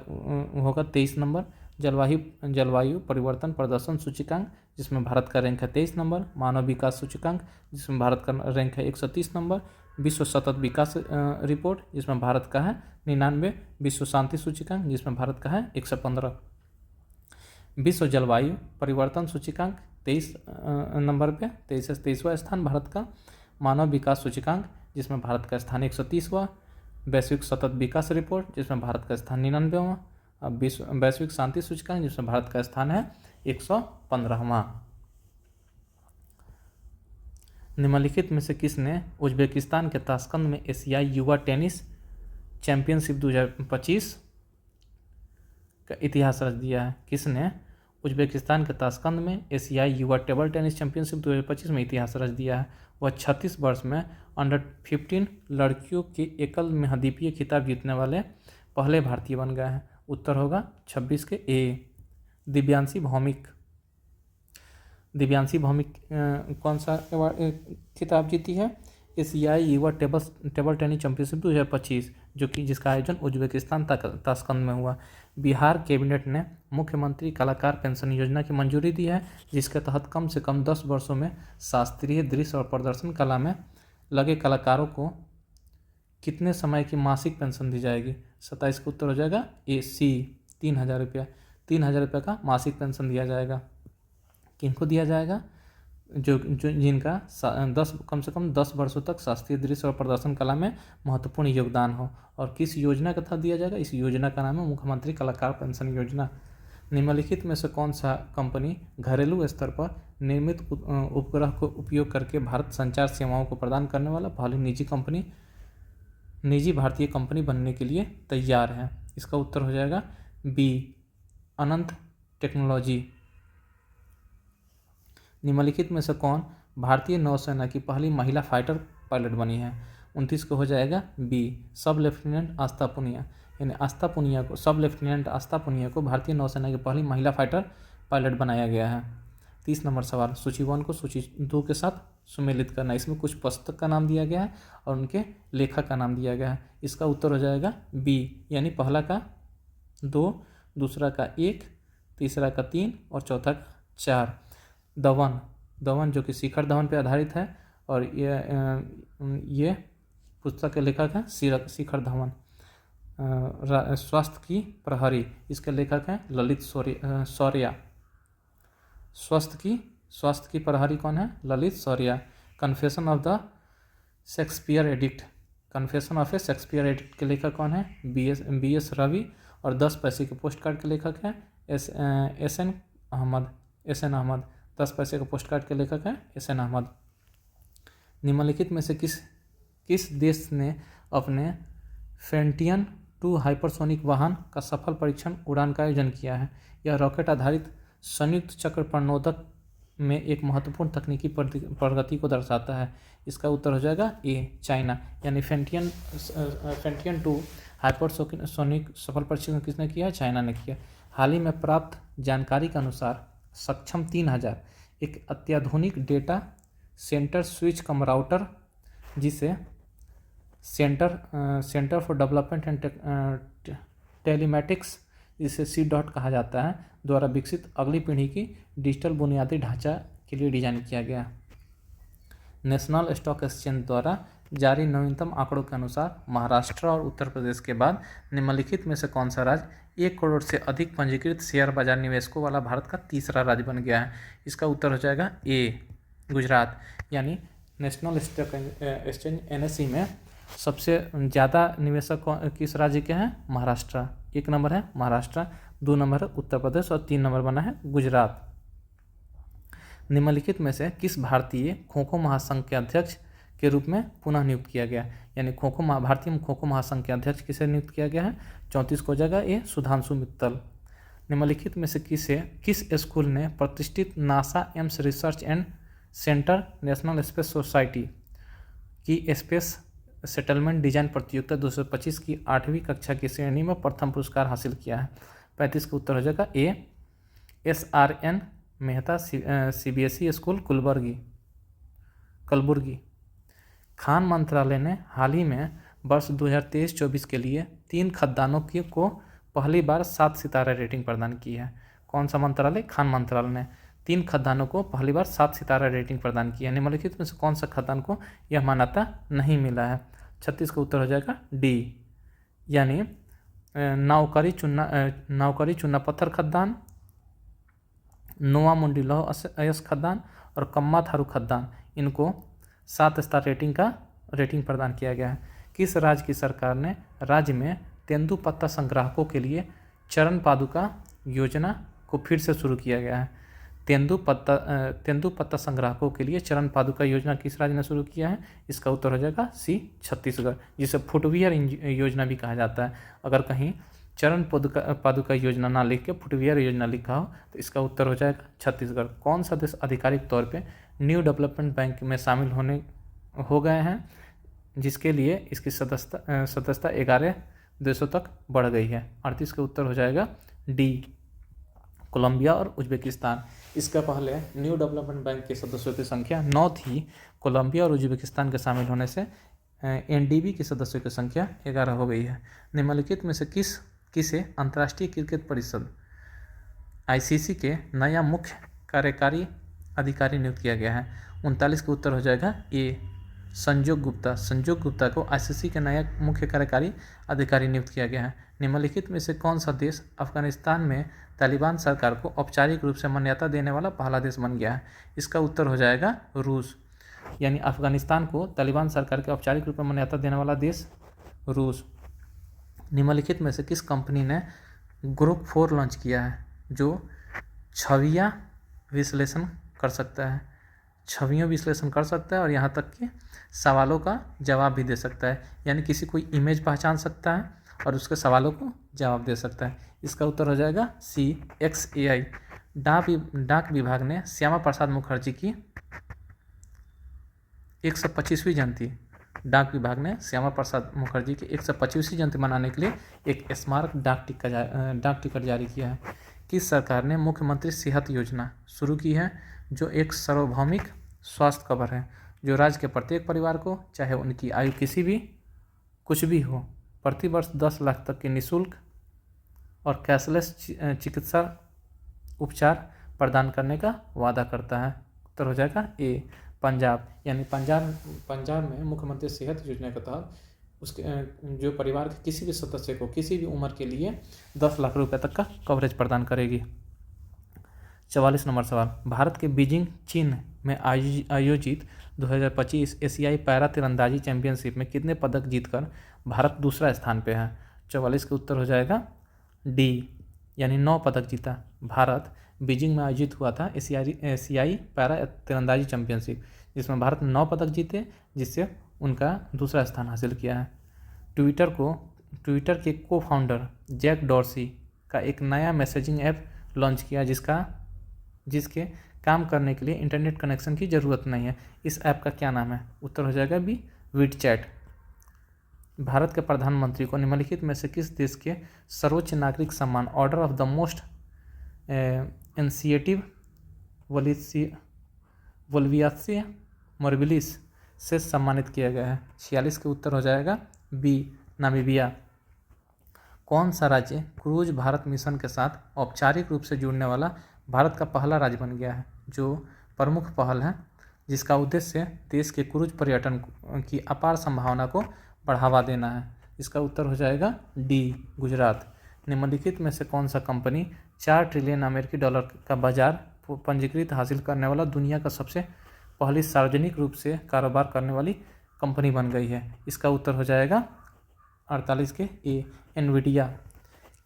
होगा 23 नंबर। जलवायु परिवर्तन प्रदर्शन सूचकांक, जिसमें भारत का रैंक है 23 नंबर। मानव विकास सूचकांक, जिसमें भारत का रैंक है 130 नंबर। विश्व सतत विकास रिपोर्ट, जिसमें भारत का है 99। विश्व शांति सूचकांक, जिसमें भारत का है 115। विश्व जलवायु परिवर्तन सूचकांक 23 नंबर पे, 23वां स्थान भारत का। मानव विकास सूचकांक, जिसमें भारत का स्थान 130वां। वैश्विक सतत विकास रिपोर्ट, जिसमें भारत का स्थान 99वां। अब वैश्विक शांति सूचकांक, जिसमें भारत का स्थान है 115वां। निम्नलिखित में से किसने उज्बेकिस्तान के ताशकंद में एशियाई युवा टेनिस चैंपियनशिप 2025 का इतिहास रच दिया है? किसने उज्बेकिस्तान के ताशकंद में एशियाई युवा टेबल टेनिस चैंपियनशिप 2025 में इतिहास रच दिया है? वह 36 वर्ष में अंडर-15 लड़कियों के एकल महाद्वीपीय खिताब जीतने वाले पहले भारतीय बन गए हैं। उत्तर होगा 26 के ए। दिव्यांशी भौमिक कौन सा खिताब जीती है? एशियाई युवा टेबल टेनिस चैंपियनशिप 2025, जो कि जिसका आयोजन उज्बेकिस्तान ताशकंद में हुआ। बिहार कैबिनेट ने मुख्यमंत्री कलाकार पेंशन योजना की मंजूरी दी है, जिसके तहत कम से कम 10 वर्षों में शास्त्रीय, दृश्य और प्रदर्शन कला में लगे कलाकारों को कितने समय की मासिक पेंशन दी जाएगी? 27 का उत्तर हो जाएगा ए सी, 3,000 रुपया। 3,000 रुपये का मासिक पेंशन दिया जाएगा। किनको दिया जाएगा? जो जिनका कम से कम 10 वर्षों तक शास्त्रीय, दृश्य और प्रदर्शन कला में महत्वपूर्ण योगदान हो। और किस योजना के तहत दिया जाएगा? इस योजना का नाम है मुख्यमंत्री कलाकार पेंशन योजना। निम्नलिखित में से कौन सा कंपनी घरेलू स्तर पर निर्मित उपग्रह को उपयोग करके भारत संचार सेवाओं को प्रदान करने वाला पहली निजी भारतीय कंपनी बनने के लिए तैयार है? इसका उत्तर हो जाएगा बी, अनंत टेक्नोलॉजी। निम्नलिखित में से कौन भारतीय नौसेना की पहली महिला फाइटर पायलट बनी है? 29 को हो जाएगा बी, सब लेफ्टिनेंट आस्था पुनिया। यानी सब लेफ्टिनेंट आस्था पुनिया को भारतीय नौसेना की पहली महिला फाइटर पायलट बनाया गया है। 30 नंबर सवाल, सूची 1 को सूची 2 के साथ सुमेलित करना। इसमें कुछ पुस्तक का नाम दिया गया है और उनके लेखक का नाम दिया गया है। इसका उत्तर हो जाएगा बी, यानी पहला का 2, दूसरा का 1, तीसरा का 3 और चौथा का 4। दवन जो कि शिखर धवन पर आधारित है और ये पुस्तक के लेखक हैं शिखर धवन। स्वास्थ्य की प्रहरी, इसके लेखक हैं ललित शौर्या। स्वास्थ्य की प्रहरी कौन है? Lalit Shaurya. Confession of a Shakespeare addict के लेखक कौन है? B S Ravi. और 10 पैसे के पोस्ट कार्ड के लेखक हैं एस एन अहमद। 10 पैसे के पोस्ट कार्ड के लेखक हैं एस एन अहमद। निम्नलिखित में से किस देश ने अपने फेंटियन 2 हाइपरसोनिक वाहन का सफल परीक्षण उड़ान का आयोजन किया है? यह रॉकेट आधारित संयुक्त चक्र प्रणोदक में एक महत्वपूर्ण तकनीकी प्रगति को दर्शाता है। इसका उत्तर हो जाएगा ए, चाइना। यानी फेंटियन 2 हाइपरसोनिक सफल परीक्षण किसने किया है? चाइना ने किया। हाल ही में प्राप्त जानकारी के अनुसार सक्षम 3000 एक अत्याधुनिक डेटा सेंटर स्विच कम राउटर, जिसे centre for development and telematics, जिसे C.DOT कहा जाता है, द्वारा विकसित अगली पीढ़ी की डिजिटल बुनियादी ढांचा के लिए डिजाइन किया गया। नेशनल स्टॉक एक्सचेंज द्वारा जारी नवीनतम आंकड़ों के अनुसार महाराष्ट्र और उत्तर प्रदेश के बाद निम्नलिखित में से कौन सा राज्य 1 करोड़ से अधिक पंजीकृत शेयर बाजार निवेशकों वाला भारत का तीसरा राज्य बन गया है? इसका उत्तर हो जाएगा ए, गुजरात। यानी नेशनल स्टॉक एक्सचेंज NSE में सबसे ज़्यादा निवेशक किस राज्य के हैं? महाराष्ट्र। 1 नंबर है महाराष्ट्र, 2 नंबर है उत्तर प्रदेश और 3 नंबर बना है गुजरात। निम्नलिखित में से किस भारतीय खो खो महासंघ के अध्यक्ष के रूप में पुनः नियुक्त किया गया? यानी भारतीय खो खो महासंघ के अध्यक्ष किसे नियुक्त किया गया है? 34 को जगह ए, सुधांशु मित्तल। निम्नलिखित में से किस स्कूल ने प्रतिष्ठित NASA Ames research and centre, national space society की स्पेस सेटलमेंट डिजाइन प्रतियोगिता 225 की 8वीं कक्षा की श्रेणी में प्रथम पुरस्कार हासिल किया है? 35 का उत्तर हो जाएगा A SRN Mehta CBSE school Kalaburagi. खान मंत्रालय ने हाल ही में वर्ष 2023-24 के लिए 3 खदानों को पहली बार 7 सितारा रेटिंग प्रदान की है। कौन सा मंत्रालय? खान मंत्रालय ने 3 खदानों को पहली बार 7 सितारा रेटिंग प्रदान की है। निम्नलिखित में से कौन सा खदान को यह मान्यता नहीं मिला है? 36 का उत्तर हो जाएगा डी, यानी नावकरी चुन्ना पत्थर खदान, नोआ मुंडी लौह अयस्क खदान और कम्मा थारू खदान, इनको 7 स्टार रेटिंग प्रदान किया गया है। किस राज्य की सरकार ने राज्य में तेंदुपत्ता संग्राहकों के लिए चरण पादुका योजना को फिर से शुरू किया गया है? तेंदुपत्ता संग्राहकों के लिए चरण पादुका योजना किस राज्य ने शुरू किया है? इसका उत्तर हो जाएगा सी, छत्तीसगढ़, जिसे फुटवियर योजना भी कहा जाता है। अगर कहीं चरण पादुका योजना ना लिख के फुटवियर योजना लिखा हो तो इसका उत्तर हो जाएगा छत्तीसगढ़। कौन सा देश आधिकारिक तौर पे न्यू डेवलपमेंट बैंक में शामिल हो गए हैं, जिसके लिए इसकी सदस्यता 11 देशों तक बढ़ गई है? 38 का उत्तर हो जाएगा डी, कोलंबिया और उज्बेकिस्तान। इसके पहले न्यू डेवलपमेंट बैंक के सदस्यों की संख्या 9 थी। कोलंबिया और उज्बेकिस्तान के शामिल होने से NDB के सदस्यों की संख्या 11 हो गई है। निम्नलिखित में से किसे अंतर्राष्ट्रीय क्रिकेट परिषद ICC के नया मुख्य कार्यकारी अधिकारी नियुक्त किया गया है? 39 का उत्तर हो जाएगा ए, संजोग गुप्ता को ICC के नया मुख्य कार्यकारी अधिकारी नियुक्त किया गया है। निम्नलिखित में से कौन सा देश अफगानिस्तान में तालिबान सरकार को औपचारिक रूप से मान्यता देने वाला पहला देश बन गया है? इसका उत्तर हो जाएगा रूस, यानी अफगानिस्तान को तालिबान सरकार के औपचारिक रूप में मान्यता देने वाला देश रूस। निम्नलिखित में से किस कंपनी ने ग्रुप 4 लॉन्च किया है, जो छवियां विश्लेषण कर सकता है? छवियों विश्लेषण कर सकता है और यहाँ तक कि सवालों का जवाब भी दे सकता है, यानी किसी कोई इमेज पहचान सकता है और उसके सवालों को जवाब दे सकता है। इसका उत्तर हो जाएगा सी, XAI। डाक विभाग ने श्यामा प्रसाद मुखर्जी की 125वीं जयंती डाक विभाग ने श्यामा प्रसाद मुखर्जी की 125वीं जयंती मनाने के लिए एक स्मारक डाक टिकट जारी किया है? किस सरकार ने मुख्यमंत्री सेहत योजना शुरू की है, जो एक सार्वभौमिक स्वास्थ्य कवर है, जो राज्य के प्रत्येक परिवार को, चाहे उनकी आयु कुछ भी हो, प्रति वर्ष 10 लाख तक के निःशुल्क और कैशलेस चिकित्सा उपचार प्रदान करने का वादा करता है? उत्तर हो जाएगा ए, पंजाब, यानी पंजाब में मुख्यमंत्री सेहत योजना के तहत उसके जो परिवार के किसी भी सदस्य को किसी भी उम्र के लिए 10 लाख रुपए तक का कवरेज प्रदान करेगी। 44 नंबर सवाल, भारत के बीजिंग चीन में आयोजित 2025 एशियाई पैरा तीरंदाजी चैंपियनशिप में कितने पदक जीतकर भारत दूसरा स्थान पे है? 44 का उत्तर हो जाएगा डी, यानी 9 पदक जीता। भारत बीजिंग में आयोजित हुआ था एशियाई पैरा तीरंदाजी चैंपियनशिप, जिसमें भारत ने 9 पदक जीते, जिससे उनका दूसरा स्थान हासिल किया है। ट्विटर के को फाउंडर जैक डॉर्सी का एक नया मैसेजिंग ऐप लॉन्च किया, जिसके काम करने के लिए इंटरनेट कनेक्शन की ज़रूरत नहीं है। इस ऐप का क्या नाम है? उत्तर हो जाएगा बी, वीडचैट। भारत के प्रधानमंत्री को निम्नलिखित में से किस देश के सर्वोच्च नागरिक सम्मान order of the most initiative वोल्वियासी मोरबिलिस से सम्मानित किया गया है? 46 के उत्तर हो जाएगा बी, नामीबिया। कौन सा राज्य क्रूज भारत मिशन के साथ औपचारिक रूप से जुड़ने वाला भारत का पहला राज्य बन गया है, जो प्रमुख पहल है जिसका उद्देश्य देश के क्रूज पर्यटन की अपार संभावना को बढ़ावा देना है? इसका उत्तर हो जाएगा डी, गुजरात। निम्नलिखित में से कौन सा कंपनी 4 ट्रिलियन अमेरिकी डॉलर का बाजार पंजीकृत हासिल करने वाला दुनिया का सबसे पहली सार्वजनिक रूप से कारोबार करने वाली कंपनी बन गई है? इसका उत्तर हो जाएगा 48 के ए, एनवीडिया।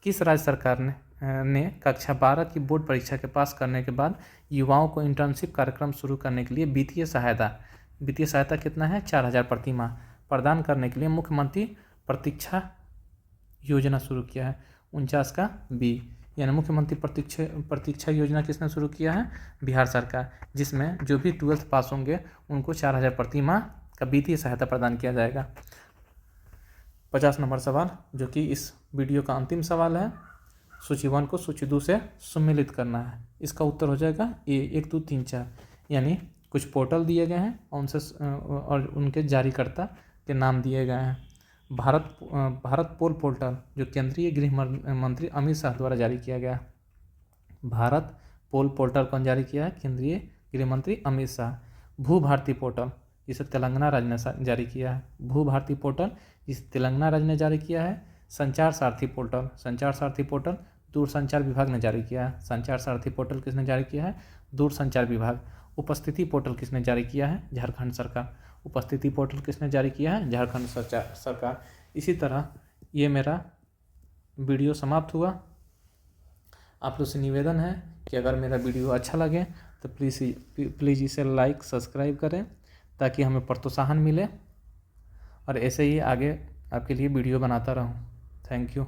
किस राज्य सरकार ने कक्षा 12 की बोर्ड परीक्षा के पास करने के बाद युवाओं को इंटर्नशिप कार्यक्रम शुरू करने के लिए वित्तीय सहायता कितना है? 4000 प्रति माह प्रदान करने के लिए मुख्यमंत्री प्रतीक्षा योजना शुरू किया है? 49 का बी, यानी मुख्यमंत्री प्रतीक्षा योजना किसने शुरू किया है? बिहार सरकार, जिसमें जो भी 12th पास होंगे उनको 4000 प्रति माह का वित्तीय सहायता प्रदान किया जाएगा। 50 नंबर सवाल, जो कि इस वीडियो का अंतिम सवाल है, सूची 1 को सूची 2 से सम्मिलित करना है। इसका उत्तर हो जाएगा ए 1 2 3 4, यानी कुछ पोर्टल दिए गए हैं और उनके जारीकर्ता के नाम दिए गए हैं। भारत पोल पोर्टल जो केंद्रीय गृह मंत्री अमित शाह द्वारा जारी किया गया। भारत पोल पोर्टल कौन जारी किया है? केंद्रीय गृह मंत्री अमित शाह। भू भारती पोर्टल जिसे तेलंगाना राज्य ने जारी किया है। भू भारती पोर्टल जिसे तेलंगाना राज्य ने जारी किया है। संचार सारथी पोर्टल दूरसंचार विभाग ने जारी किया है। संचार सारथी पोर्टल किसने जारी किया है? दूरसंचार विभाग। उपस्थिति पोर्टल किसने जारी किया है? झारखंड सरकार। उपस्थिति पोर्टल किसने जारी किया है? झारखंड सरकार। इसी तरह ये मेरा वीडियो समाप्त हुआ। आप लोग से निवेदन है कि अगर मेरा वीडियो अच्छा लगे तो प्लीज़ इसे लाइक सब्सक्राइब करें, ताकि हमें प्रोत्साहन मिले और ऐसे ही आगे आपके लिए वीडियो बनाता रहूं। Thank you.